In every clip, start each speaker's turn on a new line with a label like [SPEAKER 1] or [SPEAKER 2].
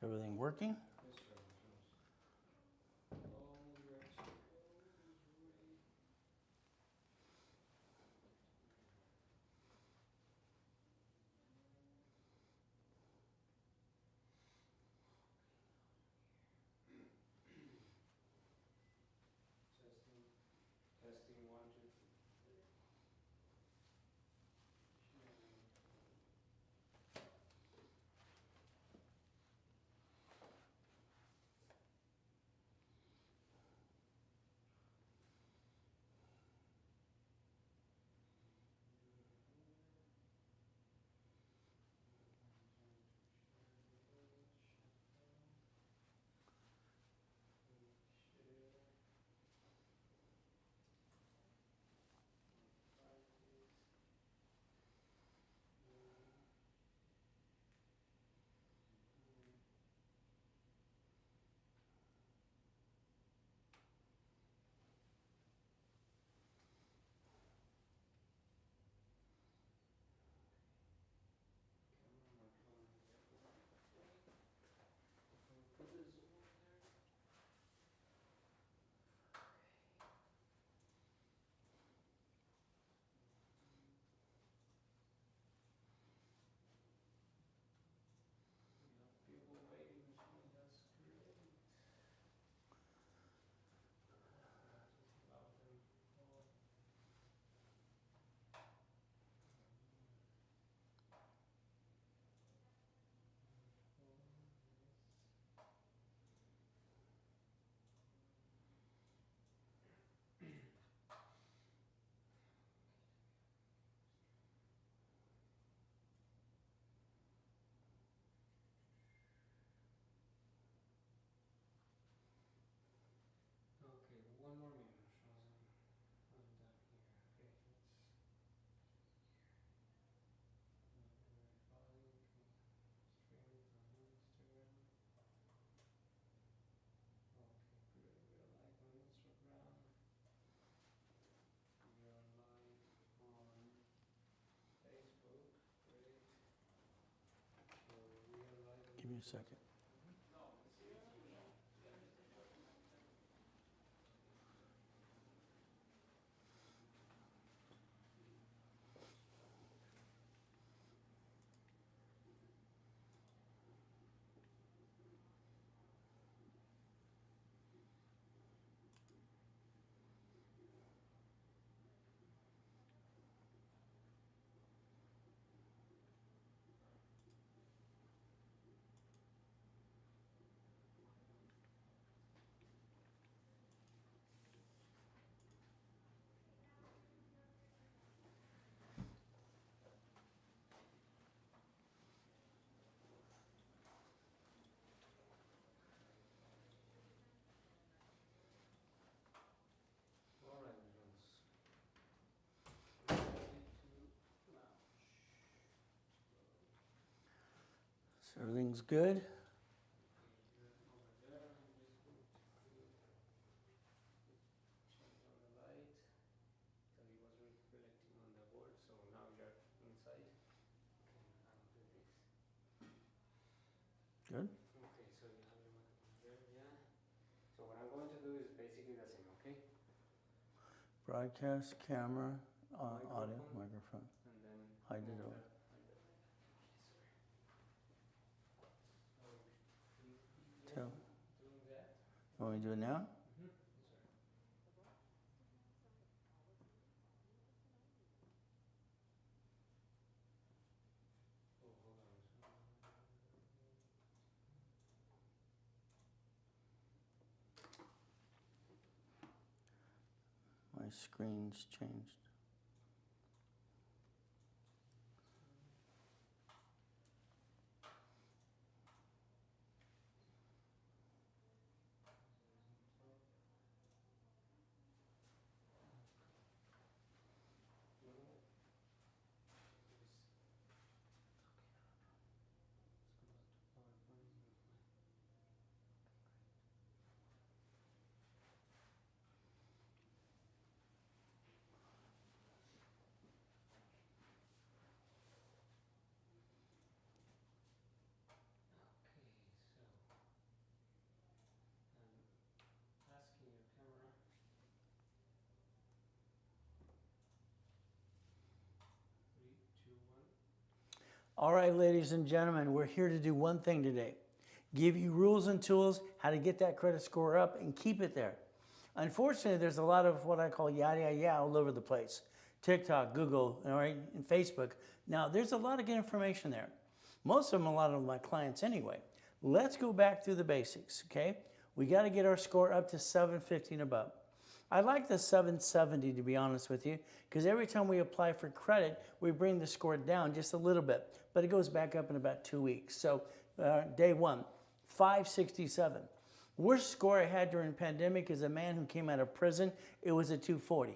[SPEAKER 1] Everything working?
[SPEAKER 2] Yes, sir. All direction. Testing. Testing 1, 2, 3. Put this over there. We have people waiting for me, that's great. Just allow them all. Okay, one more minute, Shazam. I'm done here. Okay, let's. Following, stream it on Instagram. Okay, good. We are live on Instagram. We are live on Facebook. Great. So we are live on
[SPEAKER 1] Give me a second.
[SPEAKER 2] All right, Reynolds. Ready to launch.
[SPEAKER 1] So everything's good?
[SPEAKER 2] Okay, you're over there. I'm just going to change on the light because it was reflecting on the board. So now you're inside. Okay, I'll do this.
[SPEAKER 1] Good.
[SPEAKER 2] Okay, so you have your microphone there, yeah. So what I'm going to do is basically the same, okay?
[SPEAKER 1] Broadcast, camera, audio,
[SPEAKER 2] Microphone.
[SPEAKER 1] microphone.
[SPEAKER 2] And then
[SPEAKER 1] Hide it
[SPEAKER 2] move
[SPEAKER 1] over.
[SPEAKER 2] that. Okay,
[SPEAKER 1] Tell.
[SPEAKER 2] doing that.
[SPEAKER 1] You want me to do it now?
[SPEAKER 2] Mm-hmm. Yes, sir. Oh, hold on.
[SPEAKER 1] My screen's changed. All right, ladies and gentlemen, we're here to do one thing today. Give you rules and tools how to get that credit score up and keep it there. Unfortunately, there's a lot of what I call yada yada yada all over the place. TikTok, Google, all right, and Facebook. Now, there's a lot of good information there. Most of them, a lot of my clients anyway. Let's go back through the basics, okay? We got to get our score up to 750 and above. I like the 770 to be honest with you, because every time we apply for credit, we bring the score down just a little bit, but it goes back up in about 2 weeks. So day one, 567. Worst score I had during the pandemic is a man who came out of prison. It was a 240.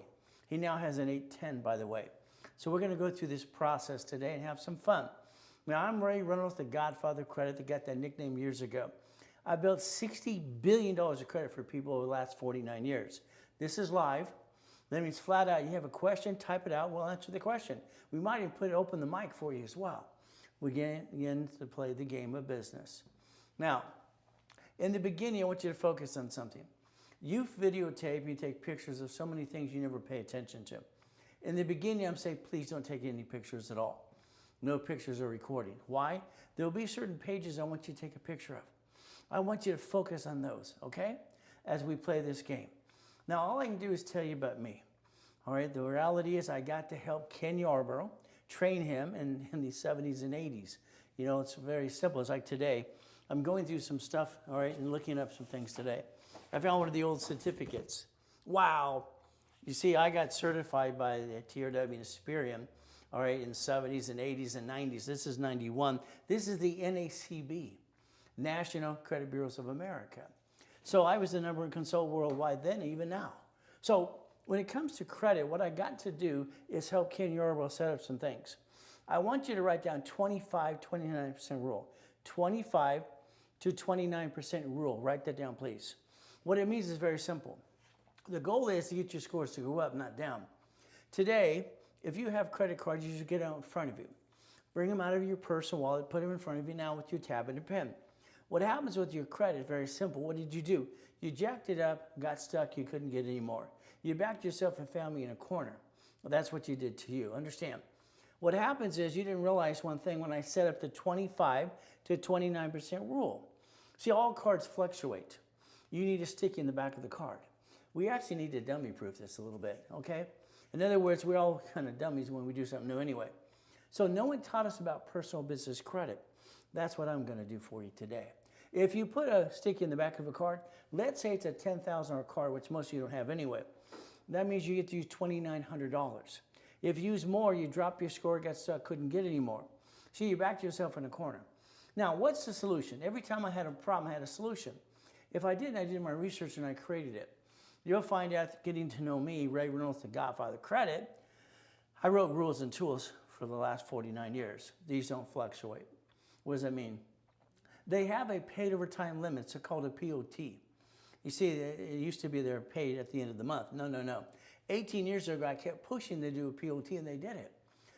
[SPEAKER 1] He now has an 810, by the way. So we're going to go through this process today and have some fun. Now, I'm Ray Reynolds, the Godfather of Credit, that got that nickname years ago. I built $60 billion of credit for people over the last 49 years. This is live. That means flat out, you have a question, type it out, we'll answer the question. We might even open the mic for you as well. We begin to play the game of business. Now, in the beginning, I want you to focus on something. You videotape, you take pictures of so many things you never pay attention to. In the beginning, I'm saying, please don't take any pictures at all. No pictures or recording. Why? There'll be certain pages I want you to take a picture of. I want you to focus on those, okay? As we play this game. Now, all I can do is tell you about me. All right, the reality is I got to help Ken Yarborough, train him in the 70s and 80s. You know, it's very simple. It's like today. I'm going through some stuff, all right, and looking up some things today. I found one of the old certificates. Wow. You see, I got certified by the TRW and Asperium, all right, in the 70s and 80s and 90s. This is 91. This is the NACB, National Credit Bureaus of America. So I was the number one consultant worldwide then, even now. So when it comes to credit, what I got to do is help Ken Yarborough set up some things. I want you to write down 25-29% rule. 25 to 29% rule. Write that down, please. What it means is very simple. The goal is to get your scores to go up, not down. Today, if you have credit cards, you should get out in front of you. Bring them out of your purse or wallet, put them in front of you now with your tab and a pen. What happens with your credit is very simple. What did you do? You jacked it up, got stuck, you couldn't get any more. You backed yourself and family in a corner. Well, that's what you did to you. Understand? What happens is you didn't realize one thing when I set up the 25 to 29% rule. See, all cards fluctuate. You need a sticky in the back of the card. We actually need to dummy proof this a little bit, okay? In other words, we're all kind of dummies when we do something new anyway. So no one taught us about personal business credit. That's what I'm going to do for you today. If you put a sticky in the back of a card, let's say it's a $10,000 card, which most of you don't have anyway. That means you get to use $2,900. If you use more, you drop your score, got stuck, couldn't get any more. So you backed yourself in a corner. Now, what's the solution? Every time I had a problem, I had a solution. If I didn't, I did my research and I created it. You'll find out, getting to know me, Ray Reynolds, the Godfather of Credit, I wrote rules and tools for the last 49 years. These don't fluctuate. What does that mean? They have a paid overtime limit. It's called a POT. You see, it used to be they're paid at the end of the month. No. 18 years ago, I kept pushing to do a POT, and they did it.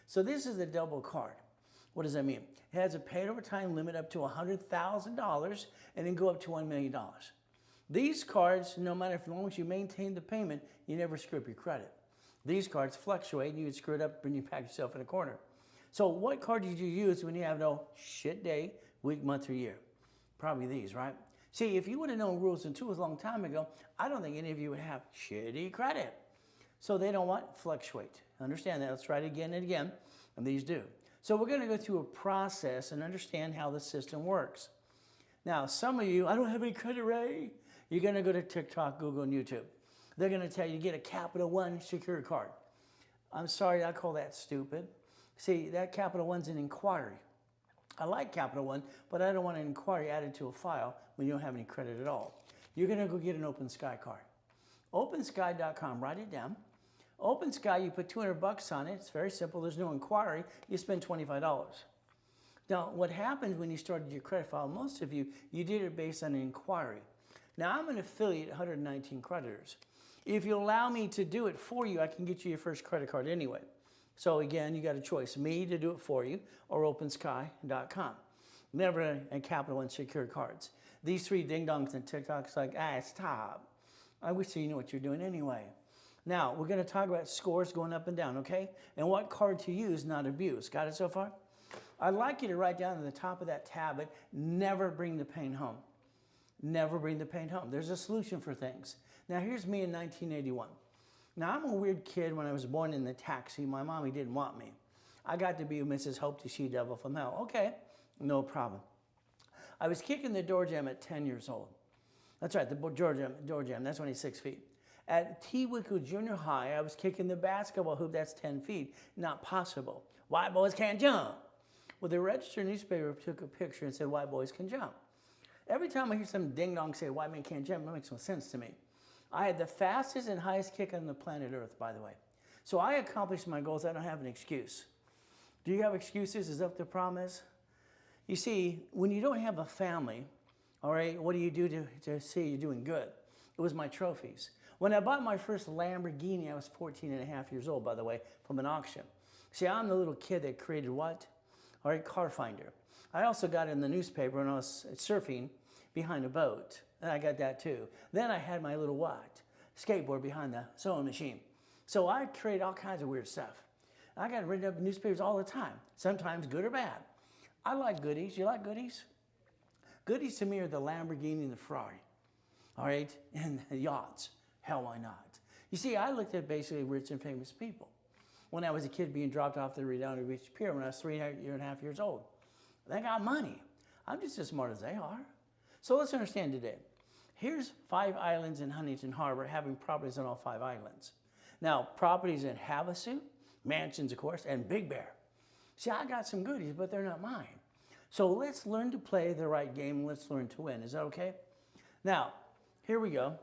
[SPEAKER 1] So this is a double card. What does that mean? It has a paid overtime limit up to $100,000 and then go up to $1 million. These cards, no matter as long as you maintain the payment, you never screw up your credit. These cards fluctuate, and you would screw it up and you pack yourself in a corner. So what card did you use when you have no shit day, week, month, or year? Probably these, right? See, if you would have known rules and tools a long time ago, I don't think any of you would have shitty credit. So they don't what? Fluctuate. Understand that. Let's try it again and again, and these do. So we're going to go through a process and understand how the system works. Now, some of you, I don't have any credit, Ray. You're going to go to TikTok, Google, and YouTube. They're going to tell you to get a Capital One secured card. I'm sorry, I call that stupid. See, that Capital One's an inquiry. I like Capital One, but I don't want an inquiry added to a file when you don't have any credit at all. You're going to go get an OpenSky card. OpenSky.com, write it down. OpenSky, you put $200 on it. It's very simple. There's no inquiry. You spend $25. Now, what happens when you started your credit file, most of you, you did it based on an inquiry. Now, I'm an affiliate, 119 creditors. If you allow me to do it for you, I can get you your first credit card anyway. So again, you got a choice, me to do it for you or OpenSky.com. Never a Capital One secured cards. These three ding-dongs and TikTok's like, stop. I wish you knew what you're doing anyway. Now, we're going to talk about scores going up and down, okay? And what card to use, not abuse. Got it so far? I'd like you to write down at the top of that tablet, never bring the pain home. Never bring the pain home. There's a solution for things. Now here's me in 1981. Now I'm a weird kid. When I was born in the taxi, my mommy didn't want me. I got to be Mrs. Hope the She-Devil from Hell. Okay, no problem. I was kicking the door jam at 10 years old. That's right, the door jam, that's only 6 feet. At Tewickle Junior High, I was kicking the basketball hoop, that's 10 feet. Not possible. White boys can't jump. Well, the registered newspaper took a picture and said, white boys can jump. Every time I hear some ding-dong say, white men can't jump, that makes no sense to me. I had the fastest and highest kick on the planet Earth, by the way. So I accomplished my goals. I don't have an excuse. Do you have excuses? Is that what the problem is? You see, when you don't have a family, all right, what do you do to say you're doing good? It was my trophies. When I bought my first Lamborghini, I was 14 and a half years old, by the way, from an auction. See, I'm the little kid that created what? All right, Car Finder. I also got it in the newspaper when I was surfing behind a boat. And I got that too. Then I had my little what? Skateboard behind the sewing machine. So I create all kinds of weird stuff. I got written up in newspapers all the time, sometimes good or bad. I like goodies. You like goodies? Goodies to me are the Lamborghini and the Ferrari, all right, and the yachts. Hell, why not? You see, I looked at basically rich and famous people. When I was a kid being dropped off the Redondo Beach Pier when I was 3.5 years old. They got money. I'm just as smart as they are. So let's understand today. Here's 5 islands in Huntington Harbor having properties on all 5 islands. Now, properties in Havasu, mansions, of course, and Big Bear. See, I got some goodies, but they're not mine. So let's learn to play the right game and let's learn to win. Is that okay? Now, here we go.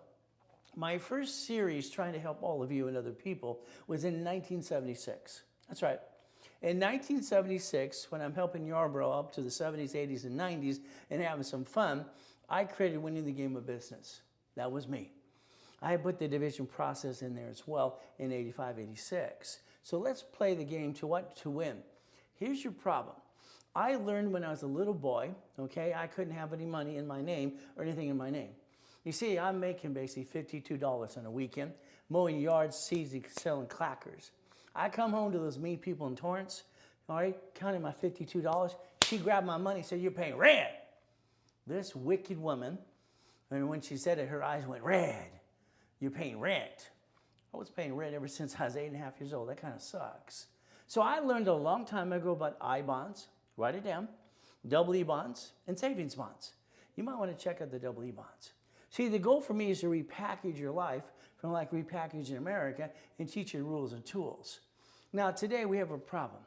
[SPEAKER 1] My first series trying to help all of you and other people was in 1976. That's right. In 1976, when I'm helping Yarborough up to the 70s, 80s, and 90s and having some fun, I created Winning the Game of Business. That was me. I put the division process in there as well in 85, 86. So let's play the game to what? To win. Here's your problem. I learned when I was a little boy, okay, I couldn't have any money in my name or anything in my name. You see, I'm making basically $52 on a weekend, mowing yards, seeds, selling clackers. I come home to those mean people in Torrance, all right, counting my $52. She grabbed my money and said, you're paying rent. This wicked woman, and when she said it, her eyes went red. You're paying rent. I was paying rent ever since I was 8.5 years old. That kind of sucks. So I learned a long time ago about I bonds, write it down, double E bonds, and savings bonds. You might want to check out the double E bonds. See, the goal for me is to repackage your life from like repackaging America and teach you rules and tools. Now, today we have a problem.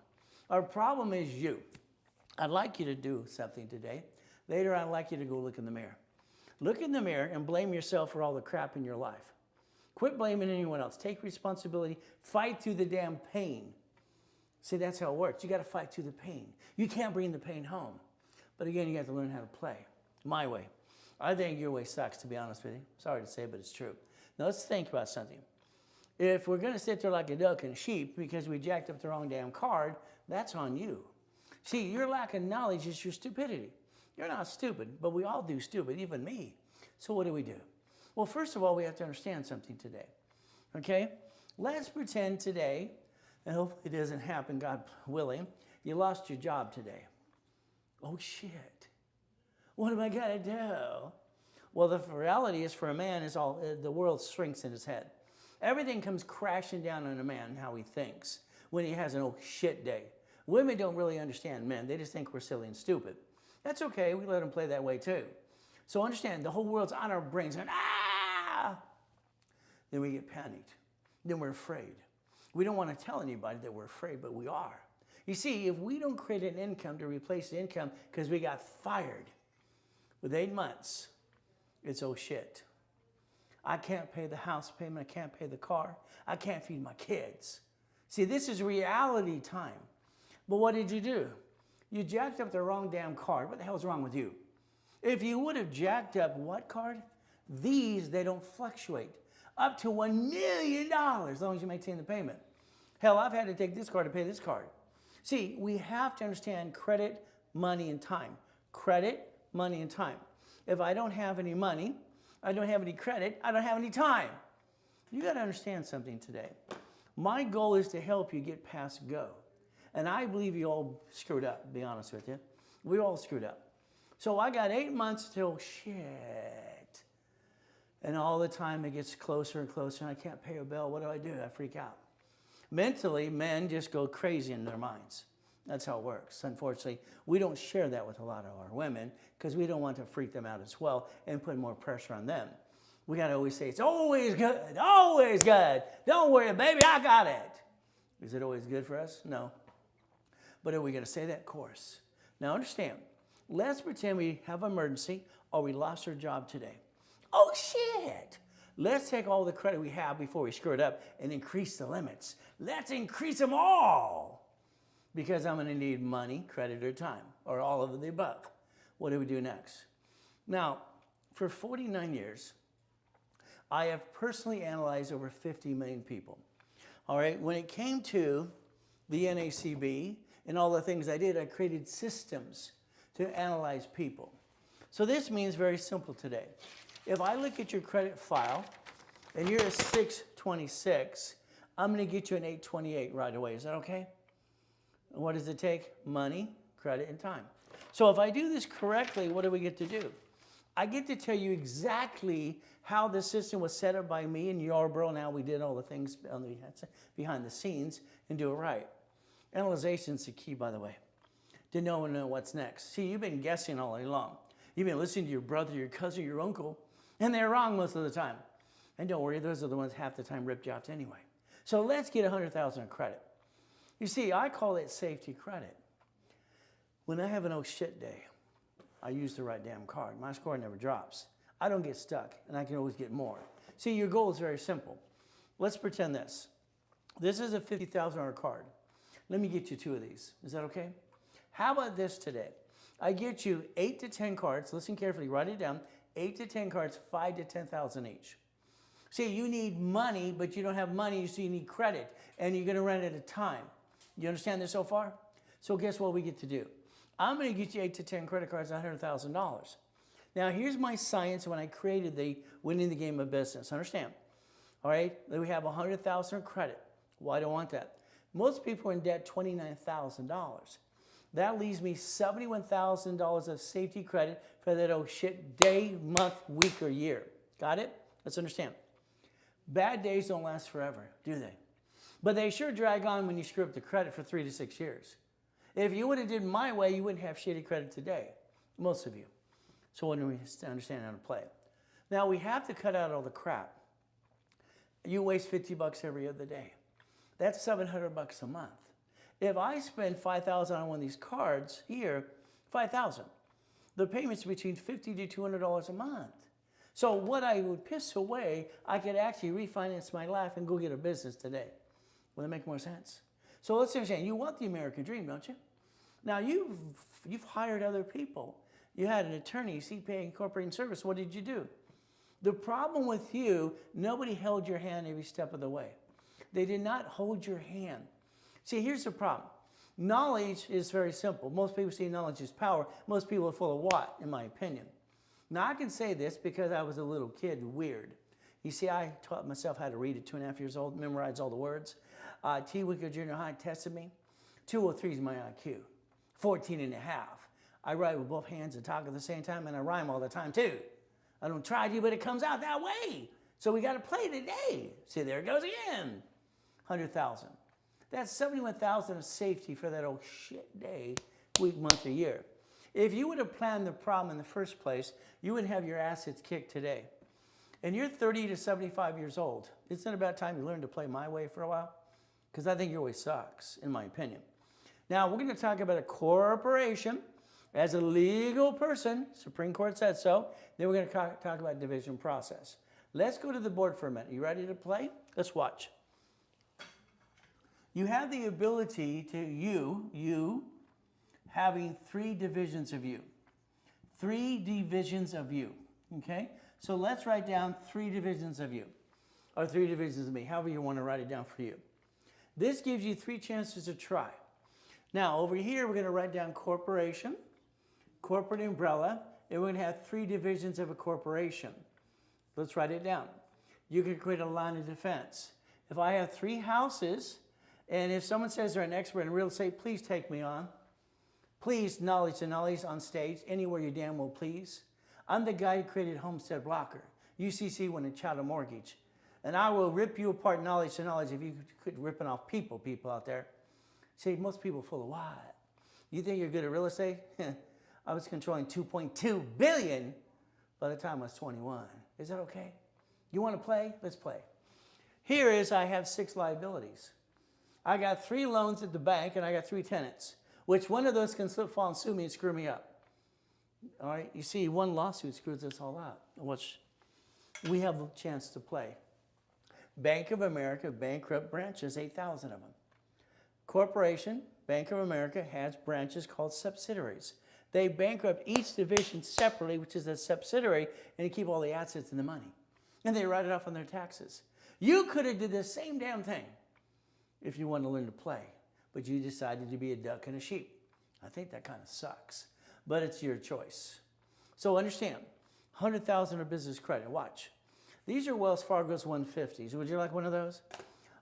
[SPEAKER 1] Our problem is you. I'd like you to do something today. Later, I'd like you to go look in the mirror. Look in the mirror and blame yourself for all the crap in your life. Quit blaming anyone else. Take responsibility. Fight through the damn pain. See, that's how it works. You got to fight through the pain. You can't bring the pain home. But again, you got to learn how to play my way. I think your way sucks, to be honest with you. Sorry to say, but it's true. Now, let's think about something. If we're going to sit there like a duck and a sheep because we jacked up the wrong damn card, that's on you. See, your lack of knowledge is your stupidity. You're not stupid, but we all do stupid, even me. So what do we do? Well, first of all, we have to understand something today, okay? Let's pretend today, and hopefully it doesn't happen, God willing, you lost your job today. Oh, shit. What am I going to do? Well, the reality is for a man, is all the world shrinks in his head. Everything comes crashing down on a man, how he thinks, when he has an oh shit day. Women don't really understand men. They just think we're silly and stupid. That's okay. We let them play that way too. So understand, the whole world's on our brains going, ah! Then we get panicked. Then we're afraid. We don't want to tell anybody that we're afraid, but we are. You see, if we don't create an income to replace the income because we got fired with 8 months, it's oh shit. I can't pay the house payment. I can't pay the car. I can't feed my kids. See, this is reality time. But what did you do? You jacked up the wrong damn card. What the hell's wrong with you? If you would have jacked up what card? These, they don't fluctuate. Up to $1 million as long as you maintain the payment. Hell, I've had to take this card to pay this card. See, we have to understand credit, money, and time. Credit, money, and time. If I don't have any money, I don't have any credit, I don't have any time. You got to understand something today. My goal is to help you get past go. And I believe you all screwed up, to be honest with you. We all screwed up. So I got 8 months till shit. And all the time it gets closer and closer and I can't pay a bill. What do? I freak out. Mentally, men just go crazy in their minds. That's how it works. Unfortunately, we don't share that with a lot of our women because we don't want to freak them out as well and put more pressure on them. We got to always say, it's always good, always good. Don't worry, baby, I got it. Is it always good for us? No. But are we going to say that? Of course. Now understand, let's pretend we have an emergency or we lost our job today. Oh, shit. Let's take all the credit we have before we screw it up and increase the limits. Let's increase them all. Because I'm going to need money, credit, or time, or all of the above. What do we do next? Now, for 49 years, I have personally analyzed over 50 million people. All right, when it came to the NACB and all the things I did, I created systems to analyze people. So this means very simple today. If I look at your credit file and you're a 626, I'm going to get you an 828 right away. Is that okay? What does it take? Money, credit, and time. So if I do this correctly, what do we get to do? I get to tell you exactly how the system was set up by me in Yarborough. Now we did all the things behind the scenes and do it right. Analyzation is the key, by the way, to know what's next. See, you've been guessing all day long. You've been listening to your brother, your cousin, your uncle, and they're wrong most of the time. And don't worry, those are the ones half the time ripped you off anyway. So let's get 100,000 in credit. You see, I call it safety credit. When I have an oh shit day, I use the right damn card. My score never drops. I don't get stuck, and I can always get more. See, your goal is very simple. Let's pretend this. This is a $50,000 card. Let me get you 2 of these. Is that okay? How about this today? I get you 8 to 10 cards. Listen carefully, write it down. 8 to 10 cards, 5 to 10,000 each. See, you need money, but you don't have money, so you need credit, and you're going to run out of time. You understand this so far? So guess what we get to do? I'm going to get you 8 to 10 credit cards, $100,000. Now, here's my science when I created the winning the game of business. Understand? All right? Then we have 100,000 credit. Why do I want that? Most people are in debt $29,000. That leaves me $71,000 of safety credit for that oh shit day, month, week, or year. Got it? Let's understand. Bad days don't last forever, do they? But they sure drag on when you screw up the credit for 3 to 6 years. If you would have did my way, you wouldn't have shitty credit today. Most of you. So when do we understand how to play? Now we have to cut out all the crap. You waste $50 every other day. That's $700 a month. If I spend $5,000 on one of these cards here, $5,000. The payment's between $50 to $200 a month. So what I would piss away, I could actually refinance my life and go get a business today. Will that make more sense? So let's understand, you want the American dream, don't you? Now you've hired other people. You had an attorney, CPA, incorporating service. What did you do? The problem with you, nobody held your hand every step of the way. They did not hold your hand. See, here's the problem. Knowledge is very simple. Most people say knowledge is power. Most people are full of what, in my opinion? Now, I can say this because I was a little kid, weird. You see, I taught myself how to read at 2.5 years old, memorize all the words. T. Wicker Junior High tested me. 203 is my IQ. 14.5. I write with both hands and talk at the same time, and I rhyme all the time, too. I don't try to, but it comes out that way. So we got to play today. See, there it goes again. 100,000. That's 71,000 of safety for that old shit day, week, month, or year. If you would have planned the problem in the first place, you wouldn't have your assets kicked today. And you're 30 to 75 years old. Isn't it about time you learn to play my way for a while? Because I think your way sucks, in my opinion. Now, we're going to talk about a corporation as a legal person. Supreme Court said so. Then we're going to talk about division process. Let's go to the board for a minute. You ready to play? Let's watch. You have the ability to, you having 3 divisions of you. 3 divisions of you, okay? So let's write down 3 divisions of you, or 3 divisions of me, however you want to write it down for you. This gives you 3 chances to try. Now, over here, we're going to write down corporation, corporate umbrella, and we're going to have 3 divisions of a corporation. Let's write it down. You can create a line of defense. If I have 3 houses And if someone says they're an expert in real estate, please take me on. Please, knowledge and knowledge on stage, anywhere you damn well please. I'm the guy who created Homestead Blocker. UCC went and Chattel Mortgage. And I will rip you apart knowledge to knowledge if you quit ripping off people out there. See, most people full of what? You think you're good at real estate? I was controlling 2.2 billion by the time I was 21. Is that okay? You want to play? Let's play. Here is, I have 6 liabilities. I got 3 loans at the bank and I got 3 tenants. Which one of those can slip, fall, and sue me and screw me up? All right, you see, one lawsuit screws us all out, which we have a chance to play. Bank of America, bankrupt branches, 8,000 of them. Corporation, Bank of America, has branches called subsidiaries. They bankrupt each division separately, which is a subsidiary, and they keep all the assets and the money. And they write it off on their taxes. You could have did the same damn thing if you wanted to learn to play, but you decided to be a duck and a sheep. I think that kind of sucks, but it's your choice. So understand, 100,000 of business credit. Watch. These are Wells Fargo's 150s. Would you like one of those?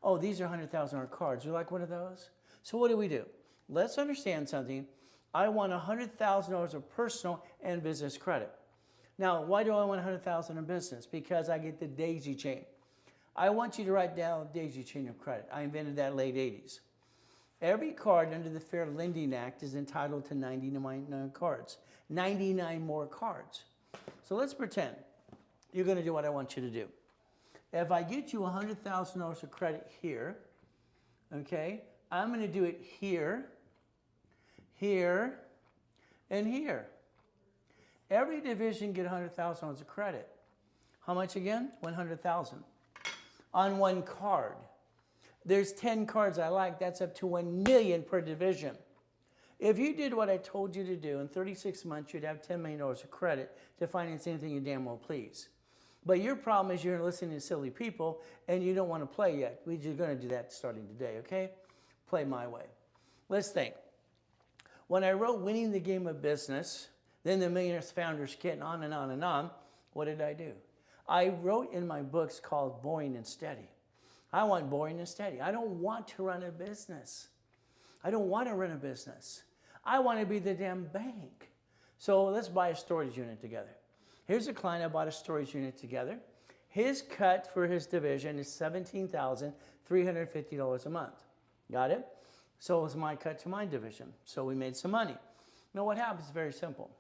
[SPEAKER 1] Oh, these are 100,000 cards. Would you like one of those? So what do? Let's understand something. I want $100,000 of personal and business credit. Now, why do I want $100,000 in business? Because I get the daisy chain. I want you to write down daisy chain of credit. I invented that late 80s. Every card under the Fair Lending Act is entitled to 99 cards. 99 more cards. So let's pretend you're going to do what I want you to do. If I get you $100,000 of credit here, okay, I'm going to do it here, here, and here. Every division get $100,000 of credit. How much again? 100,000 on one card. There's 10 cards I like. That's up to 1 million per division. If you did what I told you to do, in 36 months, you'd have $10 million of credit to finance anything you damn well please. But your problem is you're listening to silly people and you don't want to play yet. We're going to do that starting today, okay? Play my way. Let's think. When I wrote Winning the Game of Business, then the Millionaire's Founders Kit, and on and on and on, what did I do? I wrote in my books called Boring and Steady. I want boring and steady. I don't want to run a business. I don't want to run a business. I want to be the damn bank. So let's buy a storage unit together. Here's a client I bought a storage unit together. His cut for his division is $17,350 a month. Got it? So was my cut to my division. So we made some money. Now what happens is very simple.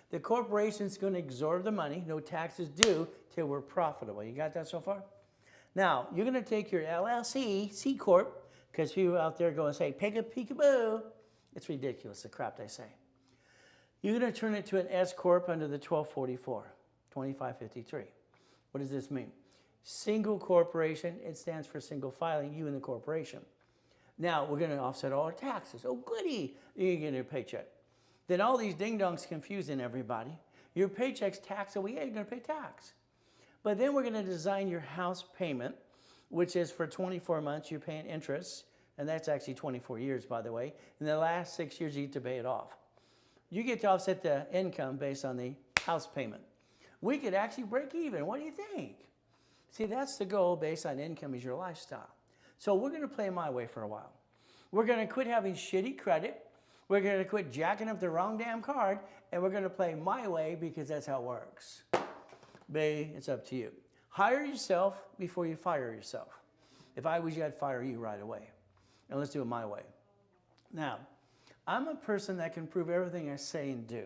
[SPEAKER 1] The corporation's going to absorb the money, no taxes due, till we're profitable. You got that so far? Now, you're going to take your LLC, C Corp, because people out there go and say, peekaboo. It's ridiculous, the crap they say. You're going to turn it to an S Corp under the 1244, 2553. What does this mean? Single corporation, it stands for single filing, you and the corporation. Now, we're going to offset all our taxes. Oh, goody, you get your paycheck. Then all these ding-dongs confusing everybody. Your paycheck's taxable, yeah, you're going to pay tax. But then we're going to design your house payment, which is for 24 months, you're paying interest, and that's actually 24 years, by the way. In the last 6 years, you get to pay it off. You get to offset the income based on the house payment. We could actually break even. What do you think? See, that's the goal based on income is your lifestyle. So we're going to play my way for a while. We're going to quit having shitty credit. We're going to quit jacking up the wrong damn card, and we're going to play my way because that's how it works. Babe, it's up to you. Hire yourself before you fire yourself. If I was you, I'd fire you right away. And let's do it my way. Now, I'm a person that can prove everything I say and do.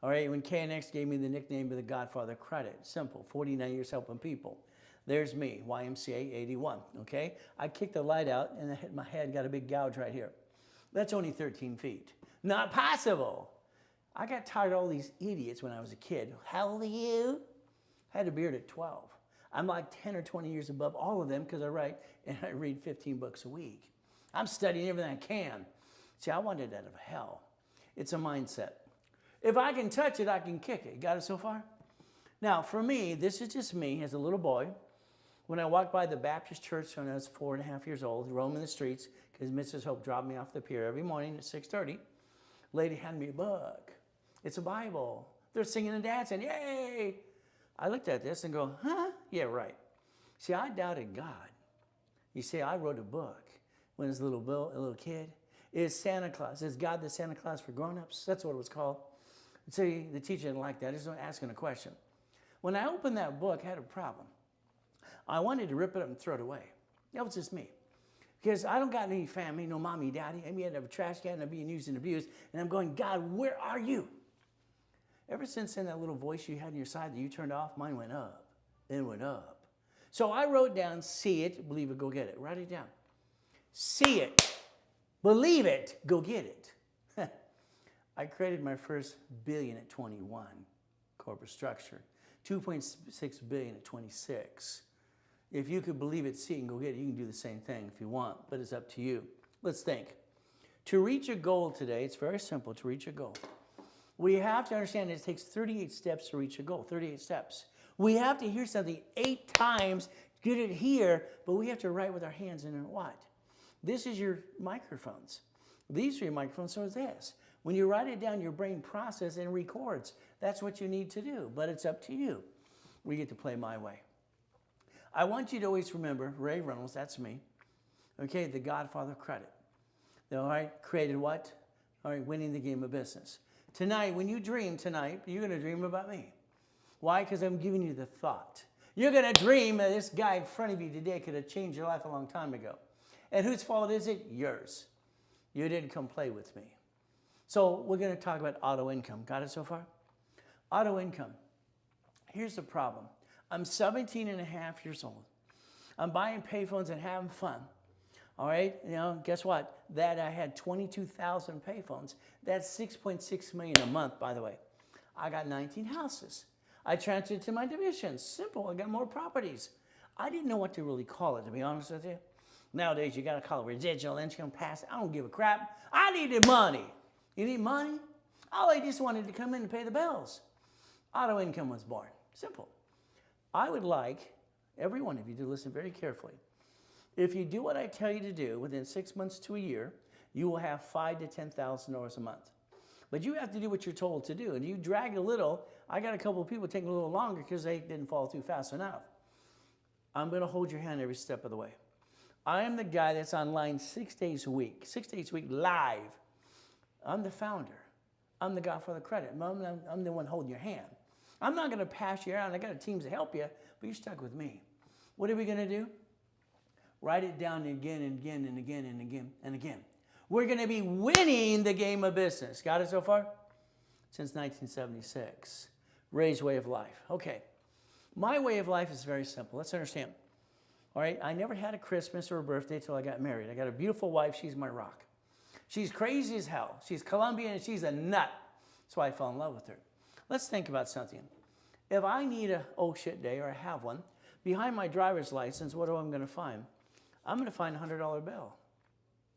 [SPEAKER 1] All right, when KNX gave me the nickname of the Godfather Credit, simple, 49 years helping people. There's me, YMCA 81, okay? I kicked the light out and I hit my head, got a big gouge right here. That's only 13 feet. Not possible. I got tired of all these idiots when I was a kid. How old are you? I had a beard at 12. I'm like 10 or 20 years above all of them because I write and I read 15 books a week. I'm studying everything I can. See, I wanted out of hell. It's a mindset. If I can touch it, I can kick it. Got it so far? Now, for me, this is just me as a little boy. When I walked by the Baptist church when I was 4.5 years old, roaming the streets, because Mrs. Hope dropped me off the pier every morning at 6:30, lady handed me a book. It's a Bible. They're singing and dancing. Yay! I looked at this and go, huh? Yeah, right. See, I doubted God. You see, I wrote a book. when I was a little kid. Is Santa Claus. Is God the Santa Claus for grown-ups? That's what it was called. See, the teacher didn't like that. I just was asking a question. When I opened that book, I had a problem. I wanted to rip it up and throw it away. That was just me. Because I don't got any family, no mommy, daddy. I mean, I have a trash can, and I'm being used and abused. And I'm going, God, where are you? Ever since then, that little voice you had on your side that you turned off, mine went up. It went up. So I wrote down, see it, believe it, go get it. Write it down. See it, believe it, go get it. I created my first billion at 21, corporate structure. 2.6 billion at 26. If you could believe it, see it, and go get it, you can do the same thing if you want, but it's up to you. Let's think. To reach a goal today, it's very simple to reach a goal. We have to understand that it takes 38 steps to reach a goal, 38 steps. We have to hear something 8 times, get it here, but we have to write with our hands and what? This is your microphones. These are your microphones, so is this. When you write it down, your brain processes and records. That's what you need to do, but it's up to you. We get to play my way. I want you to always remember, Ray Reynolds, that's me, okay, the godfather of credit. All right, created what? All right, winning the game of business. Tonight, when you dream tonight, you're going to dream about me. Why? Because I'm giving you the thought. You're going to dream that this guy in front of you today could have changed your life a long time ago. And whose fault is it? Yours. You didn't come play with me. So we're going to talk about auto income. Got it so far? Auto income. Here's the problem. I'm 17 and a half years old. I'm buying payphones and having fun. All right, guess what? That I had 22,000 payphones. That's 6.6 million a month, by the way. I got 19 houses. I transferred to my divisions. Simple, I got more properties. I didn't know what to really call it, to be honest with you. Nowadays, you got to call it residual income pass. I don't give a crap. I needed money. You need money? Oh, I just wanted to come in and pay the bills. Auto income was born. Simple. I would like every one of you to listen very carefully. If you do what I tell you to do, within 6 months to a year, you will have $5,000 to $10,000 a month. But you have to do what you're told to do. And you drag a little. I got a couple of people taking a little longer because they didn't fall through fast enough. I'm going to hold your hand every step of the way. I am the guy that's online 6 days a week, 6 days a week live. I'm the founder. I'm the godfather of credit. I'm the one holding your hand. I'm not going to pass you around. I got a team to help you, but you're stuck with me. What are we going to do? Write it down again and again and again and again and again. We're going to be winning the game of business. Got it so far? Since 1976. Ray's way of life. Okay. My way of life is very simple. Let's understand. All right. I never had a Christmas or a birthday till I got married. I got a beautiful wife. She's my rock. She's crazy as hell. She's Colombian and she's a nut. That's why I fell in love with her. Let's think about something. If I need a oh shit day, or I have one, behind my driver's license, what am I going to find? I'm going to find a $100 bill.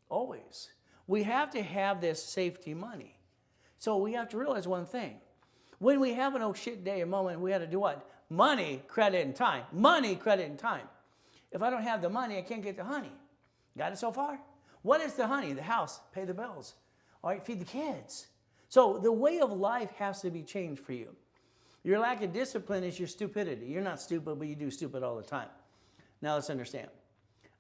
[SPEAKER 1] Always. We have to have this safety money. So we have to realize one thing. When we have an oh shit day, a moment, we have to do what? Money, credit, and time. Money, credit, and time. If I don't have the money, I can't get the honey. Got it so far? What is the honey? The house, pay the bills. All right, feed the kids. So the way of life has to be changed for you. Your lack of discipline is your stupidity. You're not stupid, but you do stupid all the time. Now let's understand.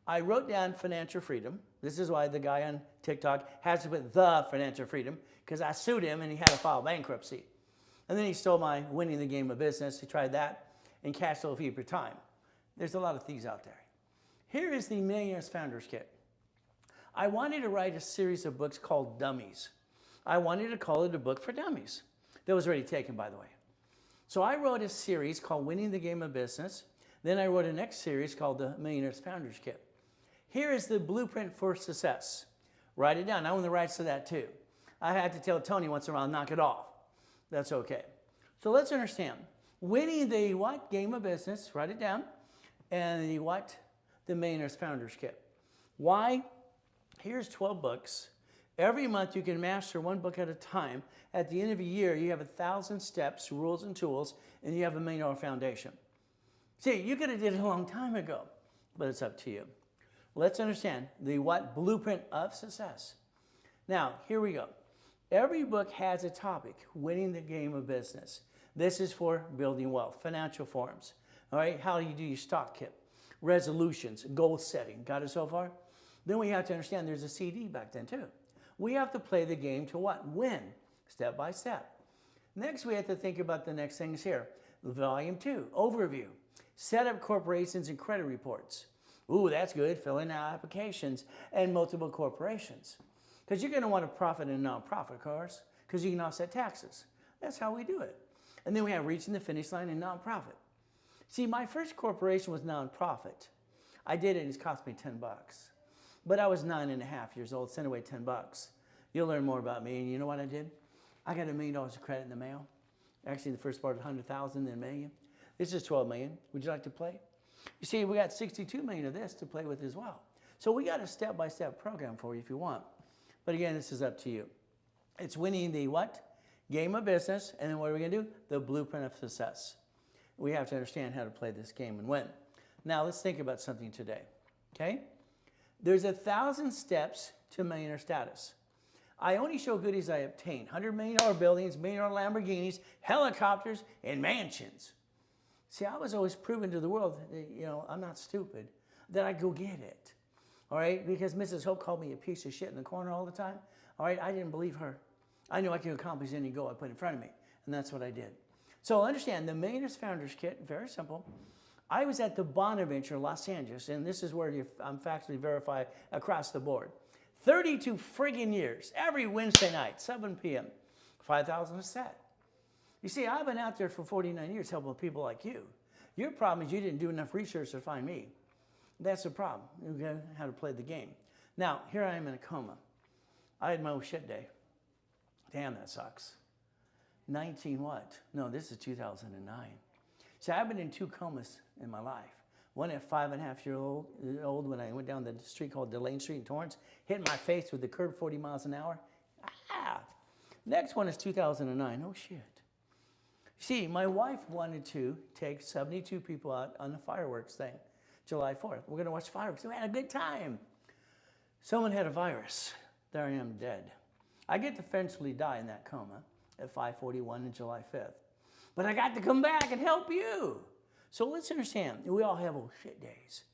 [SPEAKER 1] I wrote down financial freedom. This is why the guy on TikTok has to put the financial freedom, because I sued him and he had to file bankruptcy. And then he stole my winning the game of business. He tried that and cash flow fee per time. There's a lot of thieves out there. Here is the Millionaire's Founders Kit. I wanted to write a series of books called Dummies. I wanted to call it a book for dummies. That was already taken, by the way. So I wrote a series called Winning the Game of Business. Then I wrote a next series called the Millionaire's Founders Kit. Here is the blueprint for success. Write it down. I own the rights to that too. I had to tell Tony once in a while, knock it off. That's okay. So let's understand. Winning the what? Game of business. Write it down. And the what? The Millionaire's Founders Kit. Why? Here's 12 books. Every month you can master one book at a time. At the end of a year, you have 1,000 steps, rules, and tools, and you have $1 million foundation. See, you could have did it a long time ago, but it's up to you. Let's understand the what? Blueprint of success. Now, here we go. Every book has a topic, winning the game of business. This is for building wealth, financial forms. All right, how do you do your stock kit? Resolutions, goal setting. Got it so far? Then we have to understand there's a CD back then too. We have to play the game to what? Win, step by step. Next, we have to think about the next things here. Volume 2, overview. Set up corporations and credit reports. Ooh, that's good, filling out applications and multiple corporations. Because you're going to want to profit in a nonprofit, of course, because you can offset taxes. That's how we do it. And then we have reaching the finish line in nonprofit. See, my first corporation was nonprofit. I did it and it's cost me $10. But I was 9.5 years old, sent away $10. You'll learn more about me, and you know what I did? I got $1 million of credit in the mail. Actually, the first part of 100,000, then $1 million. This is $12 million. Would you like to play? You see, we got $62 million of this to play with as well. So we got a step-by-step program for you if you want. But again, this is up to you. It's winning the what? Game of business, and then what are we going to do? The blueprint of success. We have to understand how to play this game and win. Now, let's think about something today, okay? There's 1,000 steps to millionaire status. I only show goodies I obtain. $100 million buildings, $1 million Lamborghinis, helicopters, and mansions. See, I was always proving to the world, that, I'm not stupid, that I go get it. All right, because Mrs. Hope called me a piece of shit in the corner all the time. All right, I didn't believe her. I knew I could accomplish any goal I put in front of me, and that's what I did. So understand, the Millionaires Founders Kit, very simple. I was at the Bonaventure, Los Angeles, and this is where I'm factually verified across the board. 32 friggin' years, every Wednesday night, 7 p.m., 5,000 a set. You see, I've been out there for 49 years helping people like you. Your problem is you didn't do enough research to find me. That's the problem. You know how to play the game. Now, here I am in a coma. I had my own shit day. Damn, that sucks. 19 what? No, this is 2009. See, I've been in 2 comas in my life. One at 5.5 years old when I went down the street called Delane Street in Torrance, hit my face with the curb 40 miles an hour. Ah! Next one is 2009. Oh, shit. See, my wife wanted to take 72 people out on the fireworks thing, July 4th. We're going to watch fireworks. We had a good time. Someone had a virus. There I am dead. I get to eventually die in that coma at 5:41 on July 5th. But I got to come back and help you. So let's understand, we all have old shit days.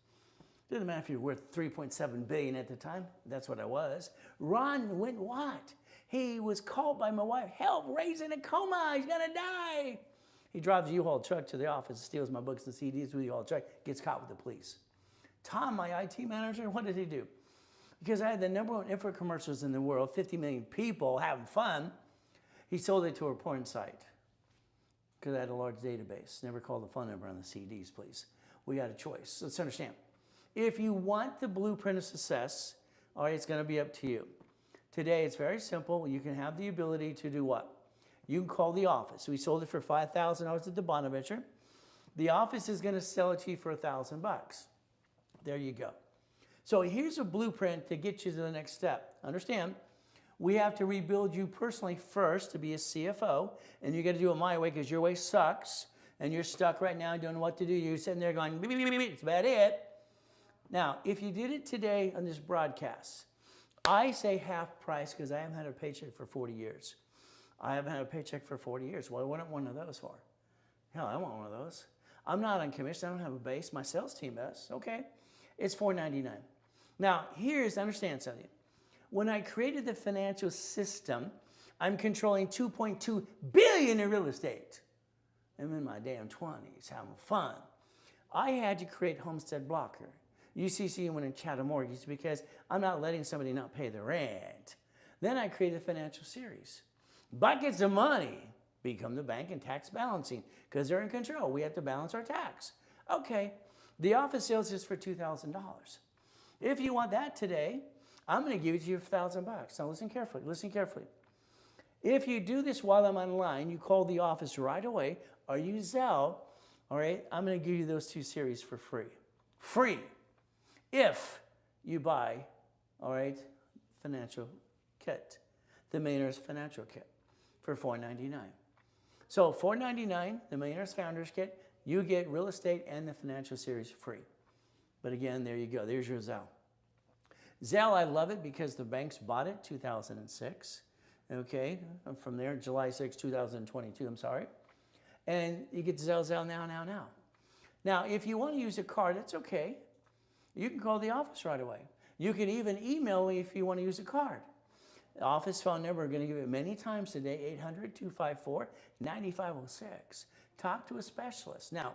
[SPEAKER 1] Doesn't matter if you're worth $3.7 billion at the time. That's what I was. Ron went what? He was called by my wife, help, Ray's in a coma, he's gonna die. He drives a U-Haul truck to the office, steals my books and CDs with the U-Haul truck, gets caught with the police. Tom, my IT manager, what did he do? Because I had the #1 infomercials in the world, 50 million people having fun, he sold it to a porn site. Because I had a large database. Never call the phone number on the CDs, please. We got a choice. Let's understand. If you want the blueprint of success, all right, it's going to be up to you. Today, it's very simple. You can have the ability to do what? You can call the office. We sold it for $5,000 at the Bonaventure. The office is going to sell it to you for $1,000. There you go. So here's a blueprint to get you to the next step. Understand? We have to rebuild you personally first to be a CFO, and you got to do it my way because your way sucks, and you're stuck right now doing what to do. You're sitting there going, beep, beep, beep, beep. It's about it. Now, if you did it today on this broadcast, I say half price because I haven't had a paycheck for 40 years. I haven't had a paycheck for 40 years. What do I want one of those for? Hell, I want one of those. I'm not on commission. I don't have a base. My sales team does. Okay. It's $4.99. Now, understand something. When I created the financial system, I'm controlling $2.2 billion in real estate. I'm in my damn 20s, having fun. I had to create Homestead Blocker. UCC went in Chatham Mortgage because I'm not letting somebody not pay the rent. Then I created a financial series. Buckets of money become the bank and tax balancing because they're in control. We have to balance our tax. Okay, the office sales is for $2,000. If you want that today, I'm going to give it to you for $1,000. Now listen carefully, listen carefully. If you do this while I'm online, you call the office right away, or you Zelle, all right, I'm going to give you those 2 series for free. Free. If you buy, all right, financial kit, the Millionaires Financial Kit for $4.99. So $4.99, the Millionaires Founders Kit, you get real estate and the financial series free. But again, there you go. There's your Zelle. Zelle, I love it because the banks bought it 2006. Okay, from there, July 6, 2022, I'm sorry. And you get Zelle now. Now, if you want to use a card, it's okay. You can call the office right away. You can even email me if you want to use a card. The office phone number, we're going to give it many times today, 800-254-9506. Talk to a specialist. Now,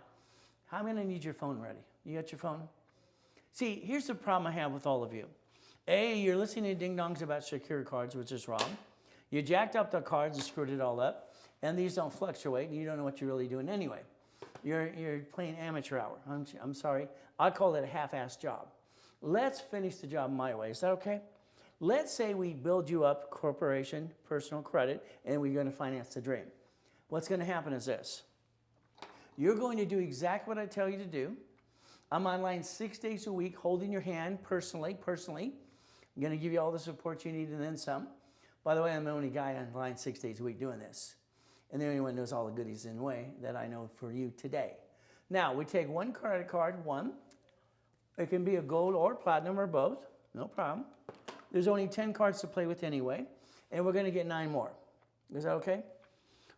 [SPEAKER 1] I'm going to need your phone ready. You got your phone? See, here's the problem I have with all of you. A, you're listening to ding-dongs about secure cards, which is wrong. You jacked up the cards and screwed it all up, and these don't fluctuate, and you don't know what you're really doing anyway. You're playing amateur hour. I'm sorry. I call it a half-assed job. Let's finish the job my way. Is that okay? Let's say we build you up, corporation, personal credit, and we're going to finance the dream. What's going to happen is this. You're going to do exactly what I tell you to do. I'm online 6 days a week, holding your hand personally. I'm going to give you all the support you need and then some. By the way, I'm the only guy online 6 days a week doing this. And the only one knows all the goodies in the way that I know for you today. Now, we take one credit card, one. It can be a gold or platinum or both. No problem. There's only 10 cards to play with anyway. And we're going to get 9 more. Is that okay?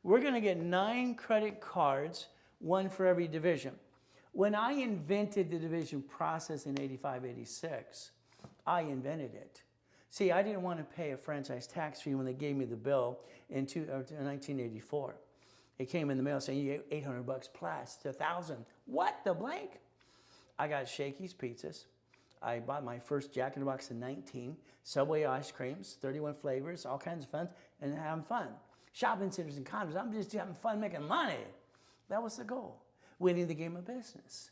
[SPEAKER 1] We're going to get 9 credit cards, one for every division. When I invented the division process in 85, 86, I invented it. See, I didn't want to pay a franchise tax fee when they gave me the bill in 1984. It came in the mail saying you get 800 bucks plus to 1,000. What the blank? I got Shakey's Pizzas. I bought my first Jack in the Box in 19. Subway ice creams, 31 flavors, all kinds of fun, and having fun. Shopping centers and condos. I'm just having fun making money. That was the goal. Winning the game of business.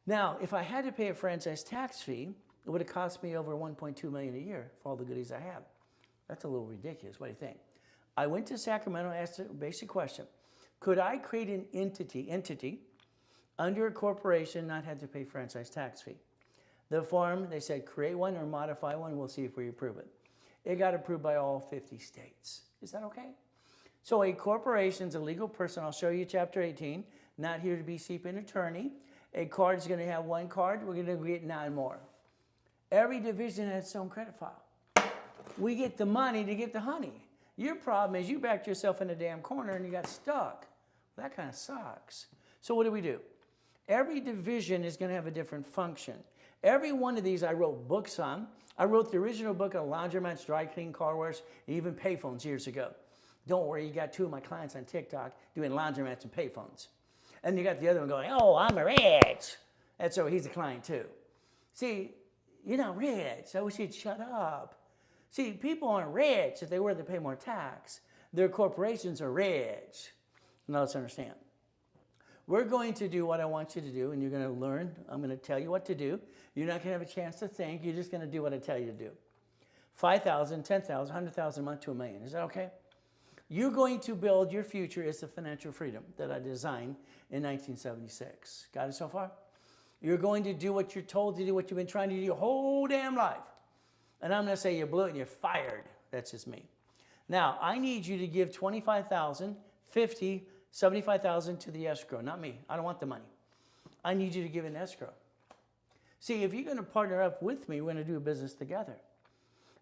[SPEAKER 1] Now, if I had to pay a franchise tax fee, it would have cost me over $1.2 million a year for all the goodies I have. That's a little ridiculous. What do you think? I went to Sacramento, asked a basic question. Could I create an entity under a corporation, not have to pay franchise tax fee? The form, they said, create one or modify one. We'll see if we approve it. It got approved by all 50 states. Is that okay? So a corporation's a legal person. I'll show you chapter 18. Not here to be an attorney. A card is going to have one card. We're going to get 9 more. Every division has its own credit file. We get the money to get the honey. Your problem is you backed yourself in a damn corner and you got stuck. That kind of sucks. So what do? Every division is going to have a different function. Every one of these I wrote books on. I wrote the original book on laundromats, dry clean, car wash, and even payphones years ago. Don't worry, you got 2 of my clients on TikTok doing laundromats and payphones. And you got the other one going, oh, I'm rich. And so he's a client too. See, you're not rich, so we should shut up. See, people aren't rich if they were to pay more tax. Their corporations are rich. Now let's understand. We're going to do what I want you to do, and you're going to learn. I'm going to tell you what to do. You're not going to have a chance to think. You're just going to do what I tell you to do. 5,000, 10,000, 100,000 a month to $1 million. Is that okay? You're going to build your future as the financial freedom that I designed in 1976. Got it so far? You're going to do what you're told to do, what you've been trying to do your whole damn life. And I'm going to say you blew it and you're fired. That's just me. Now, I need you to give 25,000, 50, 75,000 to the escrow. Not me. I don't want the money. I need you to give an escrow. See, if you're going to partner up with me, we're going to do a business together.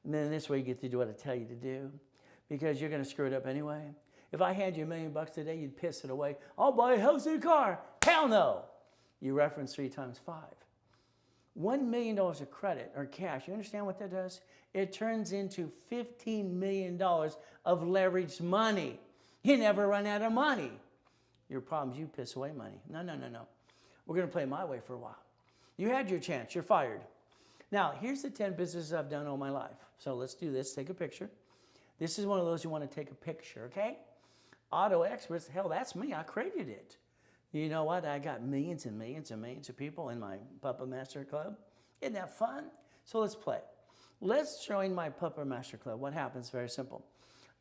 [SPEAKER 1] And then this way you get to do what I tell you to do, because you're going to screw it up anyway. If I hand you $1 million today, you'd piss it away. I'll buy a house and a car. Hell no. You reference 3 times 5. $1 million of credit or cash, you understand what that does? It turns into $15 million of leveraged money. You never run out of money. Your problem is you piss away money. No. We're going to play my way for a while. You had your chance. You're fired. Now, here's the 10 businesses I've done all my life. So let's do this. Take a picture. This is one of those you want to take a picture, okay? Auto experts, hell, that's me. I created it. You know what? I got millions and millions and millions of people in my Puppet Master Club. Isn't that fun? So let's play. Let's join my Puppet Master Club. What happens? Very simple.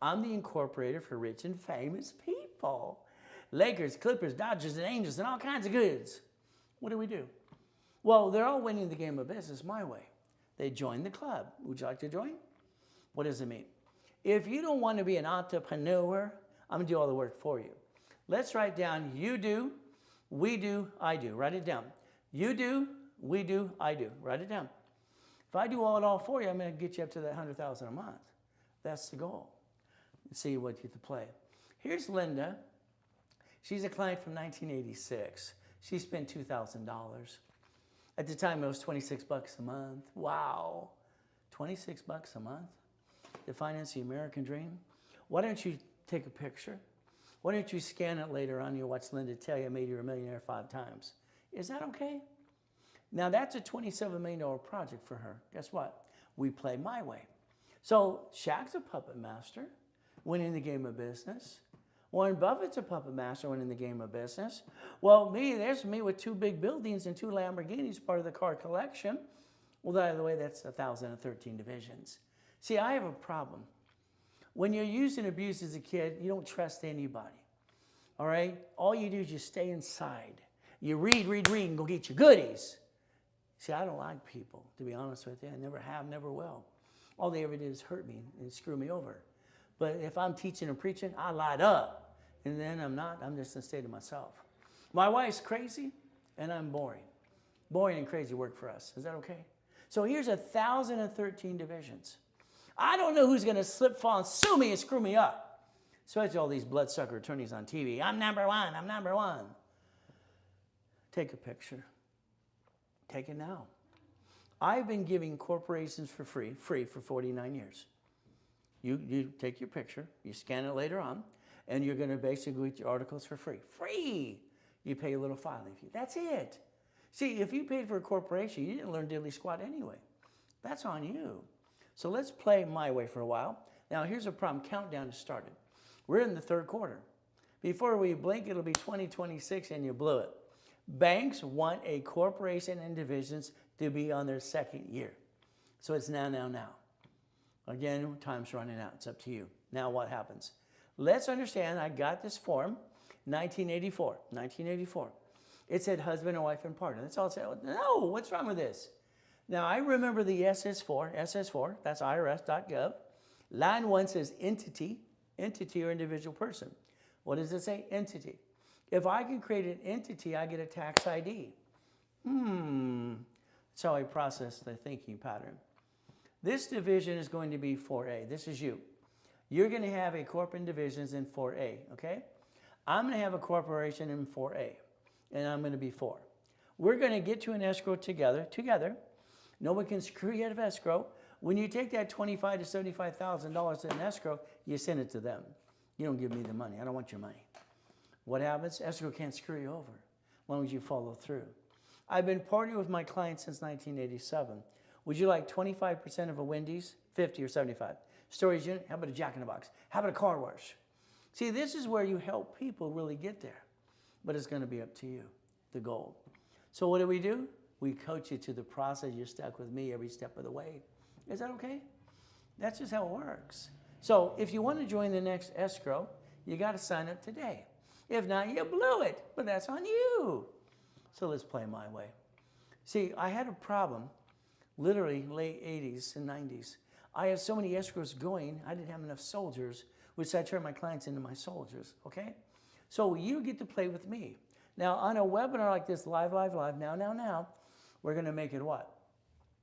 [SPEAKER 1] I'm the incorporator for rich and famous people. Lakers, Clippers, Dodgers, and Angels, and all kinds of goods. What do? Well, they're all winning the game of business my way. They join the club. Would you like to join? What does it mean? If you don't want to be an entrepreneur, I'm going to do all the work for you. Let's write down you do, we do, I do. Write it down. You do, we do, I do. Write it down. If I do all for you, I'm going to get you up to that $100,000 a month. That's the goal. Let's see what you get to play. Here's Linda. She's a client from 1986. She spent $2,000. At the time, it was 26 bucks a month. Wow, 26 bucks a month to finance the American dream? Why don't you take a picture? Why don't you scan it later on? You'll watch Linda tell you I made you a millionaire 5 times. Is that okay? Now that's a $27 million project for her. Guess what? We play my way. So Shaq's a puppet master, winning the game of business. Warren Buffett's a puppet master, winning the game of business. Well, there's me with 2 big buildings and 2 Lamborghinis, part of the car collection. Well, by the way, that's 1,013 divisions. See, I have a problem. When you're used and abused as a kid, you don't trust anybody. All right? All you do is just stay inside. You read, and go get your goodies. See, I don't like people, to be honest with you. I never have, never will. All they ever did is hurt me and screw me over. But if I'm teaching and preaching, I light up. And then I'm not. I'm just going to stay to myself. My wife's crazy, and I'm boring. Boring and crazy work for us. Is that okay? So here's 1,013 divisions. I don't know who's going to slip, fall, and sue me and screw me up. Especially all these bloodsucker attorneys on TV. I'm number one. I'm number one. Take a picture. Take it now. I've been giving corporations for free for 49 years. You take your picture, you scan it later on, and you're going to basically get your articles for free. Free! You pay a little filing fee. That's it. See, if you paid for a corporation, you didn't learn diddly squat anyway. That's on you. So let's play my way for a while. Now, here's a problem. Countdown has started. We're in the 3rd quarter. Before we blink, it'll be 2026, and you blew it. Banks want a corporation and divisions to be on their 2nd year. So it's now. Again, time's running out. It's up to you. Now what happens? Let's understand, I got this form, 1984. It said husband and wife and partner. That's all it said. No, what's wrong with this? Now, I remember the SS4, that's irs.gov. Line 1 says entity or individual person. What does it say? Entity. If I can create an entity, I get a tax ID. That's how I process the thinking pattern. This division is going to be 4A. This is you. You're going to have a corporate divisions in 4A, okay? I'm going to have a corporation in 4A, and I'm going to be 4. We're going to get to an escrow together. No one can screw you out of escrow. When you take that $25,000 to $75,000 in escrow, you send it to them. You don't give me the money. I don't want your money. What happens? Escrow can't screw you over as long as you follow through. I've been partnering with my clients since 1987. Would you like 25% of a Wendy's, 50 or 75? Storage unit, how about a Jack in the Box? How about a car wash? See, this is where you help people really get there. But it's going to be up to you, the goal. So what do? We coach you to the process. You're stuck with me every step of the way. Is that okay? That's just how it works. So if you want to join the next escrow, you got to sign up today. If not, you blew it. But that's on you. So let's play my way. See, I had a problem literally late 80s and 90s. I had so many escrows going, I didn't have enough soldiers, which I turned my clients into my soldiers, okay? So you get to play with me. Now, on a webinar like this, live, now, we're going to make it what?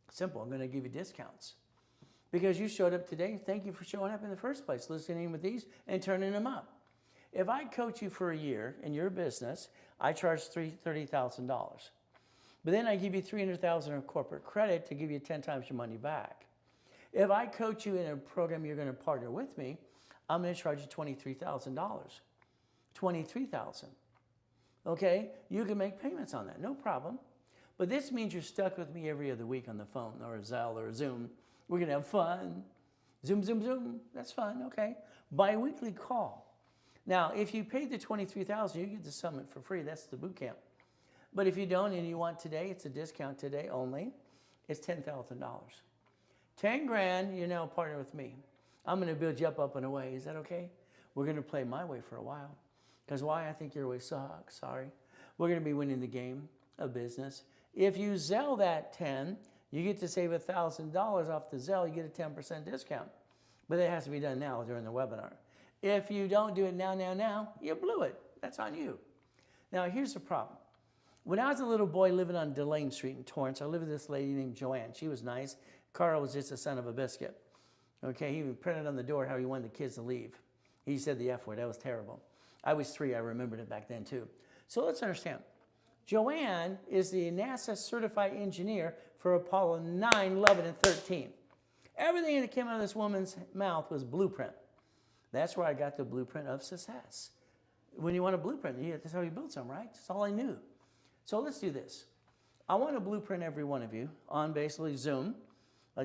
[SPEAKER 1] Simple. I'm going to give you discounts. Because you showed up today, thank you for showing up in the first place, listening with these and turning them up. If I coach you for a year in your business, I charge $30,000. But then I give you $300,000 of corporate credit to give you 10 times your money back. If I coach you in a program you're going to partner with me, I'm going to charge you $23,000. $23,000. Okay? You can make payments on that, no problem. But this means you're stuck with me every other week on the phone or a Zelle or a Zoom. We're going to have fun. Zoom. That's fun, okay? Bi-weekly call. Now, if you paid the $23,000, you get the summit for free. That's the boot camp. But if you don't and you want today, it's a discount today only. It's $10,000. 10 grand, you're now partner with me. I'm going to build you up and away. Is that okay? We're going to play my way for a while. Because why? I think your way sucks. Sorry. We're going to be winning the game of business. If you Zelle that 10, you get to save $1,000 off the Zelle. You get a 10% discount. But it has to be done now during the webinar. If you don't do it now, you blew it. That's on you. Now, here's the problem. When I was a little boy living on Delane Street in Torrance, I lived with this lady named Joanne. She was nice. Carl was just a son of a biscuit. Okay, he even printed on the door how he wanted the kids to leave. He said the F word. That was terrible. I was 3. I remembered it back then too. So let's understand. Joanne is the NASA certified engineer for Apollo 9, 11, and 13. Everything that came out of this woman's mouth was blueprint. That's where I got the blueprint of success. When you want a blueprint, that's how you build something, right? That's all I knew. So let's do this. I want to blueprint every one of you on basically Zoom,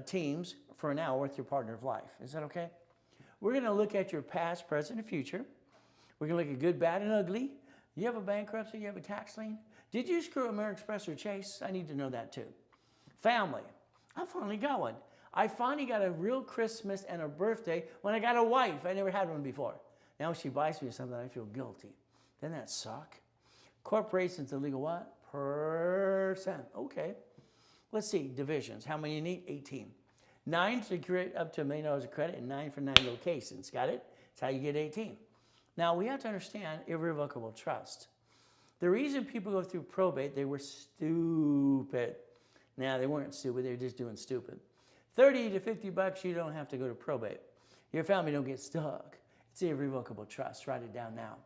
[SPEAKER 1] Teams, for an hour with your partner of life. Is that okay? We're going to look at your past, present, and future. We're going to look at good, bad, and ugly. You have a bankruptcy? You have a tax lien? Did you screw American Express or Chase? I need to know that too. Family. I finally got one. I finally got a real Christmas and a birthday when I got a wife. I never had one before. Now when she buys me something, I feel guilty. Doesn't that suck? Corporations illegal what? Percent. Okay. Let's see. Divisions. How many you need? 18. 9 to create up to $1 million of credit and 9 for 9 locations. Got it? That's how you get 18. Now we have to understand irrevocable trust. The reason people go through probate, they were stupid. Now they weren't stupid, they were just doing stupid. 30 to 50 bucks, you don't have to go to probate. Your family don't get stuck. It's irrevocable trust. Write it down now.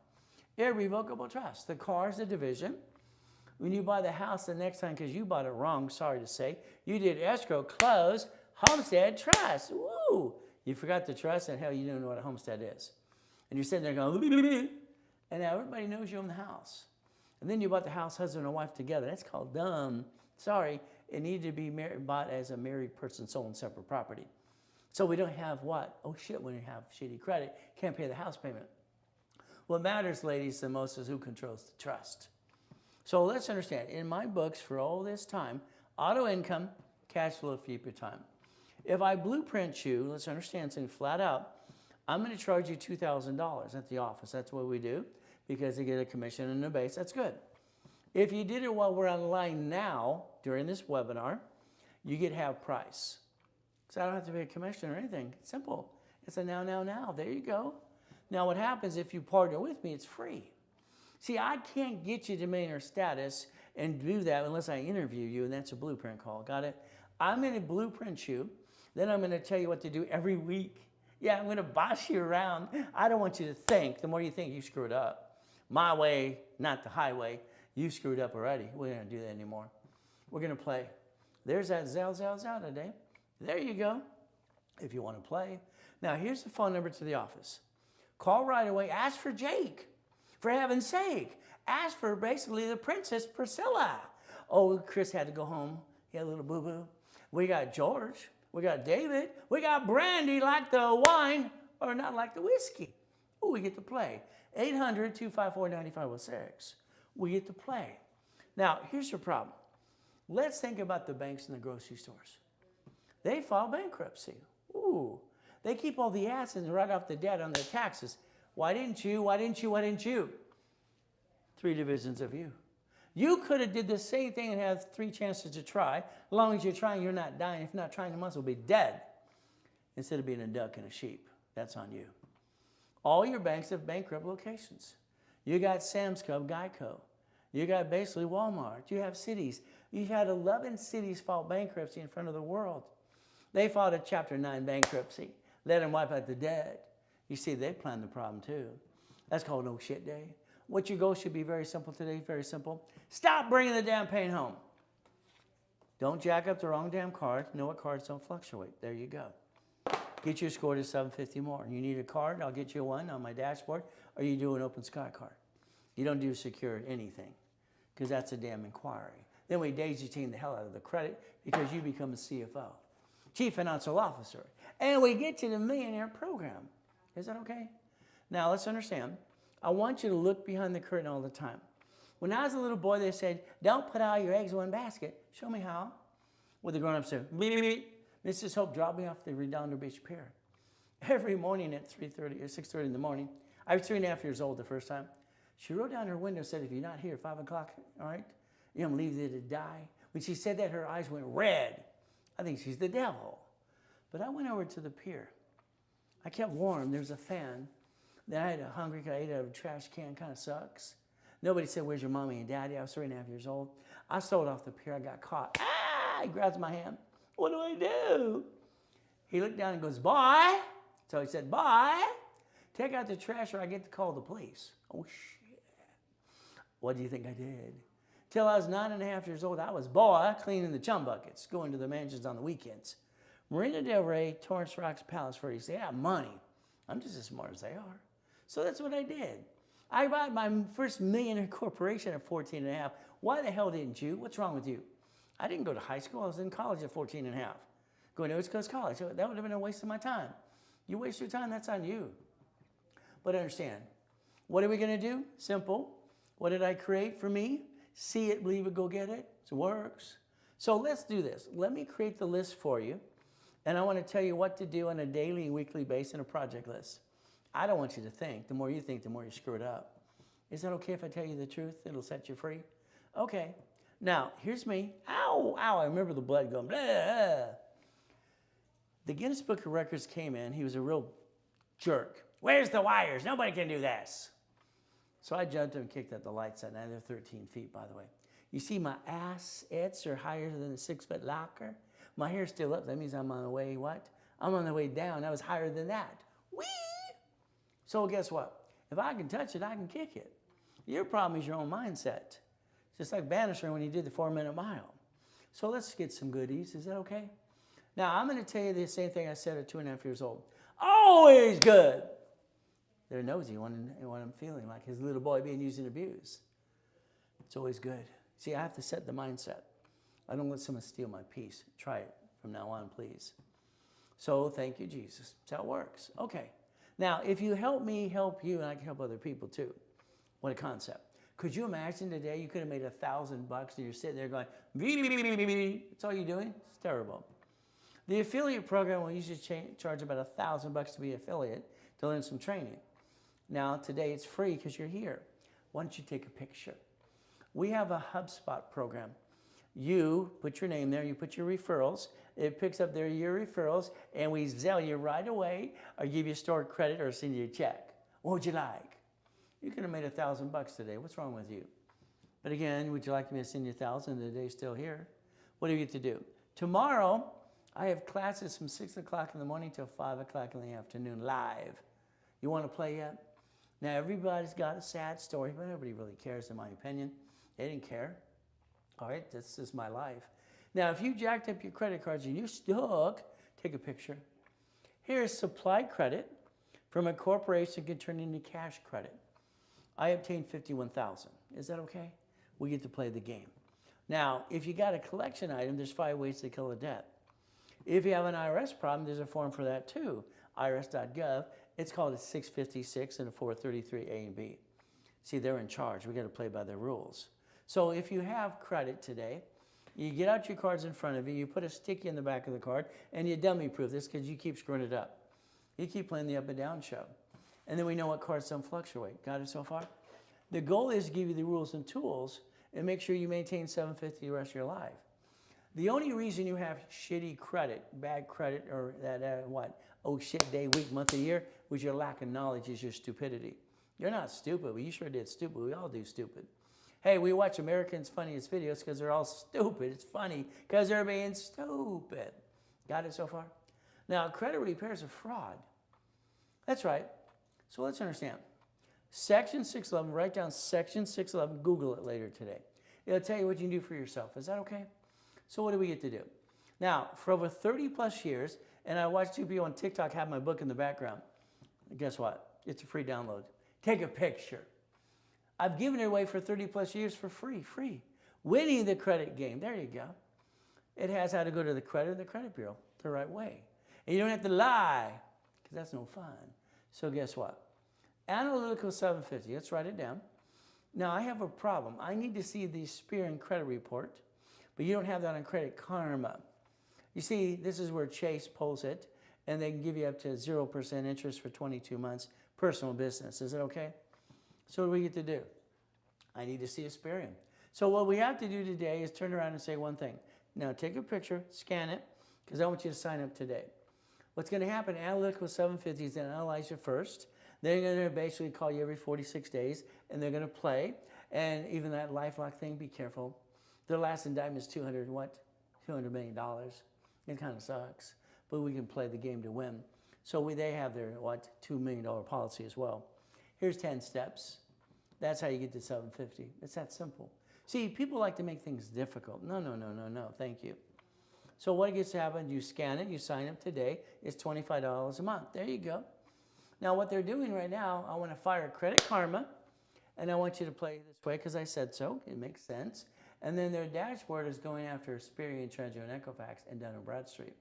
[SPEAKER 1] Irrevocable trust. The car's a division. When you buy the house the next time, because you bought it wrong, sorry to say, you did escrow, close, homestead, trust. Woo! You forgot the trust, and hell, you don't know what a homestead is. And you're sitting there going, and now everybody knows you own the house. And then you bought the house, husband and wife together. That's called dumb. Sorry, it needed to be bought as a married person, sold in separate property. So we don't have what? Oh shit, when you have shitty credit, can't pay the house payment. What matters, ladies, the most is who controls the trust. So let's understand, in my books for all this time, auto income, cash flow, future time. If I blueprint you, let's understand something flat out, I'm going to charge you $2,000 at the office. That's what we do because they get a commission and a base. That's good. If you did it while we're online now, during this webinar, you get half price. So I don't have to pay a commission or anything. It's simple. It's a now. There you go. Now what happens if you partner with me, it's free. See, I can't get you to millionaire status and do that unless I interview you, and that's a blueprint call. Got it? I'm going to blueprint you. Then I'm going to tell you what to do every week. Yeah, I'm going to boss you around. I don't want you to think. The more you think, you screwed up. My way, not the highway. You screwed up already. We're going to do that anymore. We're going to play. There's that Zell today. There you go, if you want to play. Now, here's the phone number to the office. Call right away. Ask for Jake. For heaven's sake. Ask for basically the Princess Priscilla. Oh, Chris had to go home. He had a little boo-boo. We got George. We got David. We got Brandy like the wine or not like the whiskey. Oh, we get to play. 800-254-9506. We get to play. Now, here's your problem. Let's think about the banks and the grocery stores. They file bankruptcy. Ooh. They keep all the assets and write off the debt on their taxes. Why didn't you? Why didn't you? Why didn't you? 3 divisions of you. You could have did the same thing and had 3 chances to try. As long as you're trying, you're not dying. If you're not trying, you must will be dead. Instead of being a duck and a sheep. That's on you. All your banks have bankrupt locations. You got Sam's Club, Geico. You got basically Walmart. You have cities. You've had 11 cities file bankruptcy in front of the world. They filed a Chapter 9 bankruptcy. Let them wipe out the debt. You see, they planned the problem too. That's called no shit day. What your goal should be very simple today, very simple. Stop bringing the damn pain home. Don't jack up the wrong damn card. Know what cards don't fluctuate. There you go. Get your score to 750 more. You need a card, I'll get you one on my dashboard, or you do an open sky card. You don't do secured anything, because that's a damn inquiry. Then we daisy chain the hell out of the credit because you become a CFO, Chief Financial Officer, and we get you the millionaire program. Is that okay? Now let's understand. I want you to look behind the curtain all the time. When I was a little boy, they said, don't put all your eggs in one basket. Show me how. Well, the grown-ups said, beep, beep, beep. Mrs. Hope dropped me off the Redondo Beach Pier. Every morning at 3:30 or 6:30 in the morning, I was 3.5 years old the first time. She wrote down her window and said, if you're not here at 5 o'clock, all right, you're going to leave there to die. When she said that, her eyes went red. I think she's the devil. But I went over to the pier. I kept warm. There was a fan. Then I had a hungry, I ate out of a trash can. Kind of sucks. Nobody said, where's your mommy and daddy? I was 3.5 years old. I sold off the pier. I got caught. Ah! He grabs my hand. What do I do? He looked down and goes, bye. So he said, bye. Take out the trash or I get to call the police. Oh, shit. What do you think I did? Till I was 9.5 years old, I was boy cleaning the chum buckets, going to the mansions on the weekends. Marina Del Rey, Torrance Rocks, Palos Verdes, they have money. I'm just as smart as they are. So that's what I did. I bought my first millionaire corporation at 14 and a half. Why the hell didn't you? What's wrong with you? I didn't go to high school. I was in college at 14 and a half. Going to East Coast College. That would have been a waste of my time. You waste your time, that's on you. But understand, what are we going to do? Simple. What did I create for me? See it, believe it, go get it. It works. So let's do this. Let me create the list for you. And I want to tell you what to do on a daily and weekly basis in a project list. I don't want you to think. The more you think, the more you screw it up. Is that okay if I tell you the truth? It'll set you free? Okay. Now, here's me. Ow, ow, I remember the blood going, blah. The Guinness Book of Records came in. He was a real jerk. Where's the wires? Nobody can do this. So I jumped and kicked at the lights at night. They're 13 feet, by the way. You see my assets are higher than a 6-foot locker. My hair's still up. That means I'm on the way, what? I'm on the way down. I was higher than that. Whee! So guess what? If I can touch it, I can kick it. Your problem is your own mindset. Just like Bannister when he did the 4-minute mile. So let's get some goodies. Is that okay? Now, I'm going to tell you the same thing I said at 2.5 years old. Always good. They're nosy when I'm feeling like his little boy being used and abused. It's always good. See, I have to set the mindset. I don't let someone steal my peace. Try it from now on, please. So thank you, Jesus. That's how it works. Okay. Now, if you help me help you, and I can help other people too. What a concept. Could you imagine today you could have made $1,000 and you're sitting there going, that's all you're doing? It's terrible. The affiliate program will usually charge about $1,000 to be an affiliate to learn some training. Now, today it's free because you're here. Why don't you take a picture? We have a HubSpot program. You put your name there, you put your referrals, it picks up your referrals, and we Zelle you right away, or give you stored credit, or send you a check. What would you like? You could have made $1,000 today. What's wrong with you? But again, would you like me to send you $1,000? The day's still here. What do you get to do? Tomorrow, I have classes from 6 o'clock in the morning till 5 o'clock in the afternoon, live. You want to play yet? Now, everybody's got a sad story, but nobody really cares, in my opinion. They didn't care. All right, this is my life. Now, if you jacked up your credit cards and you're stuck, take a picture. Here's supply credit from a corporation can turn into cash credit. I obtained $51,000. Is that okay? We get to play the game. Now, if you got a collection item, there's 5 ways to kill a debt. If you have an IRS problem, there's a form for that too. irs.gov. It's called a 656 and a 433A and B. See, they're in charge. We got to play by their rules. So if you have credit today, you get out your cards in front of you, you put a sticky in the back of the card, and you dummy proof this because you keep screwing it up. You keep playing the up and down show. And then we know what cards don't fluctuate. Got it so far? The goal is to give you the rules and tools and make sure you maintain 750 the rest of your life. The only reason you have shitty credit, bad credit, or that oh shit day, week, month, and year, was your lack of knowledge, is your stupidity. You're not stupid, but you sure did stupid. We all do stupid. Hey, we watch Americans' funniest videos because they're all stupid. It's funny because they're being stupid. Got it so far? Now, credit repair is a fraud. That's right. So let's understand. Section 611, write down Section 611, Google it later today. It'll tell you what you can do for yourself. Is that okay? So what do we get to do? Now, for over 30 plus years, and I watched 2 people on TikTok have my book in the background. Guess what? It's a free download. Take a picture. I've given it away for 30 plus years for free. Winning the credit game. There you go. It has how to go to the credit bureau the right way. And you don't have to lie, because that's no fun. So guess what? Analytical 750. Let's write it down. Now, I have a problem. I need to see the Spear credit report, but you don't have that on Credit Karma. You see, this is where Chase pulls it, and they can give you up to 0% interest for 22 months, personal business. Is it okay? So what do we get to do? I need to see Asperian. So what we have to do today is turn around and say one thing. Now take a picture, scan it, because I want you to sign up today. What's going to happen, Analytical 750 is going to analyze you first. They're going to basically call you every 46 days, and they're going to play. And even that LifeLock thing, be careful. Their last indictment is $200 million. It kind of sucks. But we can play the game to win. So they have their, $2 million policy as well. Here's 10 steps. That's how you get to 750. It's that simple. See, people like to make things difficult. No, no, no, no, no. Thank you. So what gets to happen, you scan it, you sign up today, it's $25 a month. There you go. Now what they're doing right now, I want to fire Credit Karma, and I want you to play this way because I said so. It makes sense. And then their dashboard is going after Experian, Treasure, and Equifax and Dun & Bradstreet.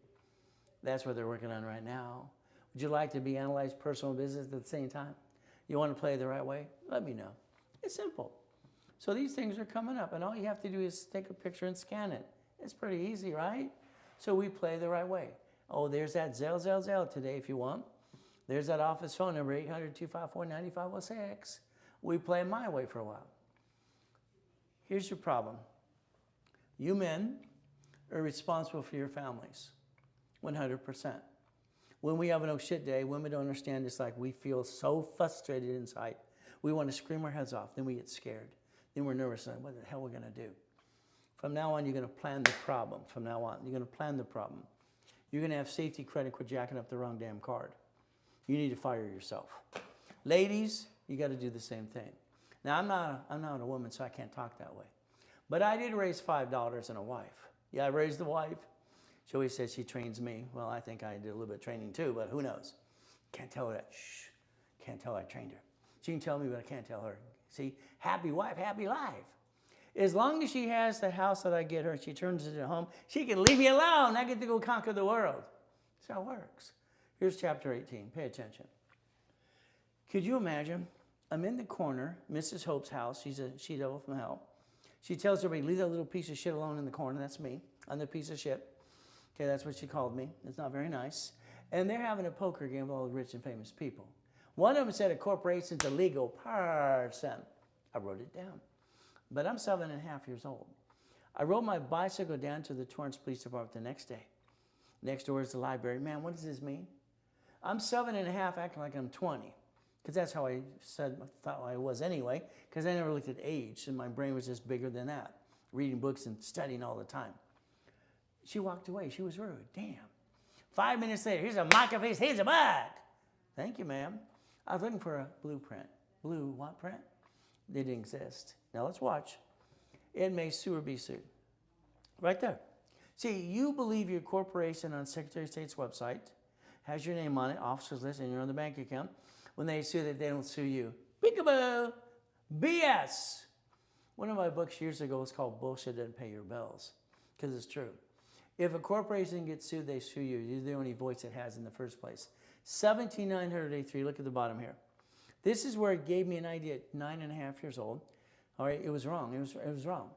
[SPEAKER 1] That's what they're working on right now. Would you like to be analyzed personal business at the same time? You want to play the right way? Let me know. It's simple. So these things are coming up, and all you have to do is take a picture and scan it. It's pretty easy, right? So we play the right way. Oh, there's that Zelle today if you want. There's that office phone number, 800-254-9506. We play my way for a while. Here's your problem. You men are responsible for your families, 100%. When we have an oh shit day, women don't understand. It's like we feel so frustrated inside. We want to scream our heads off. Then we get scared. Then we're nervous. Like, what the hell are we going to do? From now on, you're going to plan the problem. From now on, you're going to plan the problem. You're going to have safety credit for jacking up the wrong damn card. You need to fire yourself. Ladies, you got to do the same thing. Now, I'm not a woman, so I can't talk that way. But I did raise $5 in a wife. Yeah, I raised the wife. She always says she trains me. Well, I think I did a little bit of training too, but who knows? Can't tell her that. Shh. Can't tell I trained her. She can tell me, but I can't tell her. See, happy wife, happy life. As long as she has the house that I get her and she turns it into a home, she can leave me alone. I get to go conquer the world. That's how it works. Here's chapter 18. Pay attention. Could you imagine? I'm in the corner, Mrs. Hope's house. She's a she-devil from hell. She tells everybody, leave that little piece of shit alone in the corner. That's me. I'm the piece of shit. Okay, that's what she called me. It's not very nice. And they're having a poker game with all the rich and famous people. One of them said a corporation's a legal person. I wrote it down. But I'm 7.5 years old. I rode my bicycle down to the Torrance Police Department the next day. Next door is the library. Man, what does this mean? I'm 7.5 acting like I'm 20. Because that's how I thought I was anyway, because I never looked at age, and my brain was just bigger than that, reading books and studying all the time. She walked away. She was rude. Damn. 5 minutes later, here's a microphone. Here's a bug. Thank you, ma'am. I was looking for a blueprint. Blue what print? They didn't exist. Now let's watch. It may sue or be sued. Right there. See, you believe your corporation on Secretary of State's website has your name on it, officer's list, and you're on the bank account. When they sue that, they don't sue you. Peekaboo! BS! One of my books years ago was called Bullshit Doesn't Pay Your Bills, because it's true. If a corporation gets sued, they sue you. You're the only voice it has in the first place. 17983, look at the bottom here. This is where it gave me an idea at 9.5 years old. All right, it was wrong. It was wrong.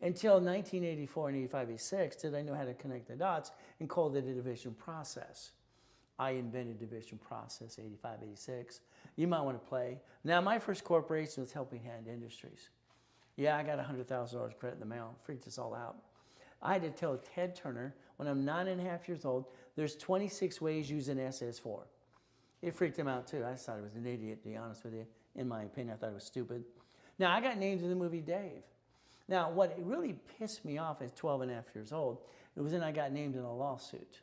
[SPEAKER 1] Until 1984 and 85, 86 did I know how to connect the dots and call it a division process. I invented division process, 85, 86. You might want to play. Now, my first corporation was Helping Hand Industries. Yeah, I got $100,000 credit in the mail. Freaked us all out. I had to tell Ted Turner, when I'm 9.5 years old, there's 26 ways using SS4. It freaked him out too. I just thought he was an idiot, to be honest with you. In my opinion, I thought it was stupid. Now, I got named in the movie Dave. Now, what really pissed me off at 12.5 years old, it was when I got named in a lawsuit.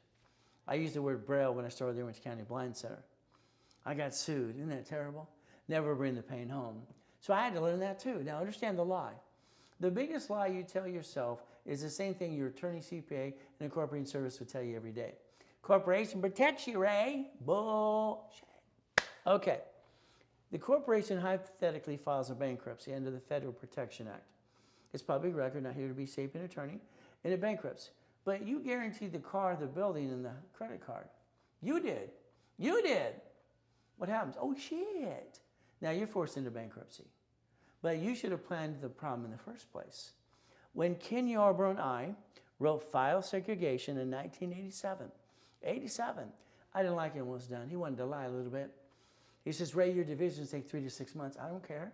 [SPEAKER 1] I used the word Braille when I started the Orange County Blind Center. I got sued. Isn't that terrible? Never bring the pain home. So I had to learn that too. Now, understand the lie. The biggest lie you tell yourself is the same thing your attorney, CPA, and a corporate service would tell you every day. Corporation protects you, Ray. Bullshit. Okay. The corporation hypothetically files a bankruptcy under the Federal Protection Act. It's public record, not here to be safe an attorney, and it bankrupts. But you guaranteed the car, the building, and the credit card. You did. You did. What happens? Oh, shit. Now you're forced into bankruptcy. But you should have planned the problem in the first place. When Ken Yarbrough and I wrote File Segregation in 1987, 87, I didn't like it when it was done. He wanted to lie a little bit. He says, Ray, your divisions take 3 to 6 months. I don't care.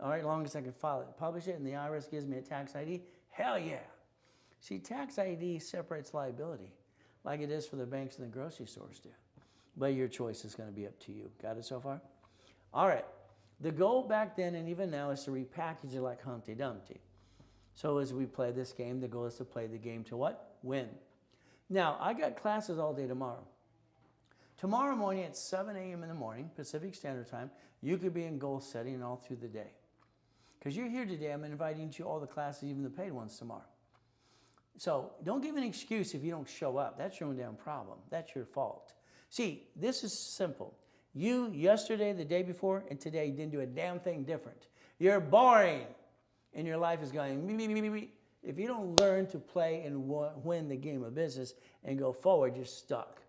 [SPEAKER 1] All right, as long as I can file it, publish it, and the IRS gives me a tax ID, hell yeah. See, tax ID separates liability like it is for the banks and the grocery stores do. But your choice is going to be up to you. Got it so far? All right. The goal back then and even now is to repackage it like Humpty Dumpty. So as we play this game, the goal is to play the game to what? Win. Now, I got classes all day tomorrow. Tomorrow morning at 7 a.m. in the morning, Pacific Standard Time, you could be in goal setting all through the day. Because you're here today, I'm inviting you to all the classes, even the paid ones tomorrow. So don't give an excuse if you don't show up. That's your own damn problem. That's your fault. See, this is simple. You, yesterday, the day before, and today didn't do a damn thing different. You're boring. And your life is going, me, me, me, me, me. If you don't learn to play and win the game of business and go forward, you're stuck.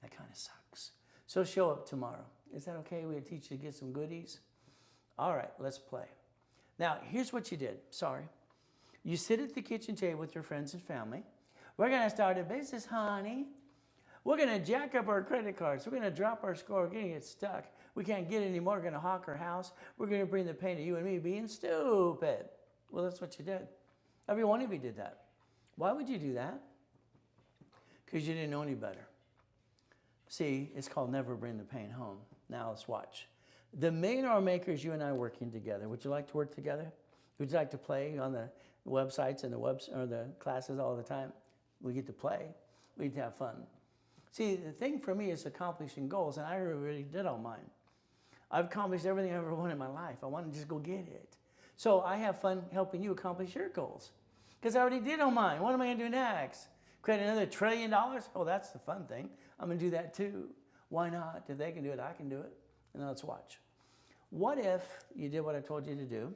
[SPEAKER 1] That kind of sucks. So show up tomorrow. Is that okay? We'll teach you to get some goodies. All right, let's play. Now, here's what you did. Sorry. You sit at the kitchen table with your friends and family. We're going to start a business, honey. We're going to jack up our credit cards. We're going to drop our score. We're going to get stuck. We can't get it anymore. We're going to hawk our house. We're going to bring the pain to you and me being stupid. Well, that's what you did. Every one of you did that. Why would you do that? Because you didn't know any better. See, it's called never bring the pain home. Now let's watch. The millionaire makers, you and I working together. Would you like to work together? Would you like to play on the websites and the classes all the time? We get to play. We get to have fun. See, the thing for me is accomplishing goals, and I really did all mine. I've accomplished everything I ever wanted in my life. I want to just go get it. So I have fun helping you accomplish your goals. Because I already did all mine. What am I going to do next? Create another $1 trillion? Oh, that's the fun thing. I'm going to do that too. Why not? If they can do it, I can do it. And now let's watch. What if you did what I told you to do,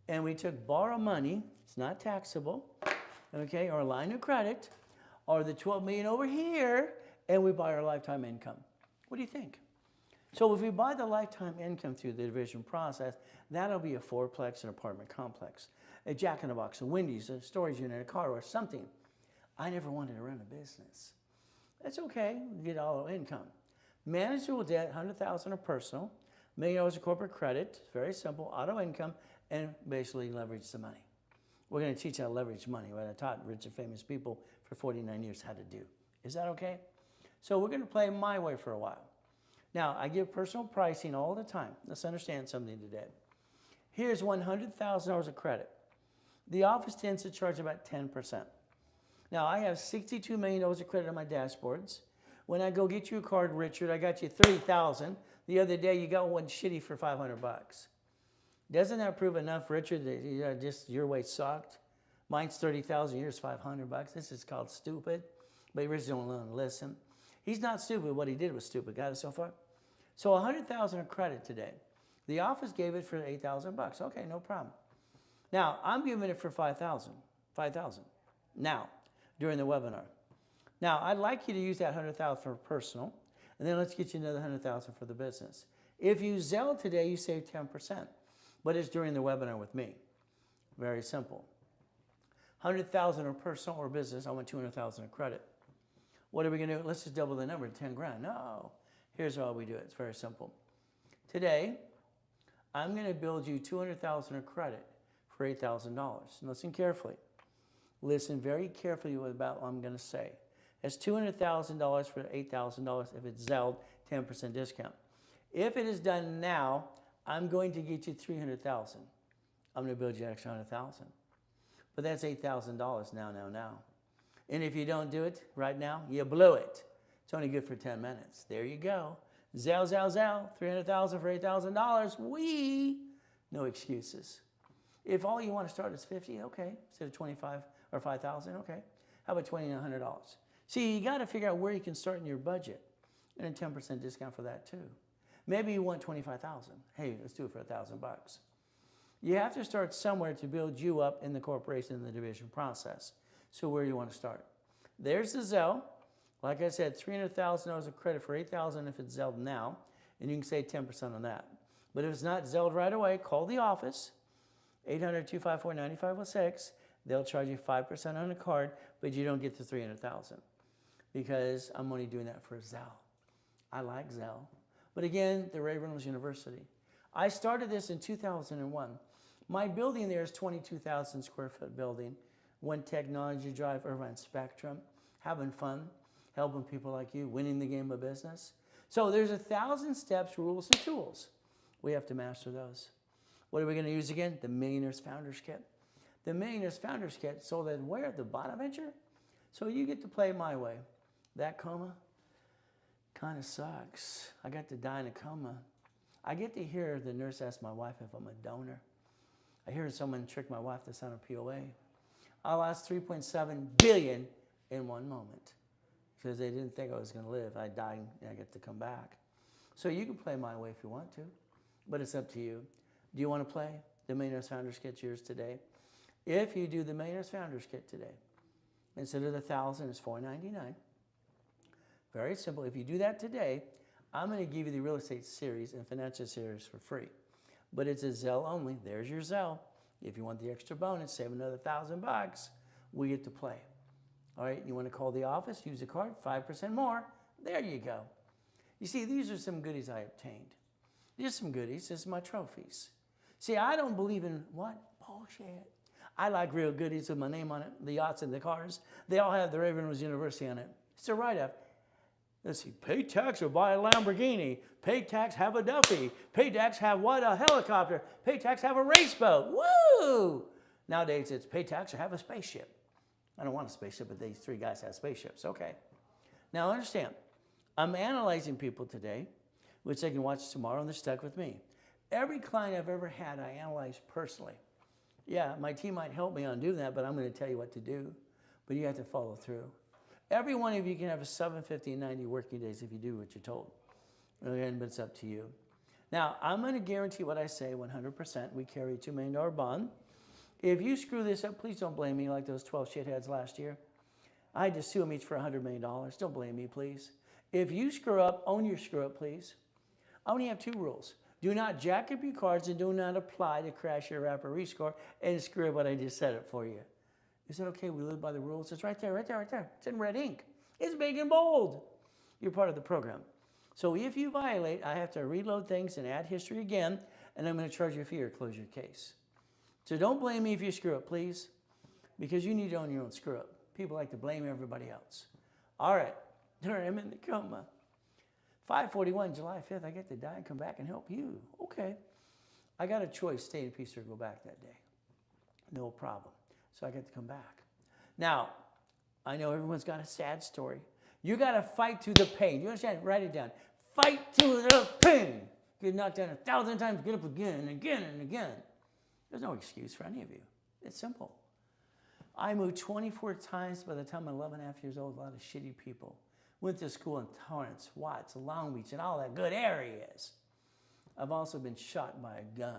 [SPEAKER 1] and we took borrow money, it's not taxable, okay, or a line of credit, or the $12 million over here, and we buy our lifetime income? What do you think? So if we buy the lifetime income through the division process, that'll be a fourplex, an apartment complex, a Jack in the Box, a Wendy's, a storage unit, a car, or something. I never wanted to run a business. That's okay, we get all our income. Manageable debt, $100,000 of personal, $1 million of corporate credit, very simple, auto income, and basically leverage the money. We're going to teach how to leverage money, what I taught rich and famous people for 49 years how to do. Is that okay? So we're going to play my way for a while. Now, I give personal pricing all the time. Let's understand something today. Here's $100,000 of credit. The office tends to charge about 10%. Now, I have $62 million of credit on my dashboards. When I go get you a card, Richard, I got you $30,000. The other day, you got one shitty for $500. Doesn't that prove enough, Richard, that just your way sucked? Mine's $30,000, yours $500. This is called stupid. But Richard don't want to listen. He's not stupid. What he did was stupid. Got it so far? So $100,000 of credit today. The office gave it for $8,000. Okay, no problem. Now, I'm giving it for $5,000. Now, during the webinar. Now, I'd like you to use that $100,000 for personal, and then let's get you another $100,000 for the business. If you Zelle today, you save 10%, but it's during the webinar with me. Very simple. $100,000 of personal or business, I want $200,000 of credit. What are we going to do? Let's just double the number to 10 grand. No. Here's how we do it. It's very simple. Today, I'm going to build you $200,000 of credit for $8,000. Listen carefully. Listen very carefully about what I'm going to say. It's $200,000 for $8,000 if it's Zelled, 10% discount. If it is done now, I'm going to get you $300,000. I'm going to build you an extra $100,000. But that's $8,000 now. And if you don't do it right now, you blew it. It's only good for 10 minutes. There you go. Zell, $300,000 for $8,000. Wee! No excuses. If all you want to start is $50, okay. Instead of $25 or $5,000, okay. How about $2,900? See, you got to figure out where you can start in your budget, and a 10% discount for that too. Maybe you want $25,000. Hey, let's do it for $1,000. You have to start somewhere to build you up in the corporation and the division process. So where do you want to start? There's the Zelle. Like I said, $300,000 of credit for $8,000 if it's Zelled now, and you can save 10% on that. But if it's not Zelled right away, call the office, 800-254-9506. They'll charge you 5% on a card, but you don't get the $300,000 because I'm only doing that for Zelle. I like Zelle. But again, the Reynolds University. I started this in 2001. My building there is 22,000 square foot building. One technology drive, Irvine Spectrum, having fun, helping people like you, winning the game of business. So there's 1,000 steps, rules, and tools. We have to master those. What are we going to use again? The Millionaires Founders Kit. The Millionaires Founders Kit, so that where? The Bonaventure? So you get to play my way. That coma kind of sucks. I got to die in a coma. I get to hear the nurse ask my wife if I'm a donor. I hear someone trick my wife to sign a POA. I lost $3.7 billion in one moment because they didn't think I was going to live. I died and I get to come back. So you can play my way if you want to, but it's up to you. Do you want to play the Millionaires Founders Kit? Yours today. If you do the Millionaires Founders Kit today, instead of the $1,000, it's $499. Very simple. If you do that today, I'm going to give you the real estate series and financial series for free. But it's a Zelle only. There's your Zelle. If you want the extra bonus, save another $1,000, we get to play. All right, you want to call the office, use the card, 5% more. There you go. You see, these are some goodies I obtained. These are some goodies. This is my trophies. See, I don't believe in what? Bullshit. I like real goodies with my name on it, the yachts and the cars. They all have the Reynolds University on it. It's a write-up. Let's see, pay tax or buy a Lamborghini. Pay tax, have a Duffy. Pay tax, have what? A helicopter. Pay tax, have a race boat. Woo! Nowadays, it's pay tax or have a spaceship. I don't want a spaceship, but these three guys have spaceships. Okay. Now, understand, I'm analyzing people today, which they can watch tomorrow, and they're stuck with me. Every client I've ever had, I analyze personally. Yeah, my team might help me on doing that, but I'm going to tell you what to do. But you have to follow through. Every one of you can have a 750 and 90 working days if you do what you're told. Again, but it's up to you. Now, I'm going to guarantee what I say 100%. We carry a $2 million bond. If you screw this up, please don't blame me like those 12 shitheads last year. I had to sue them each for $100 million. Don't blame me, please. If you screw up, own your screw up, please. I only have two rules. Do not jack up your cards and do not apply to crash your wrapper rescore and screw up what I just said it for you. Is that okay? We live by the rules. It's right there, right there, right there. It's in red ink. It's big and bold. You're part of the program. So if you violate, I have to reload things and add history again, and I'm going to charge you a fee or close your case. So don't blame me if you screw up, please, because you need to own your own screw up. People like to blame everybody else. All right, there I am in the coma. 5:41, July 5th, I get to die and come back and help you. Okay. I got a choice, stay in peace or go back that day. No problem. So I get to come back. Now, I know everyone's got a sad story. You got to fight to the pain. You understand? Write it down. Fight to the pain. Get knocked down 1,000 times, get up again and again and again. There's no excuse for any of you. It's simple. I moved 24 times by the time I'm 11 and a half years old. A lot of shitty people. Went to school in Torrance, Watts, Long Beach, and all that good areas. I've also been shot by a gun.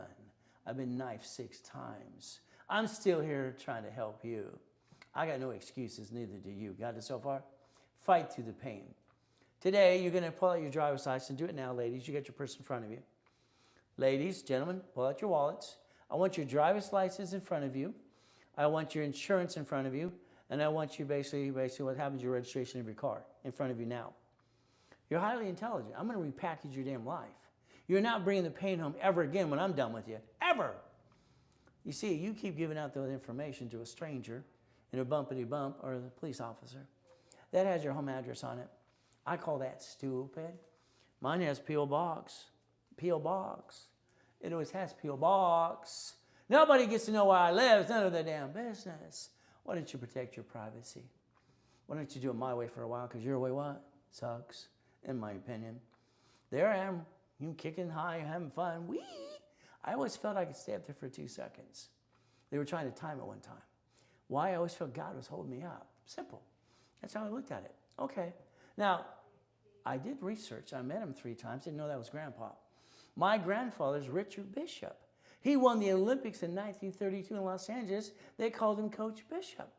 [SPEAKER 1] I've been knifed 6 times. I'm still here trying to help you. I got no excuses, neither do you. Got it so far? Fight through the pain. Today, you're going to pull out your driver's license. Do it now, ladies. You got your purse in front of you. Ladies, gentlemen, pull out your wallets. I want your driver's license in front of you. I want your insurance in front of you. And I want you basically what happens to your registration of your car in front of you now. You're highly intelligent. I'm going to repackage your damn life. You're not bringing the pain home ever again when I'm done with you. Ever. You see, you keep giving out that information to a stranger in a bumpity bump or the police officer. That has your home address on it. I call that stupid. Mine has P.O. Box. P.O. Box. It always has P.O. Box. Nobody gets to know where I live. It's none of their damn business. Why don't you protect your privacy? Why don't you do it my way for a while? Because your way what? Sucks, in my opinion. There I am, you kicking high, having fun. Whee! I always felt I could stay up there for 2 seconds. They were trying to time it one time. Why? I always felt God was holding me up. Simple. That's how I looked at it. Okay. Now, I did research. I met him 3 times. Didn't know that was Grandpa. My grandfather's Richard Bishop. He won the Olympics in 1932 in Los Angeles. They called him Coach Bishop.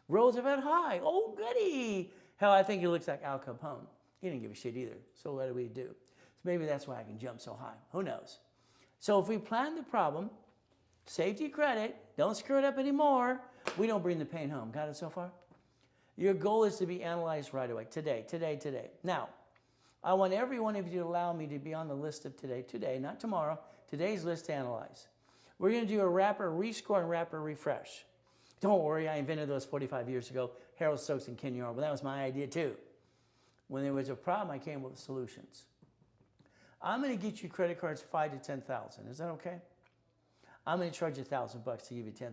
[SPEAKER 1] Roosevelt High. Oh, goody. Hell, I think he looks like Al Capone. He didn't give a shit either. So what do we do? So maybe that's why I can jump so high. Who knows? So if we plan the problem, safety credit, don't screw it up anymore, we don't bring the pain home. Got it so far? Your goal is to be analyzed right away. Today. Now, I want every one of you to allow me to be on the list of today, not tomorrow, today's list to analyze. We're going to do a wrapper rescore and wrapper refresh. Don't worry, I invented those 45 years ago. Harold Stokes and Ken Yarl, but that was my idea too. When there was a problem, I came up with solutions. I'm going to get you credit cards $5,000 to $10,000. Is that okay? I'm going to charge you $1,000 to give you $10,000.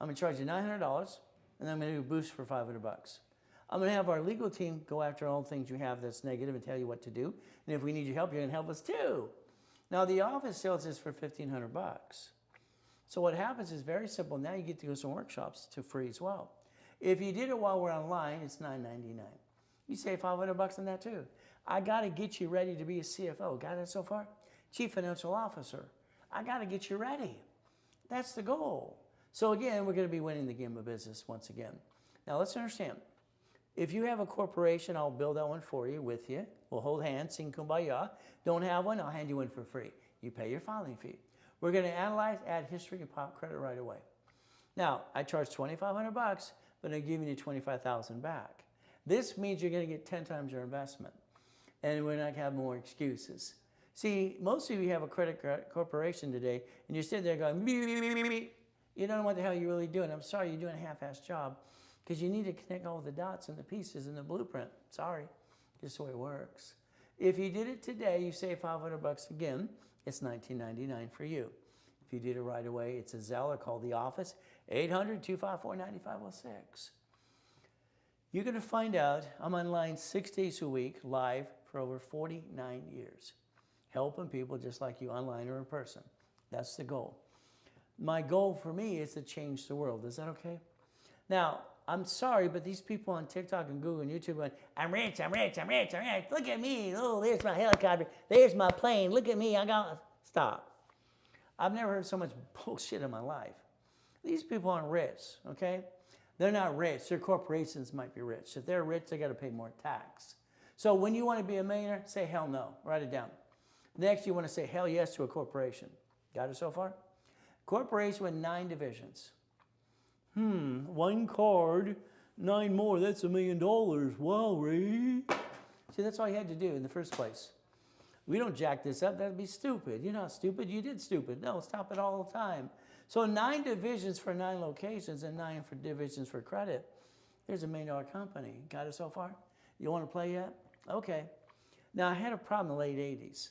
[SPEAKER 1] I'm going to charge you $900, and I'm going to do a boost for $500. I'm going to have our legal team go after all the things you have that's negative and tell you what to do. And if we need your help, you're going to help us too. Now, the office sells this for $1,500. So what happens is very simple. Now you get to go to some workshops to free as well. If you did it while we're online, it's $9.99. You save $500 on that too. I got to get you ready to be a CFO. Got it so far? Chief Financial Officer. I got to get you ready. That's the goal. So again, we're going to be winning the game of business once again. Now let's understand. If you have a corporation, I'll build that one for you with you. We'll hold hands, sing kumbaya. Don't have one, I'll hand you one for free. You pay your filing fee. We're going to analyze, add history, and pop credit right away. Now, I charge $2,500, but I'm giving you $25,000 back. This means you're going to get 10 times your investment, and we're not going to have more excuses. See, most of you have a credit corporation today, and you're sitting there going, beep, beep, beep, beep. You don't know what the hell you're really doing. I'm sorry, you're doing a half-assed job because you need to connect all the dots and the pieces in the blueprint. Sorry, just the way it works. If you did it today, you save $500 again. It's $19.99 for you. If you did it right away, it's a Zelle. Call the office, 800-254-9506. You're going to find out I'm online 6 days a week, live, for over 49 years, helping people just like you, online or in person. That's the goal. My goal for me is to change the world. Is that okay? Now, I'm sorry, but these people on TikTok and Google and YouTube going, I'm rich, I'm rich, I'm rich, I'm rich. Look at me. Oh, there's my helicopter. There's my plane. Look at me. I got... Stop. I've never heard so much bullshit in my life. These people aren't rich, okay? They're not rich. Their corporations might be rich. If they're rich, they got to pay more tax. So when you want to be a millionaire, say hell no. Write it down. Next, you want to say hell yes to a corporation. Got it so far? Corporation with 9 divisions. 1 card, 9 more, that's $1 million. Wow, Ray. See, that's all you had to do in the first place. We don't jack this up, that'd be stupid. You're not stupid, you did stupid. No, stop it all the time. So 9 divisions for 9 locations and 9 for divisions for credit. There's $1 million company. Got it so far? You want to play yet? Okay. Now, I had a problem in the late 80s.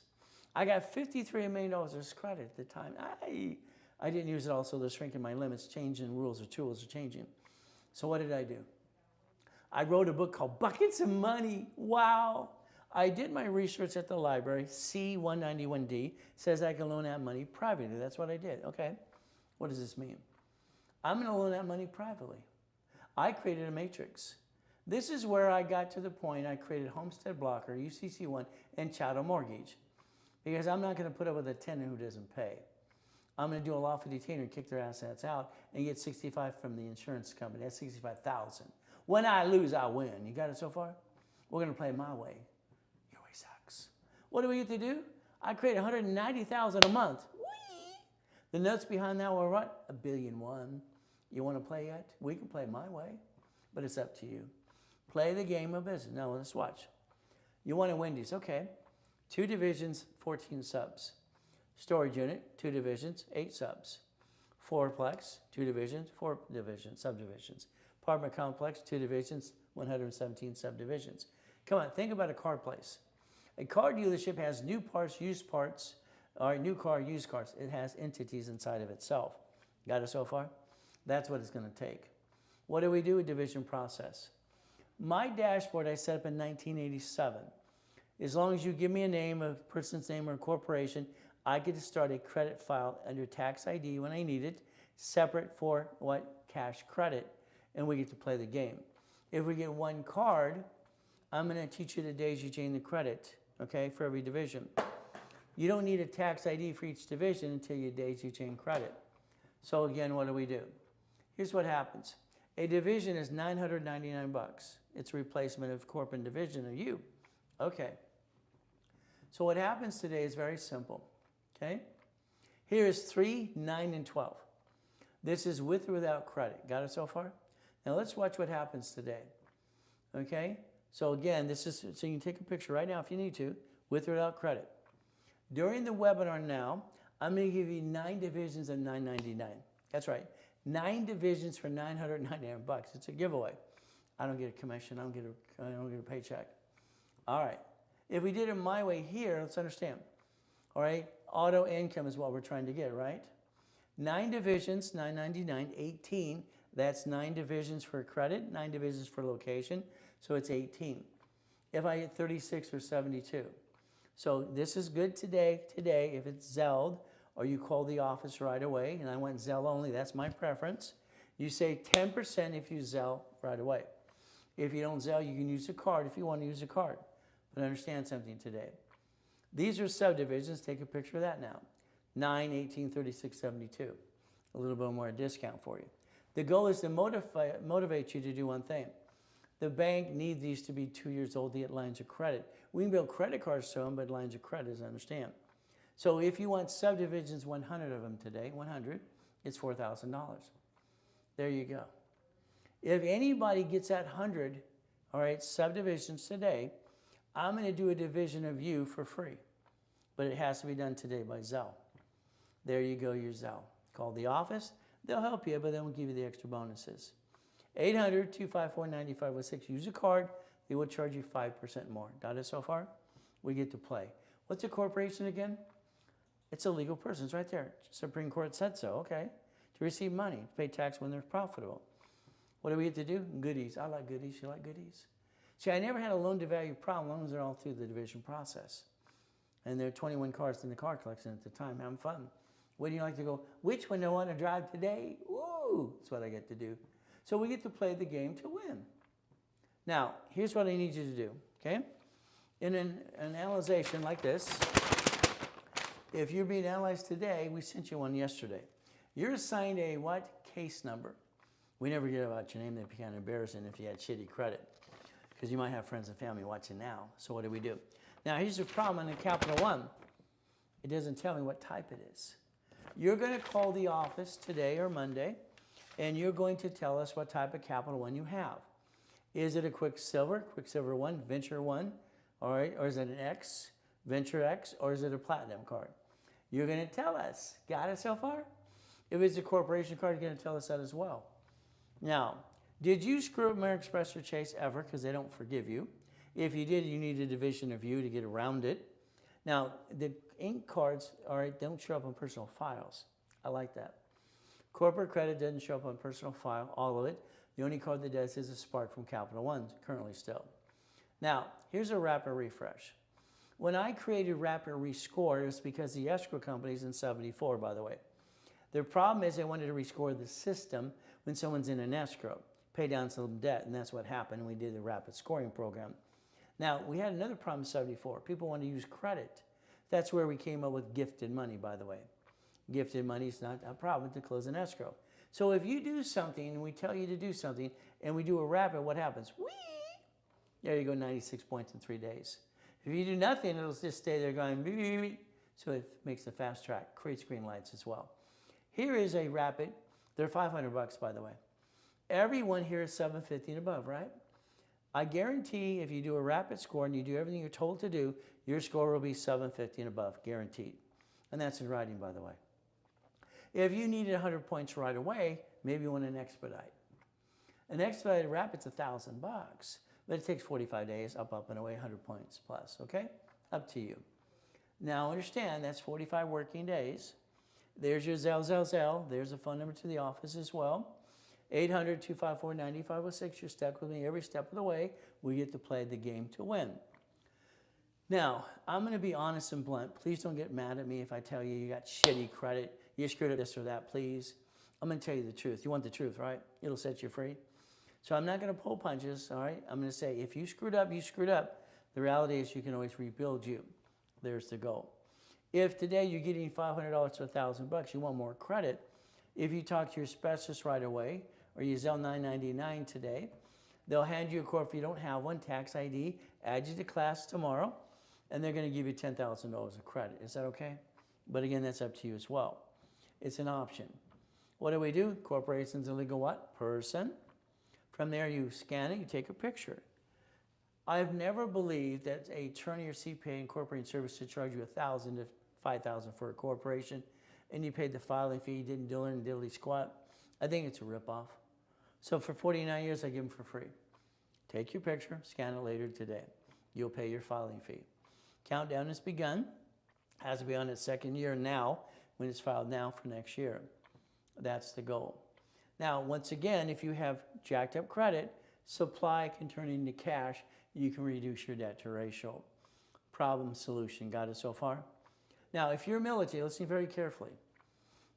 [SPEAKER 1] I got $53 million as credit at the time. I didn't use it all, so they're shrinking my limits, changing rules or tools are changing. So what did I do? I wrote a book called Buckets of Money. Wow. I did my research at the library. C191D says I can loan out money privately. That's what I did. Okay. What does this mean? I'm going to loan out money privately. I created a matrix. This is where I got to the point I created Homestead Blocker, UCC1, and Chattel Mortgage. Because I'm not going to put up with a tenant who doesn't pay. I'm going to do a lawful detainer and kick their assets out and get 65 from the insurance company. That's 65,000. When I lose, I win. You got it so far? We're going to play my way. Your way sucks. What do we get to do? I create 190,000 a month. Whee! The notes behind that were what? $1.1 billion. You want to play yet? We can play my way, but it's up to you. Play the game of business. Now let's watch. You want a Wendy's? Okay. 2 divisions, 14 subs. Storage unit, 2 divisions, 8 subs. Fourplex, 2 divisions, 4 divisions, subdivisions. Apartment complex, 2 divisions, 117 subdivisions. Come on, think about a car place. A car dealership has new parts, used parts, or new car, used cars. It has entities inside of itself. Got it so far? That's what it's going to take. What do we do? A division process. My dashboard I set up in 1987. As long as you give me a name, a person's name, or a corporation, I get to start a credit file under tax ID when I need it, separate for what? Cash credit, and we get to play the game. If we get 1 card, I'm going to teach you the days you chain the credit, okay, for every division. You don't need a tax ID for each division until you days you chain credit. So again, what do? Here's what happens. A division is $999. It's a replacement of corporate division of you. Okay. So what happens today is very simple. Okay? Here is 3, 9, and 12. This is with or without credit. Got it so far? Now let's watch what happens today. Okay? So again, this is so you can take a picture right now if you need to, with or without credit. During the webinar now, I'm going to give you 9 divisions of $999. That's right. 9 divisions for $999. It's a giveaway. I don't get a commission. I don't get a paycheck. All right. If we did it my way here, let's understand. All right. Auto income is what we're trying to get, right? 9 divisions, $999, 18. That's 9 divisions for credit, 9 divisions for location. So it's 18. If I get 36 or 72. So this is good today, if it's Zelled, or you call the office right away, and I went Zelle only, that's my preference. You say 10% if you Zelle right away. If you don't Zelle, you can use a card if you want to use a card. But understand something today. These are subdivisions. Take a picture of that now. 9, 18, 36, 72. A little bit more discount for you. The goal is to motivate you to do one thing. The bank needs these to be 2 years old to get lines of credit. We can build credit cards to them, but lines of credit is understand. So if you want subdivisions, 100 of them today, 100, it's $4,000. There you go. If anybody gets that 100, all right, subdivisions today, I'm going to do a division of you for free. But it has to be done today by Zelle. There you go, your Zelle. Call the office. They'll help you, but they won't give you the extra bonuses. 800-254-9506. Use a card. They will charge you 5% more. Got it so far? We get to play. What's a corporation again? It's a legal person. It's right there. Supreme Court said so. Okay. To receive money, to pay tax when they're profitable. What do we get to do? Goodies. I like goodies. You like goodies? See, I never had a loan-to-value problem. Loans are all through the division process. And there are 21 cars in the car collection at the time, having fun. Wouldn't you like to go, which one do I want to drive today? Woo! That's what I get to do. So we get to play the game to win. Now, here's what I need you to do, okay? In an analyzation like this, if you're being analyzed today, we sent you one yesterday. You're assigned a what? Case number. We never get about your name. That'd be kind of embarrassing if you had shitty credit, because you might have friends and family watching now. So what do? Now, here's the problem in a Capital One. It doesn't tell me what type it is. You're going to call the office today or Monday, and you're going to tell us what type of Capital One you have. Is it a Quicksilver 1, Venture 1, all right, or is it an X, Venture X, or is it a Platinum card? You're going to tell us. Got it so far? If it's a corporation card, you're going to tell us that as well. Now, did you screw up American Express or Chase ever? Because they don't forgive you. If you did, you need a division of you to get around it. Now, the ink cards, all right, don't show up on personal files. I like that. Corporate credit doesn't show up on personal file, all of it. The only card that does is a Spark from Capital One, currently still. Now, here's a rapid refresh. When I created Rapid Rescore, it was because the escrow company's in 74, by the way. Their problem is they wanted to rescore the system when someone's in an escrow, pay down some debt, and that's what happened, and we did the rapid scoring program. Now, we had another problem in 74. People want to use credit. That's where we came up with gifted money, by the way. Gifted money is not a problem to close an escrow. So if you do something, and we tell you to do something, and we do a rapid, what happens? Whee! There you go, 96 points in 3 days. If you do nothing, it'll just stay there going, beep, beep, beep. So it makes the fast track, creates green lights as well. Here is a rapid. They're $500, by the way. Everyone here is 750 and above, right? I guarantee if you do a rapid score and you do everything you're told to do, your score will be 750 and above, guaranteed. And that's in writing, by the way. If you needed 100 points right away, maybe you want an expedite. An expedited rapid's $1,000, but it takes 45 days, up and away, 100 points plus, okay? Up to you. Now understand, that's 45 working days. There's your Zelle. There's a phone number to the office as well. 800-254-9506. You're stuck with me every step of the way. We get to play the game to win. Now, I'm going to be honest and blunt. Please don't get mad at me if I tell you you got shitty credit, you screwed up this or that, please. I'm going to tell you the truth. You want the truth, right? It'll set you free. So I'm not going to pull punches, all right? I'm going to say if you screwed up, you screwed up. The reality is you can always rebuild you. There's the goal. If today you're getting $500 to $1,000, you want more credit, if you talk to your specialist right away, or you Zelle $9.99 today, they'll hand you a card if you don't have one, tax ID, add you to class tomorrow, and they're going to give you $10,000 of credit. Is that okay? But again, that's up to you as well. It's an option. What do? Corporation's a legal what? Person. From there, you scan it, you take a picture. I've never believed that an attorney or CPA incorporating service should charge you $1,000 to $5,000 for a corporation, and you paid the filing fee, didn't do it, and diddly squat. I think it's a ripoff. So for 49 years, I give them for free. Take your picture, scan it later today. You'll pay your filing fee. Countdown has begun. Has to be on its second year now, when it's filed now for next year. That's the goal. Now, once again, if you have jacked up credit, supply can turn into cash. You can reduce your debt to ratio. Problem, solution. Got it so far? Now, if you're military, listen very carefully.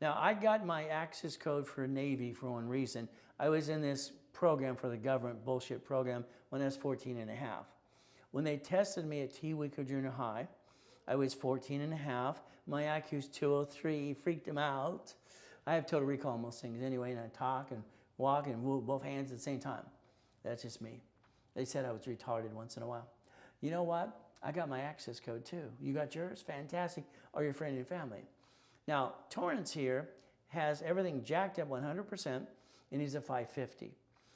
[SPEAKER 1] Now, I got my access code for Navy for one reason. I was in this program for the government, bullshit program, when I was 14 and a half. When they tested me at Tewico Junior High, I was 14 and a half. My IQ is 203, freaked them out. I have total recall on most things anyway, and I talk and walk and move both hands at the same time. That's just me. They said I was retarded once in a while. You know what? I got my access code too. You got yours? Fantastic. Or your friend and family. Now, Torrance here has everything jacked up 100%, and he's a 550.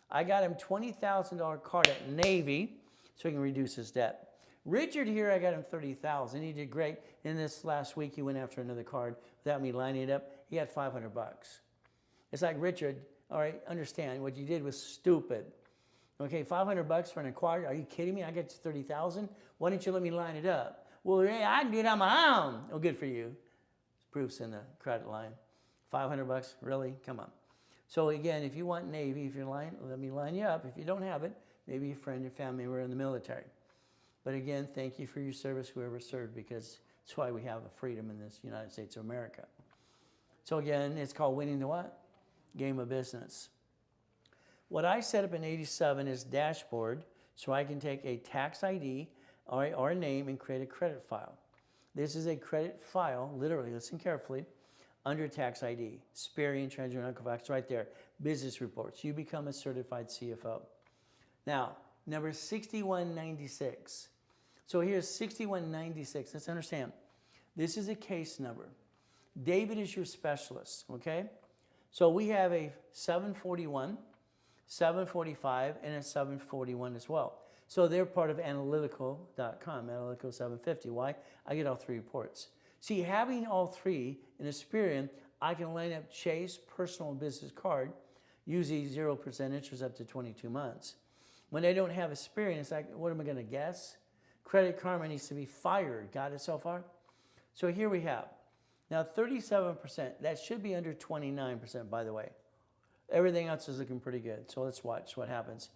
[SPEAKER 1] I got him $20,000 card at Navy so he can reduce his debt. Richard here, I got him $30,000. He did great. In this last week, he went after another card without me lining it up. He had 500 bucks. It's like, Richard, all right, understand what you did was stupid. Okay, 500 bucks for an acquired. Are you kidding me? I got you 30,000. Why didn't you let me line it up? Well, hey, I can do it on my own. Oh, good for you. Proofs in the credit line. 500 bucks, really? Come on. So again, if you want Navy, if you're lying, let me line you up. If you don't have it, maybe a friend or family were in the military. But again, thank you for your service, whoever served, because that's why we have a freedom in this United States of America. So again, it's called winning the what? Game of business. What I set up in 87 is dashboard, so I can take a tax ID or a name and create a credit file. This is a credit file, literally, listen carefully, under tax ID, Sperry and Treasurer and Equifax, right there, business reports. You become a certified CFO. Now, number 6196. So here's 6196. Let's understand. This is a case number. David is your specialist, okay? So we have a 741, 745, and a 741 as well. So they're part of analytical.com, Analytical 750. Why? I get all three reports. See, having all three in Experian, I can line up Chase personal and business card, usually 0% interest up to 22 months. When I don't have Experian, it's like, what am I going to guess? Credit Karma needs to be fired. Got it so far? So here we have. Now 37%, that should be under 29%, by the way. Everything else is looking pretty good. So let's watch what happens.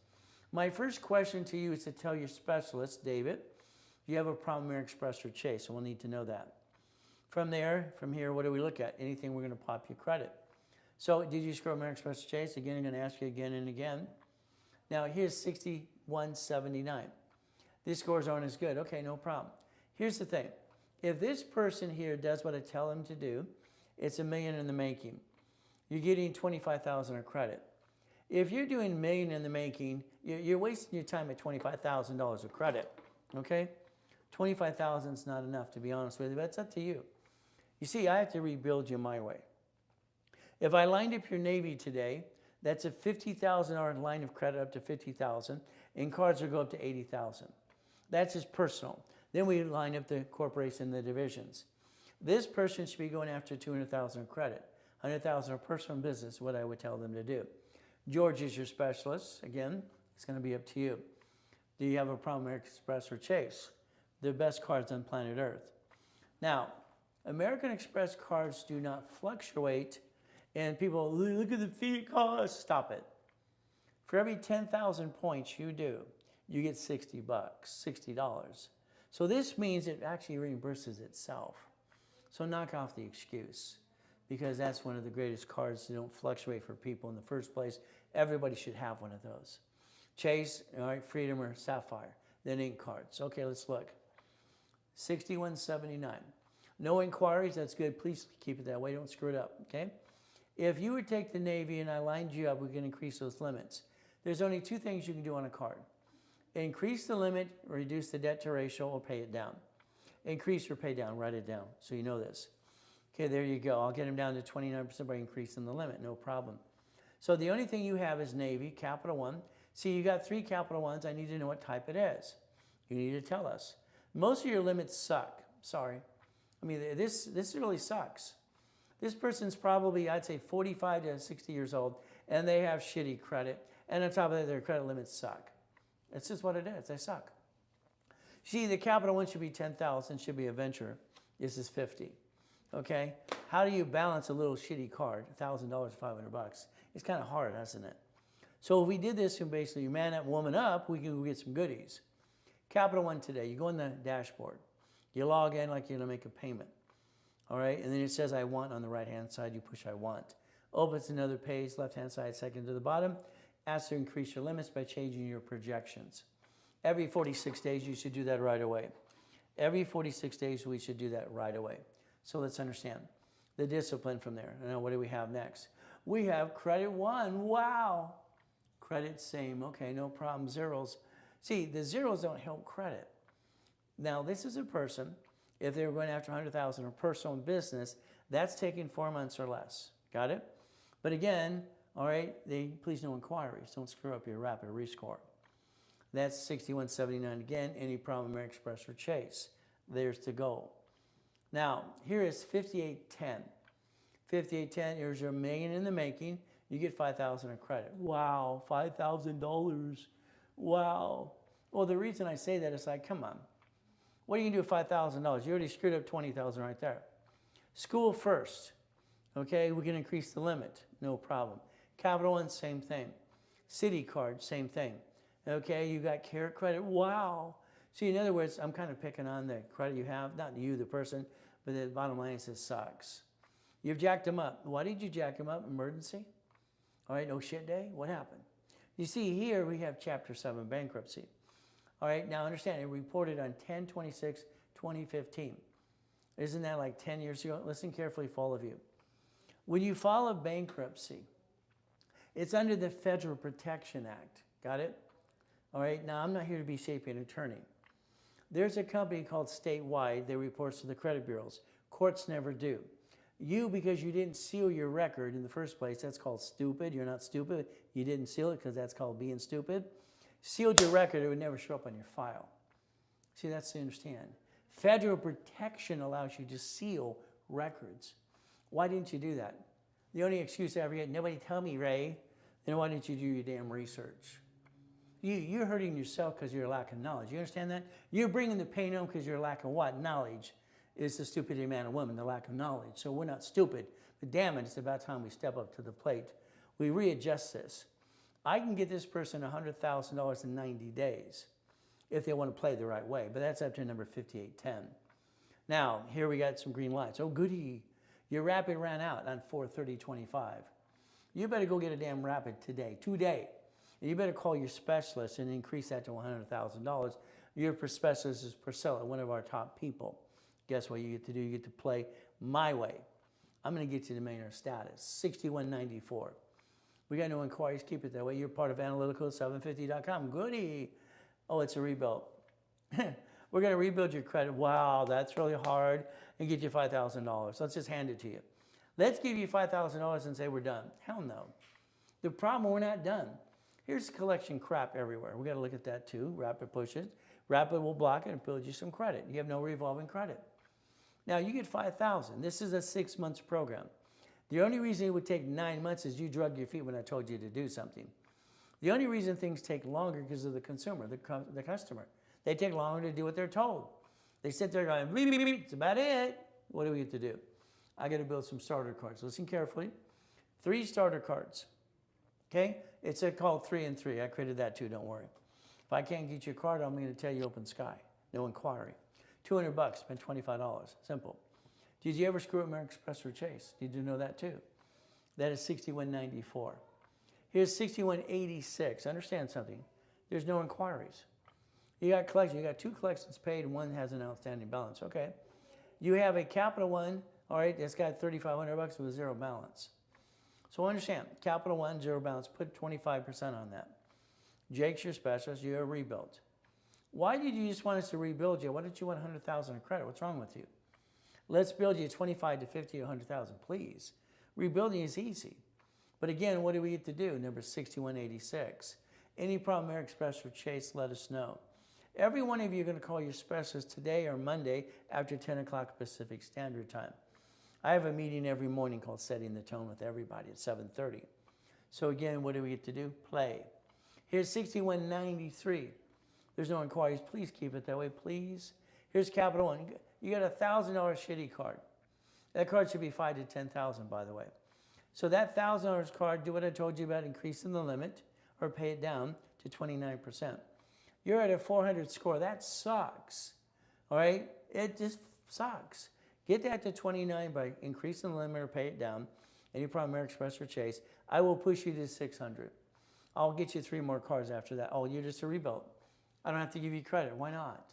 [SPEAKER 1] My first question to you is to tell your specialist, David, do you have a problem American Express or Chase? So we'll need to know that. From here, what do we look at? Anything we're going to pop your credit. So did you score American Express or Chase? Again, I'm going to ask you again and again. Now here's 6179. These scores aren't as good. Okay, no problem. Here's the thing. If this person here does what I tell him to do, it's $1 million in the making. You're getting $25,000 of credit. If you're doing $1 million in the making, you're wasting your time at $25,000 of credit, okay? $25,000 is not enough, to be honest with you, but it's up to you. You see, I have to rebuild you my way. If I lined up your Navy today, that's a $50,000 line of credit up to $50,000, and cards will go up to $80,000. That's just personal. Then we line up the corporation, the divisions. This person should be going after $200,000 of credit, $100,000 of personal business, what I would tell them to do. George is your specialist. Again, it's going to be up to you. Do you have a problem, American Express or Chase? They're the best cards on planet Earth. Now, American Express cards do not fluctuate, and people, look at the fee it costs. Stop it. For every 10,000 points you do, you get 60 bucks, $60. So this means it actually reimburses itself. So knock off the excuse, because that's one of the greatest cards that don't fluctuate for people in the first place. Everybody should have one of those. Chase, all right, Freedom or Sapphire, then ink cards. Okay, let's look. 6179. No inquiries, that's good. Please keep it that way. Don't screw it up, okay? If you would take the Navy and I lined you up, we can increase those limits. There's only two things you can do on a card. Increase the limit, reduce the debt to ratio, or pay it down. Increase or pay down, write it down so you know this. Okay, there you go. I'll get them down to 29% by increasing the limit, no problem. So the only thing you have is Navy, Capital One. See, you got 3 Capital Ones. I need to know what type it is. You need to tell us. Most of your limits suck. Sorry. I mean, this really sucks. This person's probably, I'd say, 45 to 60 years old, and they have shitty credit. And on top of that, their credit limits suck. It's just what it is. They suck. See, the Capital One should be 10,000, should be a venture. This is 50. Okay? How do you balance a little shitty card, $1,000, 500 bucks? It's kind of hard, isn't it? So if we did this and basically man up, woman up, we can get some goodies. Capital One today, you go in the dashboard. You log in like you're going to make a payment. All right, and then it says I want on the right-hand side, you push I want. Opens another page, left-hand side, second to the bottom. Asks to increase your limits by changing your projections. Every 46 days, you should do that right away. Every 46 days, we should do that right away. So let's understand the discipline from there. Now, what do we have next? We have credit one. Wow. Credit same. Okay, no problem. Zeros. See, the zeros don't help credit. Now, this is a person, if they were going after 100,000 or personal and business, that's taking 4 months or less. Got it? But again, all right, please no inquiries. Don't screw up your rapid rescore. That's 6179 again. Any problem, American Express or Chase. There's the goal. Now, here is 5810. 5810, here's your million in the making. You get 5,000 in credit. Wow, $5,000. Wow. Well, the reason I say that is like, come on. What are you going to do with $5,000? You already screwed up 20,000 right there. School first. Okay, we can increase the limit. No problem. Capital One, same thing. City card, same thing. Okay, you got carrot credit. Wow. See, in other words, I'm kind of picking on the credit you have, not you, the person, but the bottom line is it sucks. You've jacked them up. Why did you jack them up? Emergency? All right, no shit day? What happened? You see, here we have Chapter 7 bankruptcy. All right, now understand, it reported on 10/26/2015. Isn't that like 10 years ago? Listen carefully for all of you. When you file a bankruptcy, it's under the Federal Protection Act. Got it? All right, now I'm not here to be sapient attorney. There's a company called Statewide that reports to the credit bureaus. Courts never do. You, because you didn't seal your record in the first place, that's called stupid. You're not stupid. You didn't seal it because that's called being stupid. Sealed your record, it would never show up on your file. See, that's to understand. Federal protection allows you to seal records. Why didn't you do that? The only excuse I ever get, nobody tell me, Ray. Then why didn't you do your damn research? You're hurting yourself because of your lack of knowledge. You understand that? You're bringing the pain home because your lack of what? Knowledge is the stupidity of man and woman, the lack of knowledge. So we're not stupid, but damn it, it's about time we step up to the plate. We readjust this. I can get this person $100,000 in 90 days if they want to play the right way, but that's up to number 5810. Now, here we got some green lights. Oh, goody. Your rapid ran out on 4/30/25. You better go get a damn rapid today. And you better call your specialist and increase that to $100,000. Your specialist is Priscilla, one of our top people. Guess what you get to do? You get to play my way. I'm going to get you to millionaire status. 6194. We got no inquiries. Keep it that way. You're part of analytical750.com. Goody. Oh, it's a rebuild. We're going to rebuild your credit. Wow, that's really hard. And get you $5,000. Let's just hand it to you. Let's give you $5,000 and say we're done. Hell no. The problem, we're not done. Here's collection crap everywhere. We got to look at that too. Rapid pushes. Rapid will block it and build you some credit. You have no revolving credit. Now you get $5,000. This is a 6 months program. The only reason it would take 9 months is you drug your feet when I told you to do something. The only reason things take longer because of the consumer, the customer. They take longer to do what they're told. They sit there going, beep, beep, beep, it's about it. What do we get to do? I got to build some starter cards. Listen carefully. 3 starter cards. Okay? It's called 3 and 3. I created that too, don't worry. If I can't get your card, I'm going to tell you open sky. No inquiry. $200, spend $25. Simple. Did you ever screw up American Express or Chase? Did you know that too? That is 6194. Here's 6186. Understand something. There's no inquiries. You got collection. You got 2 collections paid and 1 has an outstanding balance. Okay. You have a Capital One, all right, that's got $3,500 with 0 balance. So understand, Capital One, 0 balance, put 25% on that. Jake's your specialist, you're a rebuild. Why did you just want us to rebuild you? Why don't you want 100,000 in credit? What's wrong with you? Let's build you 25 to 50 or 100,000, please. Rebuilding is easy. But again, what do we get to do? Number 6186. Any problem, American Express or Chase, let us know. Every one of you are going to call your specialist today or Monday after 10 o'clock Pacific Standard Time. I have a meeting every morning called Setting the Tone with Everybody at 7:30. So again, what do we get to do? Play. Here's 6193. There's no inquiries. Please keep it that way, please. Here's Capital One. You got a $1,000 shitty card. That card should be $5,000 to $10,000, by the way. So that $1,000 card, do what I told you about increasing the limit or pay it down to 29%. You're at a 400 score. That sucks. All right? It just sucks. Get that to 29 by increasing the limit or pay it down. Any problem, American Express or Chase. I will push you to 600. I'll get you 3 more cars after that. Oh, you're just a rebuild. I don't have to give you credit. Why not?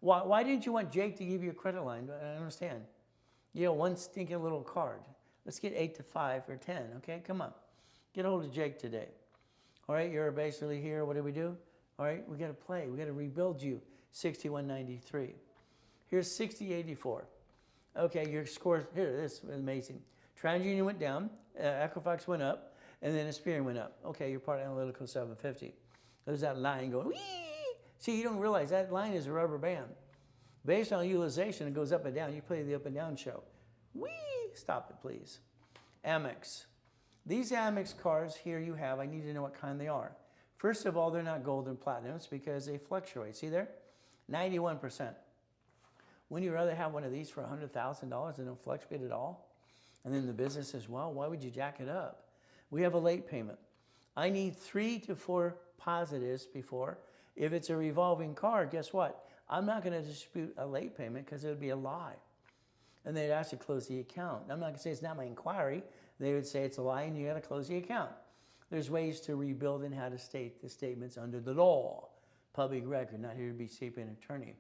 [SPEAKER 1] Why didn't you want Jake to give you a credit line? I don't understand. You know, one stinking little card. Let's get 8 to 5 or 10, okay? Come on. Get a hold of Jake today. All right, you're basically here. What do we do? All right, we got to play. We got to rebuild you. 6193. Here's 6084. Okay, your score here. This is amazing. TransUnion went down, Equifax went up, and then Experian went up. Okay, you're part of Analytical 750. There's that line going, wee! See, you don't realize that line is a rubber band. Based on utilization, it goes up and down. You play the up and down show. Wee! Stop it, please. Amex. These Amex cards here you have, I need to know what kind they are. First of all, they're not gold and platinums because they fluctuate. See there? 91%. Wouldn't you rather have one of these for $100,000 and don't fluctuate at all? And then the business as well, why would you jack it up? We have a late payment. I need 3 to 4 positives before. If it's a revolving card, guess what? I'm not going to dispute a late payment because it would be a lie. And they'd ask to close the account. I'm not going to say it's not my inquiry. They would say it's a lie and you got to close the account. There's ways to rebuild and how to state the statements under the law. Public record, not here to be seeking an attorney.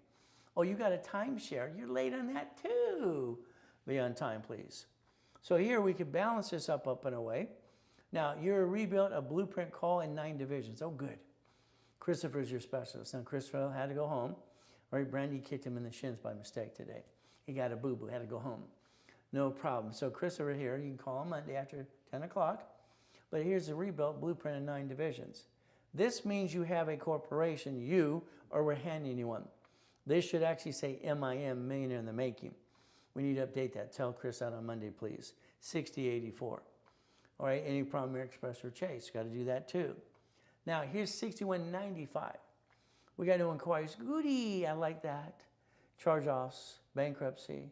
[SPEAKER 1] Oh, you got a timeshare. You're late on that too. Be on time, please. So here we could balance this up and away. Now, you're a rebuilt, a blueprint call in 9 divisions. Oh, good. Christopher's your specialist. Now, Christopher had to go home. All right, Brandy kicked him in the shins by mistake today. He got a boo-boo, had to go home. No problem. So Christopher here, you can call him Monday after 10 o'clock. But here's a rebuilt blueprint in 9 divisions. This means you have a corporation, you, or we're handing you one. This should actually say MIM, Millionaire in the Making. We need to update that. Tell Chris that on Monday, please. 6084. All right, any problem, American Express or Chase. Got to do that too. Now, here's 6195. We got no inquiries. Goody, I like that. Charge-offs, bankruptcy.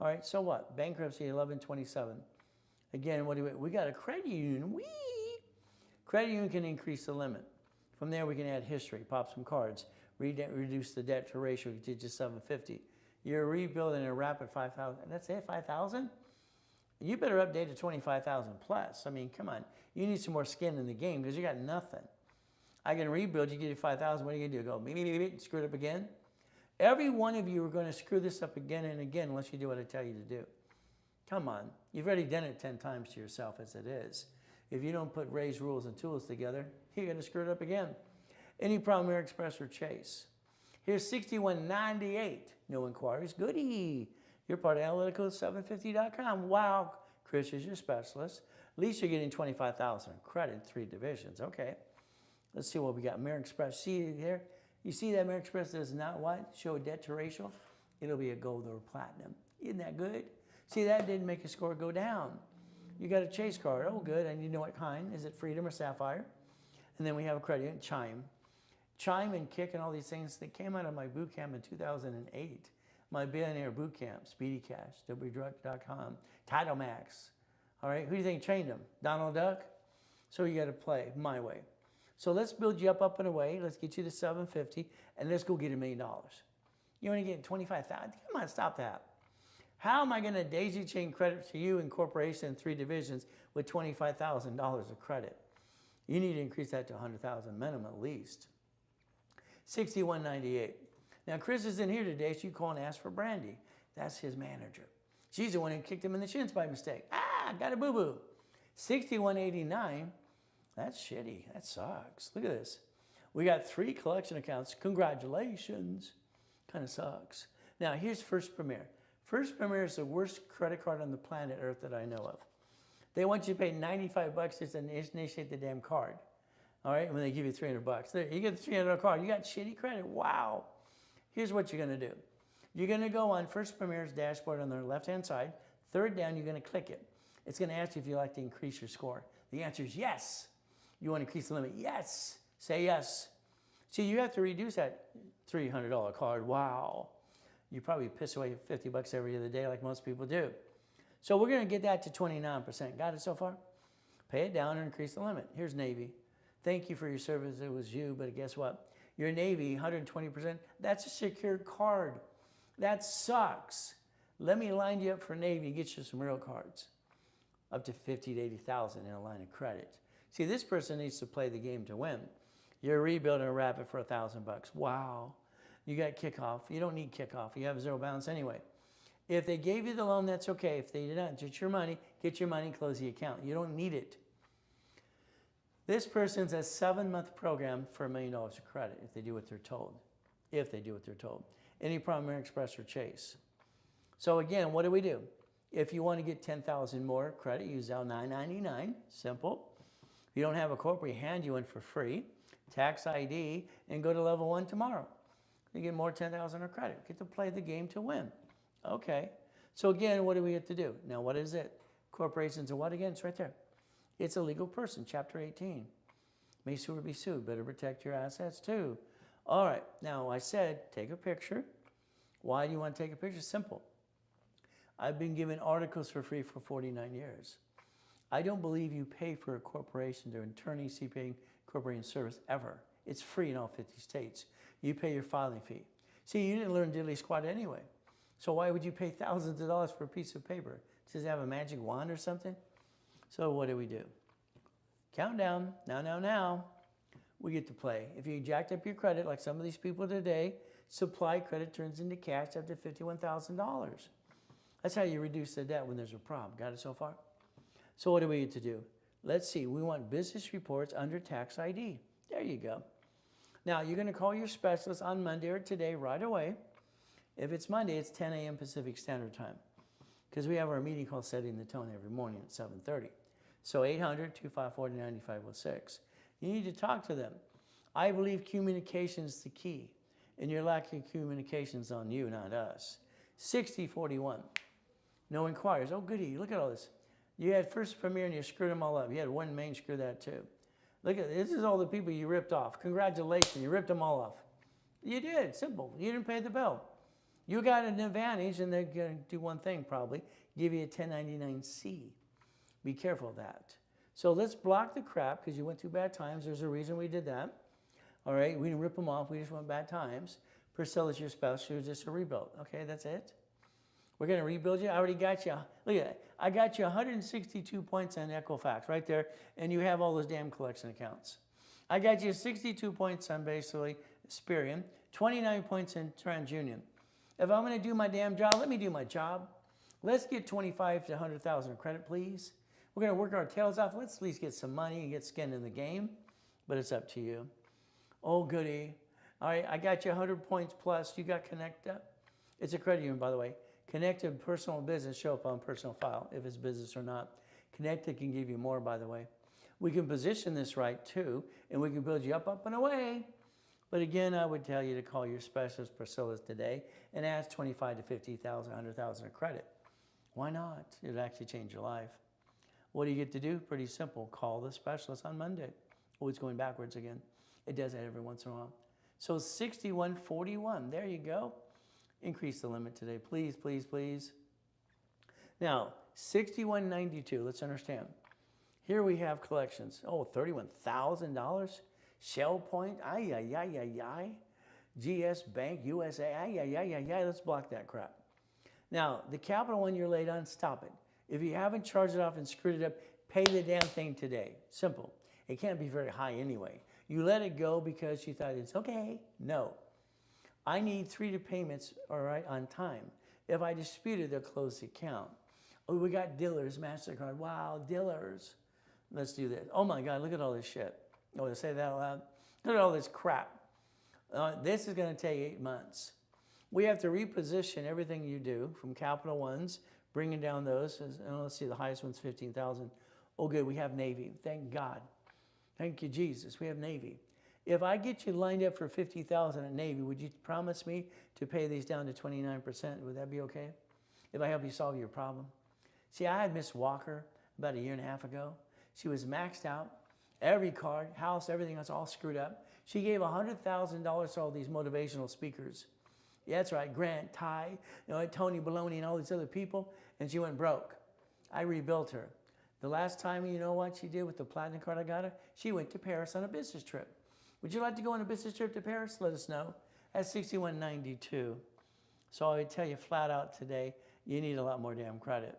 [SPEAKER 1] All right, so what? Bankruptcy, 1127. Again, what do we got a credit union. Whee! Credit union can increase the limit. From there, we can add history, pop some cards, reduce the debt to ratio to just 750. You're rebuilding a rapid 5,000. That's it, 5,000? You better update to 25,000 plus. I mean, come on. You need some more skin in the game because you got nothing. I can rebuild, you get you 5,000. What are you going to do? Go, beep, screw it up again? Every one of you are going to screw this up again and again unless you do what I tell you to do. Come on. You've already done it 10 times to yourself as it is. If you don't put Ray's rules and tools together, you're going to screw it up again. Any problem, American Express or Chase? Here's 6198. No inquiries. Goody. You're part of Analytical750.com. Wow. Chris is your specialist. At least you're getting 25,000 credit in 3 divisions. Okay. Let's see what we got. American Express. See here? You see that American Express does not what? Show a debt to ratio? It'll be a gold or a platinum. Isn't that good? See, that didn't make your score go down. You got a Chase card. Oh, good. And you know what kind. Is it Freedom or Sapphire? And then we have a credit union, Chime. Chime and Kick and all these things that came out of my boot camp in 2008. My billionaire boot camp, Speedy Cash, wdruck.com, Title Max. All right, who do you think trained them? Donald Duck? So you got to play my way. So let's build you up and away. Let's get you to 750, and let's go get $1 million. You only get 25,000. Come on, stop that. How am I going to daisy chain credit to you and corporation in 3 divisions with $25,000 of credit? You need to increase that to 100,000 minimum at least. 6198. Now, Chris is in here today, so you call and ask for Brandy. That's his manager. She's the one who kicked him in the shins by mistake. Ah, got a boo-boo. 6189, that's shitty. That sucks. Look at this. We got 3 collection accounts. Congratulations. Kind of sucks. Now, here's First Premier. First Premier is the worst credit card on the planet Earth that I know of. They want you to pay $95 just to initiate the damn card. All right, when they give you $300. There, you get the $300 card. You got shitty credit. Wow. Here's what you're going to do. You're going to go on First Premier's dashboard on the left-hand side. Third down, you're going to click it. It's going to ask you if you'd like to increase your score. The answer is yes. You want to increase the limit? Yes. Say yes. See, you have to reduce that $300 card. Wow. You probably piss away $50 every other day like most people do. So we're going to get that to 29%. Got it so far? Pay it down and increase the limit. Here's Navy. Thank you for your service. It was you, but guess what? Your Navy, 120%. That's a secured card. That sucks. Let me line you up for Navy and get you some real cards. Up to 50 to 80,000 in a line of credit. See, this person needs to play the game to win. You're rebuilding a Rapid for $1,000. Wow. You got kickoff. You don't need kickoff. You have zero balance anyway. If they gave you the loan, that's okay. If they did not, get your money, close the account. You don't need it. This person's a 7-month program for $1 million of credit if they do what they're told. If they do what they're told. Any problem, American Express or Chase. So again, what do? If you want to get 10,000 more credit, use Zelle $9.99. Simple. If you don't have a corporate, we hand you one for free. Tax ID, and go to level 1 tomorrow. You get more 10,000 of credit. Get to play the game to win. Okay. So again, what do we get to do? Now, what is it? Corporations are what again? It's right there. It's a legal person, Chapter 18. May sue or be sued. Better protect your assets too. All right. Now, I said take a picture. Why do you want to take a picture? Simple. I've been given articles for free for 49 years. I don't believe you pay for a corporation or attorney CPA corporation service ever. It's free in all 50 states. You pay your filing fee. See, you didn't learn diddly squat anyway. So why would you pay thousands of dollars for a piece of paper? Does it have a magic wand or something? So what do? Countdown. Now. We get to play. If you jacked up your credit like some of these people today, supply credit turns into cash up to $51,000. That's how you reduce the debt when there's a problem. Got it so far? So what do we get to do? Let's see. We want business reports under tax ID. There you go. Now, you're going to call your specialist on Monday or today right away. If it's Monday, it's 10 a.m. Pacific Standard Time because we have our meeting called Setting the Tone every morning at 7:30. So 800-254-9506. You need to talk to them. I believe communication is the key, and you're lacking communications on you, not us. 6041. No inquiries. Oh, goody. Look at all this. You had First Premier and you screwed them all up. You had one main screw that too. Look at this. This is all the people you ripped off. Congratulations. You ripped them all off. You did. Simple. You didn't pay the bill. You got an advantage, and they're going to do one thing probably, give you a 1099-C. Be careful of that. So let's block the crap because you went through bad times. There's a reason we did that. All right, we didn't rip them off. We just went bad times. Priscilla's your spouse. She was just a rebuild. Okay, that's it. We're going to rebuild you. I already got you. Look at that. I got you 162 points on Equifax right there, and you have all those damn collection accounts. I got you 62 points on basically Experian, 29 points in TransUnion. If I'm going to do my damn job, let me do my job. Let's get 25 to 100,000 credit, please. We're going to work our tails off. Let's at least get some money and get skin in the game, but it's up to you. Oh, goody. All right, I got you 100 points plus. You got Connecta. It's a credit union, by the way. Connecta personal and business show up on personal file if it's business or not. Connecta can give you more, by the way. We can position this right, too, and we can build you up and away. But again, I would tell you to call your specialist, Priscilla, today and ask 25 to 50,000, 100,000 of credit. Why not? It'll actually change your life. What do you get to do? Pretty simple. Call the specialist on Monday. Oh, it's going backwards again. It does that every once in a while. So 6141. There you go. Increase the limit today. Please, please, please. Now, 6192. Let's understand. Here we have collections. Oh, $31,000. Shell Point. Ay, ay, ay, ay, ay. GS Bank, USA. Ay, ay, ay, ay, ay. Let's block that crap. Now, the Capital One you're late on, stop it. If you haven't charged it off and screwed it up, pay the damn thing today. Simple. It can't be very high anyway. You let it go because you thought it's okay. No. I need 3 payments, all right, on time. If I dispute it, they'll close the account. Oh, we got Dillard's MasterCard. Wow, Dillard's. Let's do this. Oh my God, look at all this shit. Oh, to say that out loud. Look at all this crap. This is going to take 8 months. We have to reposition everything you do from Capital Ones, bringing down those. And let's see, the highest one's 15,000. Oh, good, we have Navy. Thank God. Thank you, Jesus. We have Navy. If I get you lined up for 50,000 at Navy, would you promise me to pay these down to 29%? Would that be okay? If I help you solve your problem? See, I had Miss Walker about 1.5 years ago. She was maxed out. Every card, house, everything was all screwed up. She gave $100,000 to all these motivational speakers. Yeah, that's right, Grant, Ty, Tony Baloney and all these other people, and she went broke. I rebuilt her. The last time, you know what she did with the platinum card I got her? She went to Paris on a business trip. Would you like to go on a business trip to Paris? Let us know. At 6192. So I would tell you flat out today, you need a lot more damn credit.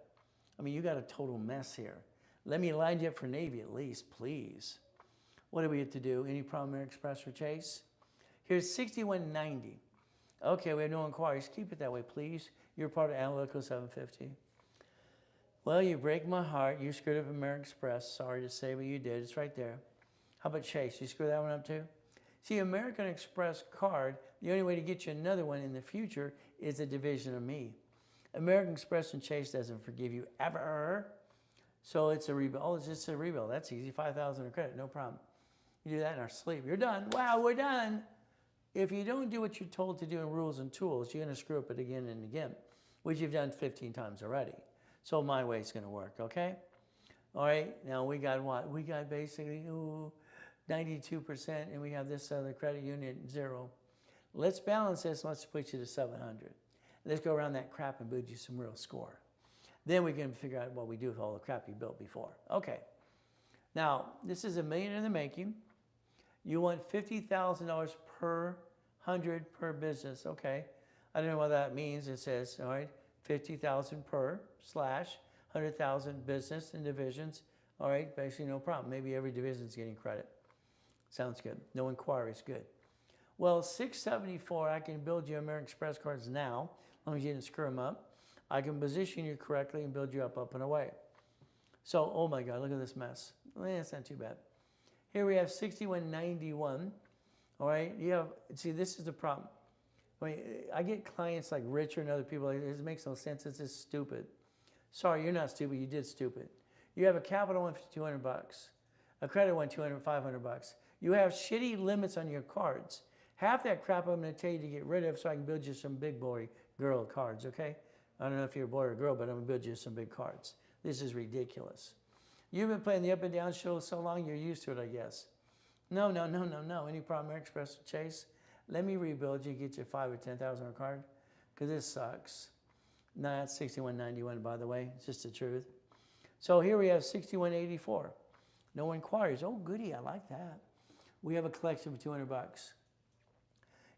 [SPEAKER 1] I mean, you got a total mess here. Let me line you up for Navy at least, please. What do we have to do? Any problem, American Express or Chase? Here's 6190. Okay, we have no inquiries. Keep it that way, please. You're part of Analytical 750. Well, you break my heart. You screwed up American Express. Sorry to say, but you did. It's right there. How about Chase? You screw that one up too? See, American Express card, the only way to get you another one in the future is a division of me. American Express and Chase doesn't forgive you ever. So it's a rebill. Oh, it's just a rebill. That's easy. $5,000 of credit, no problem. You do that in our sleep. You're done. Wow, we're done. If you don't do what you're told to do in rules and tools, you're going to screw up it again and again, which you've done 15 times already. So my way is going to work, okay? All right, now we got what? We got basically 92%, and we have this other credit unit, 0. Let's balance this. Let's put you to 700. Let's go around that crap and build you some real score. Then we can figure out what we do with all the crap you built before. Okay. Now, this is $1 million in the making. You want $50,000 per 100 per business. Okay. I don't know what that means. It says, all right, 50,000 per / 100,000 business and divisions. All right, basically no problem. Maybe every division is getting credit. Sounds good. No inquiries, good. Well, 674, I can build you American Express cards now, as long as you didn't screw them up. I can position you correctly and build you up and away. So, oh my God, look at this mess. It's not too bad. Here we have 6191. All right, you have, see, this is the problem. I get clients like Richard and other people, like, this makes no sense, it's just stupid. Sorry, you're not stupid, you did stupid. You have a capital one for $200, a credit one, $200, $500. You have shitty limits on your cards. Half that crap I'm going to tell you to get rid of so I can build you some big boy girl cards, okay? I don't know if you're a boy or a girl, but I'm going to build you some big cards. This is ridiculous. You've been playing the up and down show so long, you're used to it, I guess. No. Any problem, American Express or Chase? Let me rebuild you, get you $5,000 or $10,000 a card, because this sucks. No, that's 6191, by the way. It's just the truth. So here we have 6184. No inquiries. Oh, goody, I like that. We have a collection for $200.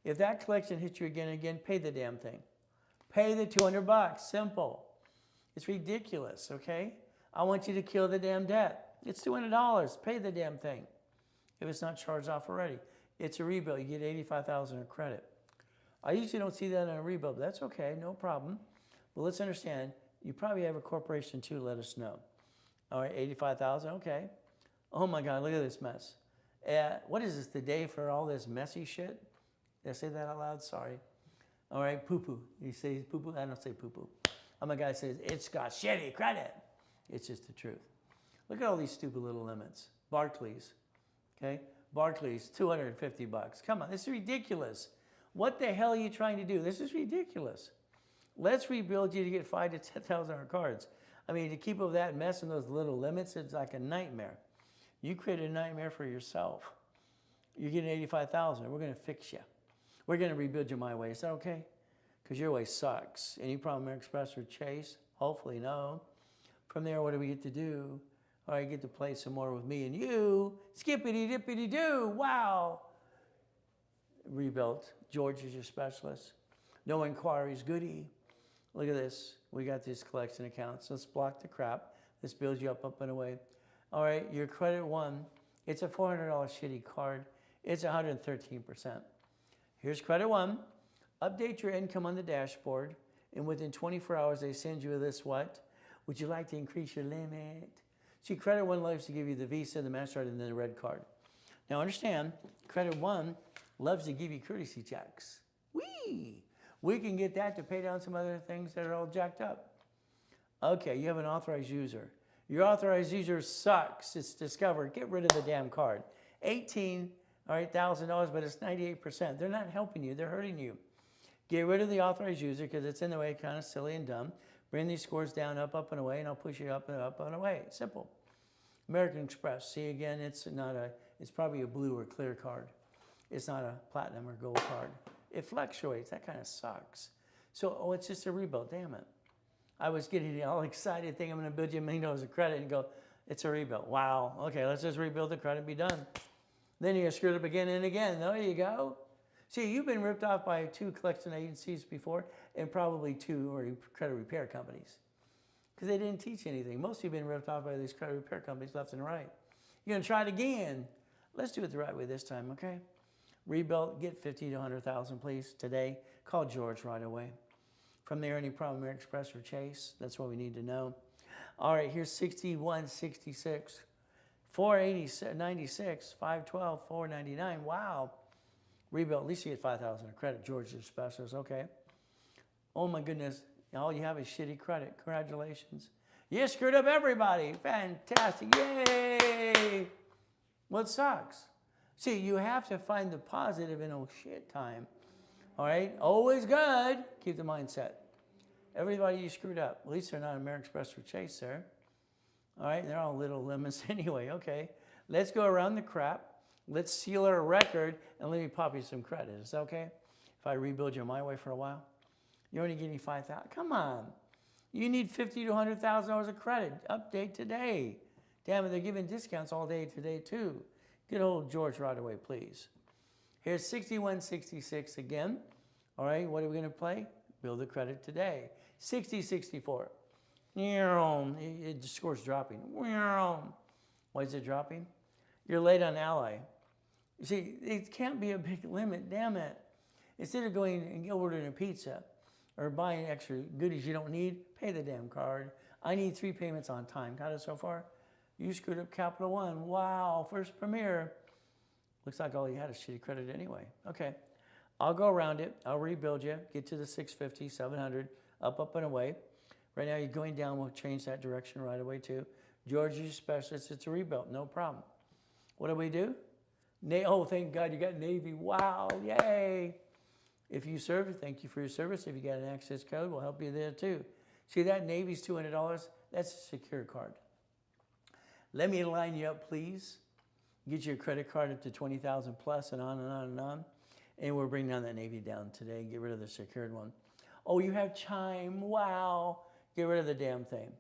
[SPEAKER 1] If that collection hits you again and again, pay the damn thing. Pay the $200. Simple. It's ridiculous, okay? I want you to kill the damn debt. It's $200. Pay the damn thing. If it's not charged off already. It's a rebuild. You get $85,000 in credit. I usually don't see that on a rebuild, but that's okay. No problem. But let's understand, you probably have a corporation too. Let us know. All right, $85,000. Okay. Oh my God, look at this mess. What is this, the day for all this messy shit? Did I say that out loud? Sorry. All right, poo-poo. You say poo-poo? I don't say poo-poo. I'm a guy that says, it's got shitty credit. It's just the truth. Look at all these stupid little limits. Barclays, okay? Barclays, $250. Come on, this is ridiculous. What the hell are you trying to do? This is ridiculous. Let's rebuild you to get $5,000 to $10,000 cards. I mean, to keep up with that mess and those little limits, it's like a nightmare. You created a nightmare for yourself. You're getting $85,000. We're going to fix you. We're going to rebuild you my way. Is that okay? Because your way sucks. Any problem, American Express or Chase? Hopefully, no. From there, what do we get to do? All right, get to play some more with me and you. Skippity-dippity-doo. Wow. Rebuilt. George is your specialist. No inquiries. Goody. Look at this. We got these collection accounts. Let's block the crap. Let's build you up and away. All right, your credit one. It's a $400 shitty card. It's 113%. Here's credit one. Update your income on the dashboard, and within 24 hours, they send you this what? Would you like to increase your limit? See, credit one loves to give you the Visa, the MasterCard, and then the red card. Now understand, credit one loves to give you courtesy checks. We can get that to pay down some other things that are all jacked up. Okay, you have an authorized user. Your authorized user sucks. It's discovered. Get rid of the damn card. $18,000, but it's 98%. They're not helping you. They're hurting you. Get rid of the authorized user because it's in the way, kind of silly and dumb. Bring these scores down, up and away, and I'll push you up and away. Simple. American Express. See, again, it's probably a blue or clear card. It's not a platinum or gold card. It fluctuates. That kind of sucks. So, it's just a rebuild. Damn it. I was getting all excited, thinking I'm going to build you $1 million of credit and go, it's a rebuild. Wow. Okay, let's just rebuild the credit and be done. Then you're screwed up again and again. There you go. See, you've been ripped off by 2 collection agencies before and probably 2 credit repair companies because they didn't teach you anything. Most of you have been ripped off by these credit repair companies left and right. You're going to try it again. Let's do it the right way this time, okay? Rebuild, get 50 to 100,000, please, today. Call George right away. From there, any problem, American Express or Chase, that's what we need to know. All right, here's 6166, 480.96, 512, 499. Wow. Rebuild, at least you get 5,000 of credit. George's specials, okay. Oh my goodness, all you have is shitty credit. Congratulations. You screwed up everybody. Fantastic, yay. What sucks? See, you have to find the positive in a shit time. All right, always good. Keep the mindset. Everybody you screwed up. At least they're not American Express or Chase there. All right, they're all little lemons anyway. Okay, let's go around the crap. Let's seal our record and let me pop you some credit. Is that okay? If I rebuild you my way for a while, you're only getting 5,000. Come on, you need 50 to 100,000 dollars of credit. Update today. Damn it, they're giving discounts all day today too. Get old George right away, please. Here's 6166 again. All right, what are we going to play? Build the credit today. 6064. The score's dropping. Why is it dropping? You're late on Ally. You see, it can't be a big limit, damn it. Instead of going and ordering a pizza or buying extra goodies you don't need, pay the damn card. I need 3 payments on time. Got it so far? You screwed up Capital One. Wow, first Premier. Looks like all you had is shitty credit anyway. Okay, I'll go around it. I'll rebuild you. Get to the 650, 700, up and away. Right now you're going down. We'll change that direction right away too. George's specialist. It's a rebuild. No problem. What do we do? Oh, thank God you got Navy. Wow, yay. If you serve, thank you for your service. If you got an access code, we'll help you there too. See that Navy's $200? That's a secure card. Let me line you up, please. Get your credit card up to 20,000 plus and on and on and on. And we're bringing down that Navy down today. Get rid of the secured one. Oh, you have Chime. Wow. Get rid of the damn thing.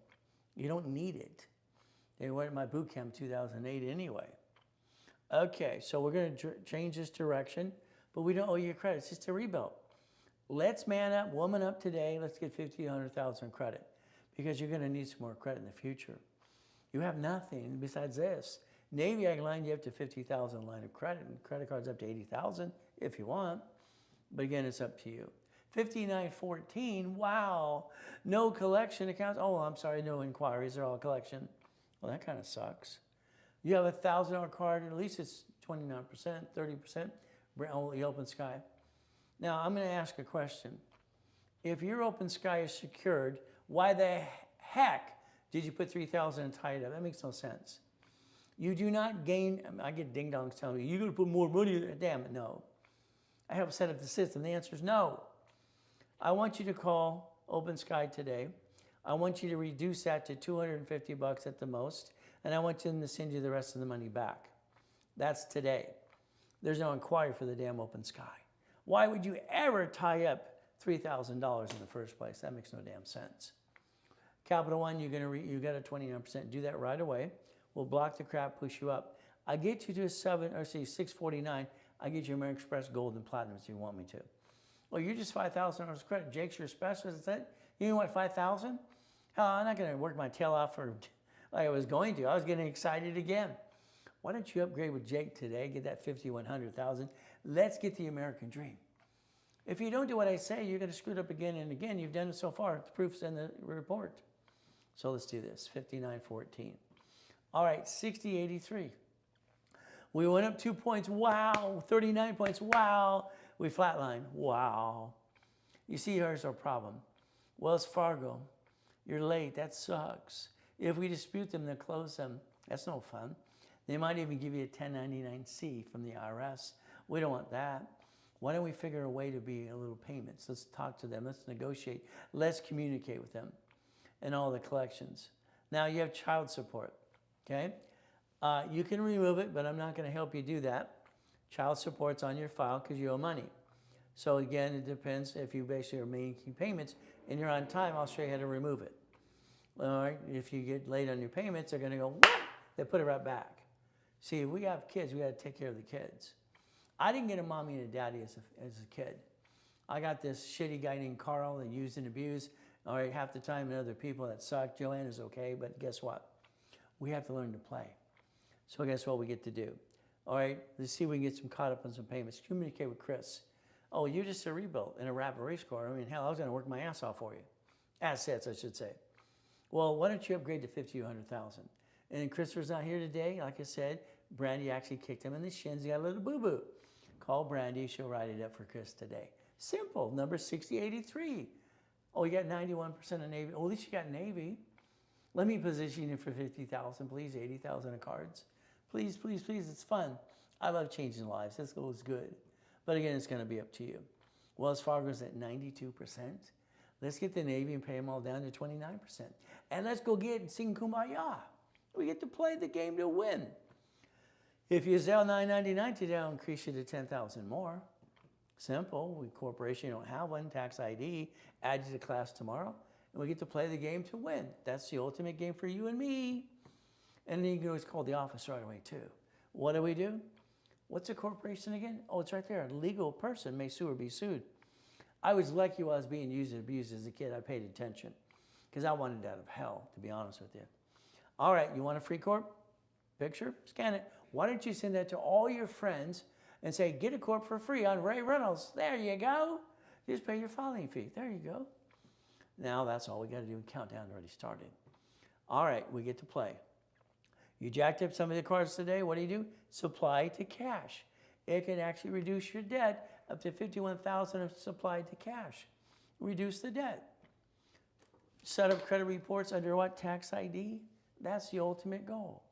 [SPEAKER 1] You don't need it. They went to my boot camp 2008 anyway. Okay, so we're going to change this direction, but we don't owe you credit. It's just a rebuild. Let's man up, woman up today. Let's get 50, 100,000 credit because you're going to need some more credit in the future. You have nothing besides this. Navy, I can line you up to 50,000 line of credit, and credit cards up to 80,000 if you want. But again, it's up to you. 5914, wow. No collection accounts. Oh, I'm sorry, no inquiries. They're all collection. Well, that kind of sucks. You have a $1,000 card, at least it's 29%, 30%. Only Open Sky. Now, I'm going to ask a question. If your Open Sky is secured, why the heck did you put 3,000 and tie it up? That makes no sense. You do not gain. I get ding-dongs telling me, you're going to put more money in there. Damn it, no. I help set up the system. The answer is no. I want you to call Open Sky today. I want you to reduce that to $250 at the most, and I want them to send you the rest of the money back. That's today. There's no inquiry for the damn Open Sky. Why would you ever tie up $3,000 in the first place? That makes no damn sense. Capital One, you got a 29%. Do that right away. We'll block the crap, push you up. I get you to 649. I get you American Express Gold and Platinum if you want me to. Well, you're just $5,000 credit. Jake's your specialist. Is that you want 5,000? Hell, I'm not going to work my tail off for like I was going to. I was getting excited again. Why don't you upgrade with Jake today? Get that 50, 100,000. Let's get the American dream. If you don't do what I say, you're going to screw it up again and again. You've done it so far. The proof's in the report. So let's do this. 5914. All right, 6083. We went up 2 points. Wow. 39 points. Wow. We flatlined. Wow. You see, here's our problem. Wells Fargo, you're late. That sucks. If we dispute them, they'll close them. That's no fun. They might even give you a 1099-C from the IRS. We don't want that. Why don't we figure a way to be a little payments? Let's talk to them. Let's negotiate. Let's communicate with them and all the collections. Now you have child support, okay? You can remove it, but I'm not going to help you do that. Child support's on your file because you owe money. So again, it depends if you basically are making payments and you're on time, I'll show you how to remove it. All right, if you get late on your payments, they're going to go, what? They put it right back. See, if we have kids, we got to take care of the kids. I didn't get a mommy and a daddy as a kid. I got this shitty guy named Carl that used and abused. All right, half the time and other people that suck. Joanne is okay, but guess what? We have to learn to play. So guess what we get to do? All right, let's see if we can get some caught up on some payments. Communicate with Chris. Oh, you're just a rebuild in a rapid race car. I mean, hell, I was going to work my ass off for you. Assets, I should say. Well, why don't you upgrade to 50 or 100,000? And Christopher's not here today. Like I said, Brandy actually kicked him in the shins. He got a little boo-boo. Call Brandy. She'll write it up for Chris today. Simple. Number 6083. Oh, you got 91% of Navy. Oh, at least you got Navy. Let me position you for 50,000, please. 80,000 of cards. Please, please, please. It's fun. I love changing lives. This goes good. But again, it's going to be up to you. Wells Fargo's at 92%. Let's get the Navy and pay them all down to 29%. And let's go get and sing Kumbaya. We get to play the game to win. If you sell $9.99 today, I'll increase you to 10,000 more. Simple. We corporation, you don't have one. Tax ID. Add you to class tomorrow. And we get to play the game to win. That's the ultimate game for you and me. And then you can always call the office right away too. What do? What's a corporation again? Oh, it's right there. A legal person may sue or be sued. I was lucky while I was being used and abused as a kid. I paid attention because I wanted out of hell, to be honest with you. All right, you want a free corp? Picture? Scan it. Why don't you send that to all your friends and say, get a corp for free on Ray Reynolds. There you go. Just pay your filing fee. There you go. Now that's all we got to do. Countdown already started. All right, we get to play. You jacked up some of the cards today. What do? Supply to cash. It can actually reduce your debt up to $51,000 of supply to cash. Reduce the debt. Set up credit reports under what? Tax ID. That's the ultimate goal.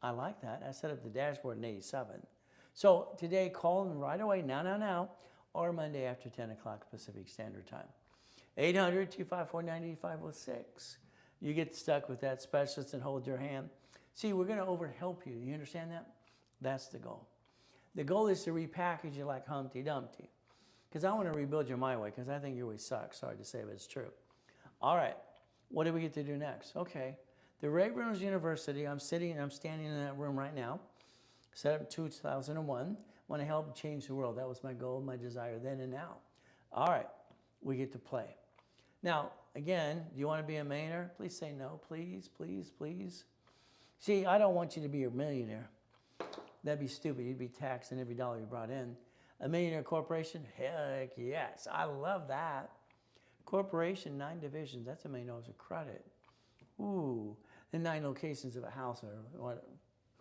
[SPEAKER 1] I like that. I set up the dashboard in 87. So today, call them right away, now, or Monday after 10 o'clock Pacific Standard Time. 800-254-9506. You get stuck with that specialist and hold your hand. See, we're going to overhelp you. You understand that? That's the goal. The goal is to repackage you like Humpty Dumpty. Because I want to rebuild you my way, because I think your way sucks. Sorry to say, but it's true. All right. What do we get to do next? Okay. The Reynolds University, I'm standing in that room right now. Set up in 2001. Want to help change the world. That was my goal, my desire then and now. All right. We get to play. Now, again, do you want to be a millionaire? Please say no. Please, please, please. See, I don't want you to be a millionaire. That'd be stupid. You'd be taxed on every dollar you brought in. A millionaire corporation? Heck yes. I love that. Corporation, 9 divisions. That's $1 million of credit. Ooh. And 9 locations of a house. Or what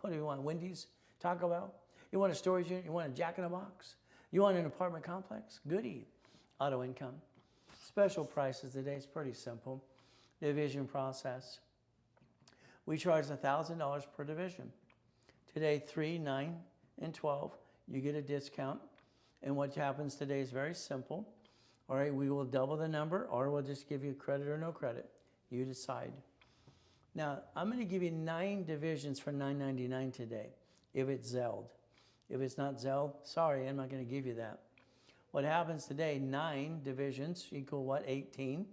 [SPEAKER 1] do you want? Wendy's? Taco Bell? You want a storage unit? You want a Jack in the Box? You want an apartment complex? Goodie. Auto income. Special prices today. It's pretty simple. Division process. We charge $1,000 per division. Today, 3, 9, and 12, you get a discount. And what happens today is very simple. All right, we will double the number, or we'll just give you credit or no credit. You decide. Now, I'm going to give you 9 divisions for $9.99 today, if it's Zelled. If it's not Zelled, sorry, I'm not going to give you that. What happens today, 9 divisions equal what? 18.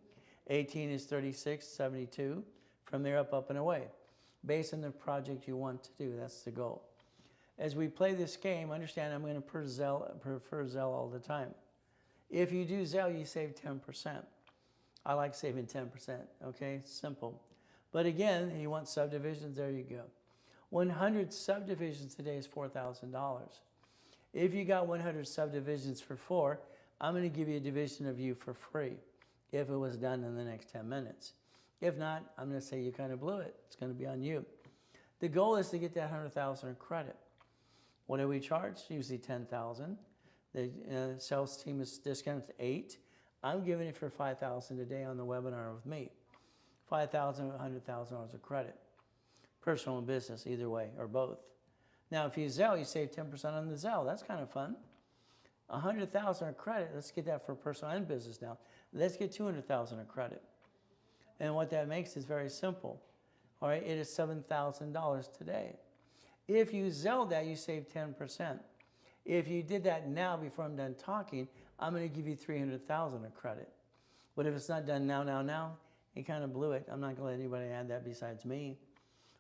[SPEAKER 1] 18 is 36, 72. From there up and away. Based on the project you want to do, that's the goal. As we play this game, understand I'm going to prefer Zelle all the time. If you do Zelle, you save 10%. I like saving 10%, okay? Simple. But again, you want subdivisions, there you go. 100 subdivisions today is $4,000. If you got 100 subdivisions for 4, I'm going to give you a division of you for free if it was done in the next 10 minutes. If not, I'm going to say you kind of blew it. It's going to be on you. The goal is to get that $100,000 in credit. What do we charge? Usually $10,000. The sales team is discounted to 8. I'm giving it for $5,000 today on the webinar with me. $5,000 or $100,000 of credit. Personal and business, either way, or both. Now, if you Zelle, you save 10% on the Zelle. That's kind of fun. $100,000 of credit. Let's get that for personal and business now. Let's get $200,000 of credit. And what that makes is very simple. All right, it is $7,000 today. If you Zelle that, you save 10%. If you did that now before I'm done talking, I'm going to give you $300,000 of credit. But if it's not done now, you kind of blew it. I'm not going to let anybody add that besides me.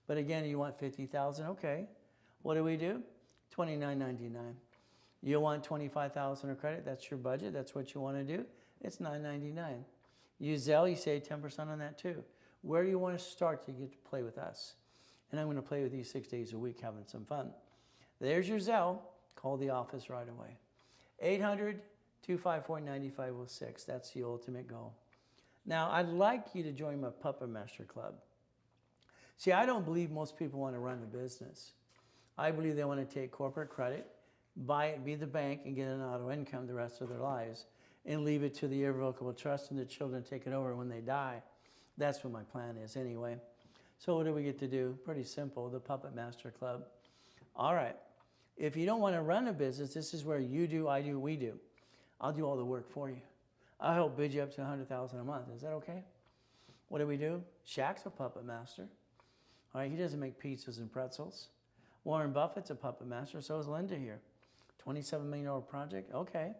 [SPEAKER 1] But again, you want $50,000, okay. What do? $29.99. You want 25,000 of credit, that's your budget, that's what you want to do, it's $9.99. You Zelle, you save 10% on that too. Where do you want to start to get to play with us? And I'm going to play with you 6 days a week, having some fun. There's your Zelle. Call the office right away. 800-254-9506. That's the ultimate goal. Now, I'd like you to join my Puppet Master Club. See, I don't believe most people want to run a business. I believe they want to take corporate credit, buy it, be the bank, and get an auto income the rest of their lives, and leave it to the irrevocable trust and the children take it over when they die. That's what my plan is anyway. So what do we get to do? Pretty simple, the Puppet Master Club. All right, if you don't want to run a business, this is where you do, I do, we do. I'll do all the work for you. I'll help bid you up to $100,000 a month. Is that okay? What do? Shaq's a puppet master. All right, he doesn't make pizzas and pretzels. Warren Buffett's a puppet master, so is Linda here. $27 million project, okay.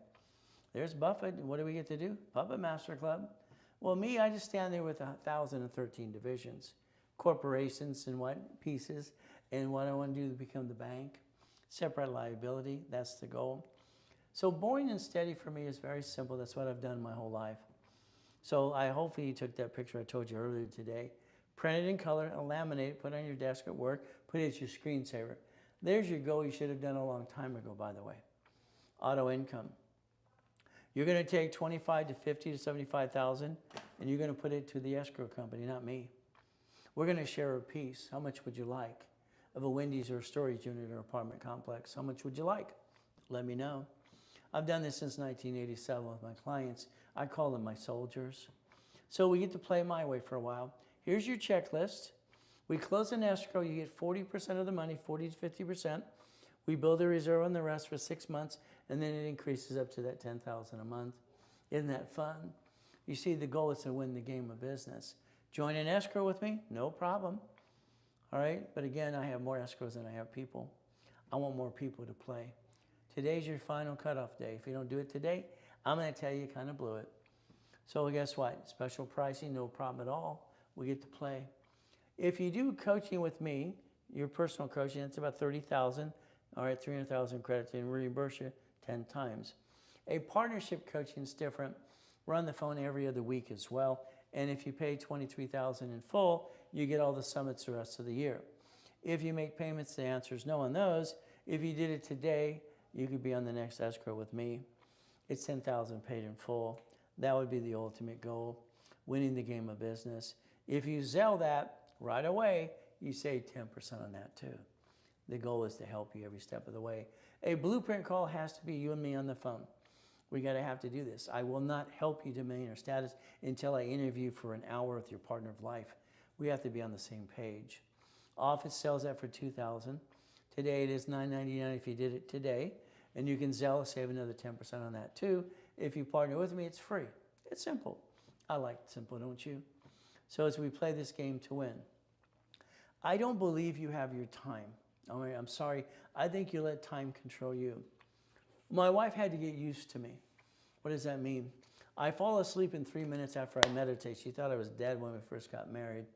[SPEAKER 1] There's Buffett, what do we get to do? Puppet Master Club. Well, me, I just stand there with 1,013 divisions, corporations and what pieces, and what I want to do to become the bank. Separate liability, that's the goal. So boring and steady for me is very simple. That's what I've done my whole life. So hopefully you took that picture I told you earlier today. Print it in color, laminate it, put it on your desk at work, put it as your screensaver. There's your goal you should have done a long time ago, by the way. Auto income. You're going to take 25 to 50 to 75,000 and you're going to put it to the escrow company, not me. We're going to share a piece. How much would you like? Of a Wendy's or a storage unit or apartment complex. How much would you like? Let me know. I've done this since 1987 with my clients. I call them my soldiers. So we get to play my way for a while. Here's your checklist. We close an escrow. You get 40% of the money, 40 to 50%. We build a reserve on the rest for 6 months, and then it increases up to that $10,000 a month. Isn't that fun? You see, the goal is to win the game of business. Join an escrow with me? No problem. All right, but again, I have more escrows than I have people. I want more people to play. Today's your final cutoff day. If you don't do it today, I'm going to tell you kind of blew it. So guess what? Special pricing, no problem at all. We get to play. If you do coaching with me, your personal coaching, it's about $30,000. All right, 300,000 credits and reimburse you 10 times. A partnership coaching is different. We're on the phone every other week as well. And if you pay $23,000 in full, you get all the summits the rest of the year. If you make payments, the answer is no on those. If you did it today, you could be on the next escrow with me. It's $10,000 paid in full. That would be the ultimate goal, winning the game of business. If you Zelle that right away, you save 10% on that too. The goal is to help you every step of the way. A blueprint call has to be you and me on the phone. We got to have to do this. I will not help you to millionaire status until I interview for an hour with your partner of life. We have to be on the same page. Office sells that for $2,000. Today it is $9.99 if you did it today. And you can Zelle, save another 10% on that too. If you partner with me, it's free. It's simple. I like simple, don't you? So as we play this game to win, I don't believe you have your time. I'm sorry. I think you let time control you. My wife had to get used to me. What does that mean? I fall asleep in 3 minutes after I meditate. She thought I was dead when we first got married.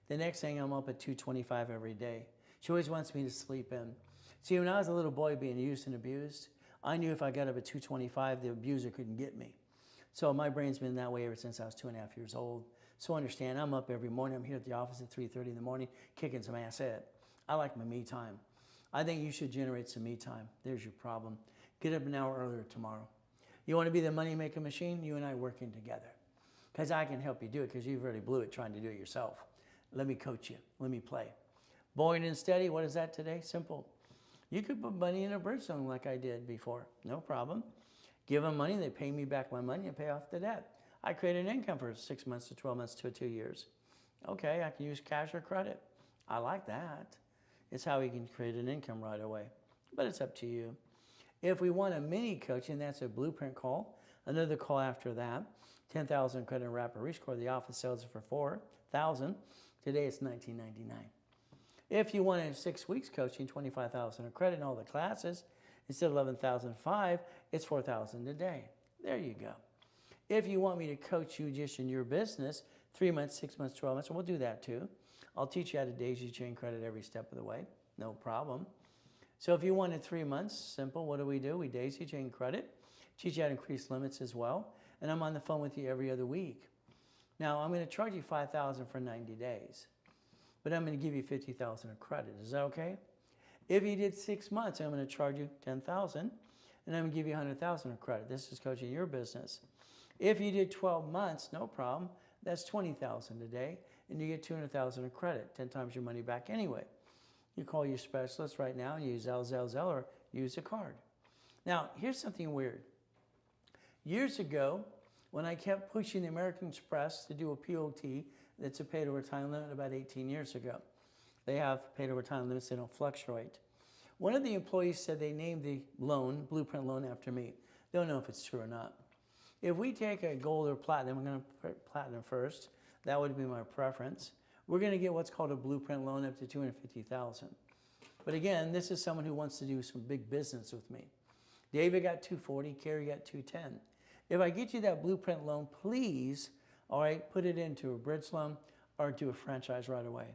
[SPEAKER 1] The next thing, I'm up at 2:25 every day. She always wants me to sleep in. See, when I was a little boy being used and abused, I knew if I got up at 2:25, the abuser couldn't get me. So my brain's been that way ever since I was 2.5 years old. So understand, I'm up every morning. I'm here at the office at 3:30 in the morning, kicking some ass at. I like my me time. I think you should generate some me time. There's your problem. Get up an hour earlier tomorrow. You want to be the money-making machine? You and I working together. Because I can help you do it because you've already blew it trying to do it yourself. Let me coach you. Let me play. Boring and steady, what is that today? Simple. You could put money in a Bridgestone like I did before. No problem. Give them money, they pay me back my money and pay off the debt. I create an income for 6 months to 12 months to 2 years. Okay, I can use cash or credit. I like that. It's how we can create an income right away. But it's up to you. If we want a mini coaching, that's a blueprint call. Another call after that. 10,000 credit and rapid rescore. The office sells it for 4,000. Today it's $19.99. If you want a 6 weeks coaching, 25,000 of credit in all the classes, instead of 11,500, it's 4,000 a day. There you go. If you want me to coach you just in your business, 3 months, 6 months, 12 months, we'll do that too. I'll teach you how to daisy chain credit every step of the way. No problem. So if you wanted 3 months, simple, what do? We daisy chain credit, teach you how to increase limits as well, and I'm on the phone with you every other week. Now, I'm going to charge you $5,000 for 90 days, but I'm going to give you $50,000 of credit. Is that okay? If you did 6 months, I'm going to charge you $10,000, and I'm going to give you $100,000 of credit. This is coaching your business. If you did 12 months, no problem. That's $20,000 a day, and you get $200,000 of credit, 10 times your money back anyway. You call your specialist right now and use Zelle, or use a card. Now, here's something weird. Years ago, when I kept pushing the American Express to do a POT, that's a paid overtime limit, about 18 years ago. They have paid overtime limits, they don't fluctuate. One of the employees said they named the loan, Blueprint loan, after me. Don't know if it's true or not. If we take a gold or platinum, we're going to put platinum first. That would be my preference. We're going to get what's called a Blueprint loan up to $250,000. But again, this is someone who wants to do some big business with me. David got $240, Carrie got $210. If I get you that Blueprint loan, please, all right, put it into a bridge loan or do a franchise right away.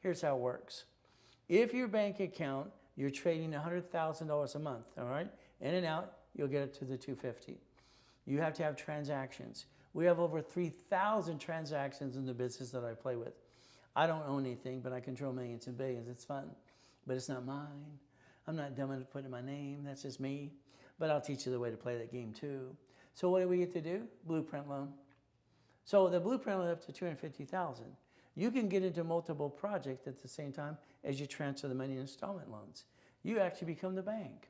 [SPEAKER 1] Here's how it works. If your bank account, you're trading $100,000 a month, all right, in and out, you'll get it to the $250. You have to have transactions. We have over 3,000 transactions in the business that I play with. I don't own anything, but I control millions and billions. It's fun, but it's not mine. I'm not dumb enough to put in my name. That's just me. But I'll teach you the way to play that game too. So what do we get to do? Blueprint loan. So the Blueprint loan up to $250,000. You can get into multiple projects at the same time as you transfer the money in installment loans. You actually become the bank.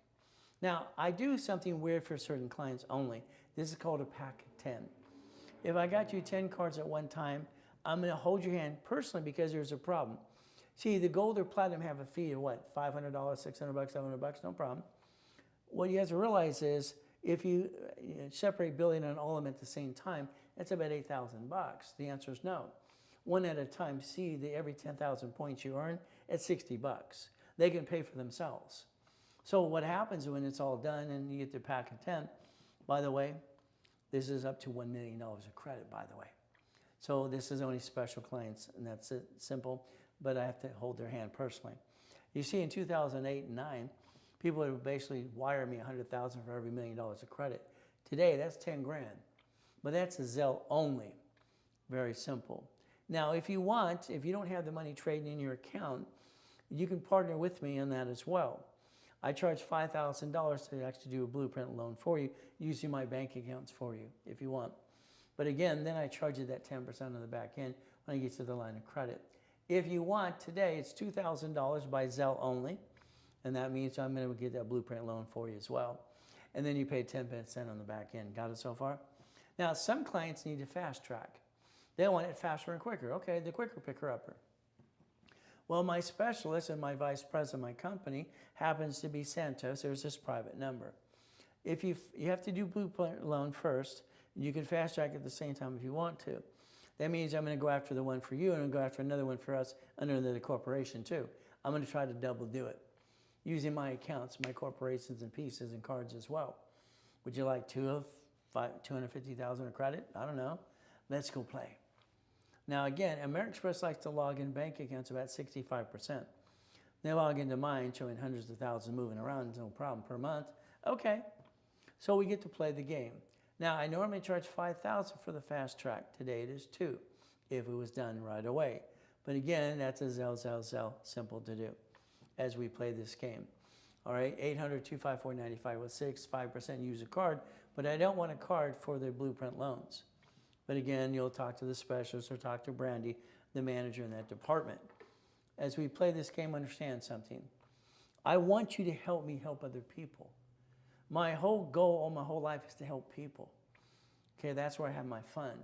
[SPEAKER 1] Now, I do something weird for certain clients only. This is called a pack of 10. If I got you 10 cards at one time, I'm going to hold your hand personally because there's a problem. See, the gold or platinum have a fee of what? $500, $600, $700, no problem. What you have to realize is if you separate billing and all of them at the same time, that's about $8,000. The answer is no. One at a time. See, every 10,000 points you earn, it's $60. They can pay for themselves. So what happens when it's all done and you get the pack of 10, by the way, this is up to $1 million of credit, by the way. So this is only special clients, and that's it, simple, but I have to hold their hand personally. You see, in 2008 and 9, people would basically wire me $100,000 for every $1 million of credit. Today, that's 10 grand, but that's a Zelle only. Very simple. Now, if you want, if you don't have the money trading in your account, you can partner with me on that as well. I charge $5,000 to actually do a Blueprint loan for you, using my bank accounts for you, if you want. But again, then I charge you that 10% on the back end when I get to the line of credit. If you want, today it's $2,000 by Zelle only, and that means I'm going to get that Blueprint loan for you as well. And then you pay 10% on the back end. Got it so far? Now, some clients need to fast track. They want it faster and quicker. Okay, the quicker picker-upper. Well, my specialist and my vice president of my company happens to be Santos. There's this private number. If you have to do Blueprint loan first, you can fast track at the same time if you want to. That means I'm going to go after the one for you and I'm going to go after another one for us under the corporation too. I'm going to try to double do it using my accounts, my corporations and pieces and cards as well. Would you like $250,000 of credit? I don't know. Let's go play. Now again, American Express likes to log in bank accounts about 65%. They log into mine showing hundreds of thousands moving around, no problem, per month. Okay, so we get to play the game. Now I normally charge $5,000 for the fast track. Today it is $2,000 if it was done right away. But again, that's a Zelle, simple to do as we play this game. All right, 800-254-9506, 5% use a card, but I don't want a card for the Blueprint loans. But again, you'll talk to the specialist or talk to Brandy, the manager in that department. As we play this game, understand something. I want you to help me help other people. My whole goal, my whole life is to help people. Okay, that's where I have my fun.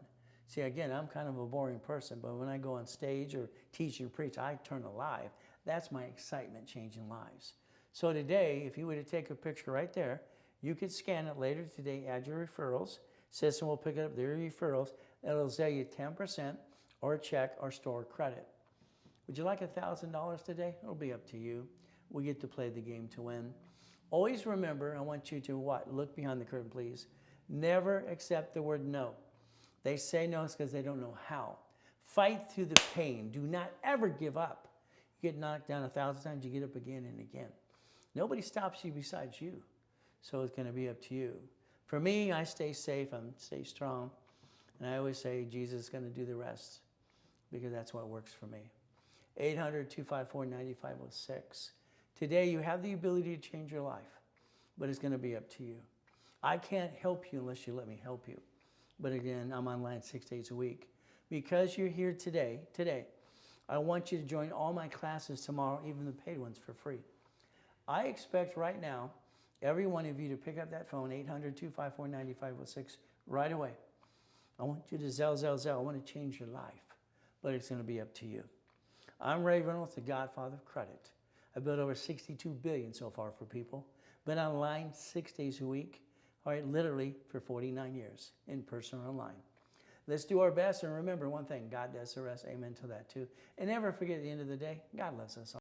[SPEAKER 1] See, again, I'm kind of a boring person, but when I go on stage or teach and preach, I turn alive. That's my excitement, changing lives. So today, if you were to take a picture right there, you could scan it later today, add your referrals. System will pick it up, their referrals. It'll sell you 10% or a check or store credit. Would you like $1,000 today? It'll be up to you. We get to play the game to win. Always remember, I want you to what? Look behind the curtain, please. Never accept the word no. They say no because they don't know how. Fight through the pain. Do not ever give up. You get knocked down 1,000 times, you get up again and again. Nobody stops you besides you. So it's going to be up to you. For me, I stay safe, I stay strong. And I always say Jesus is going to do the rest because that's what works for me. 800-254-9506. Today, you have the ability to change your life, but it's going to be up to you. I can't help you unless you let me help you. But again, I'm online 6 days a week. Because you're here today, I want you to join all my classes tomorrow, even the paid ones, for free. I expect right now, every one of you to pick up that phone, 800-254-9506, right away. I want you to Zell. I want to change your life, but it's going to be up to you. I'm Ray Reynolds, the Godfather of Credit. I've built over $62 billion so far for people. Been online 6 days a week, all right, literally for 49 years, in person or online. Let's do our best, and remember one thing, God does the rest. Amen to that too. And never forget, at the end of the day, God loves us all.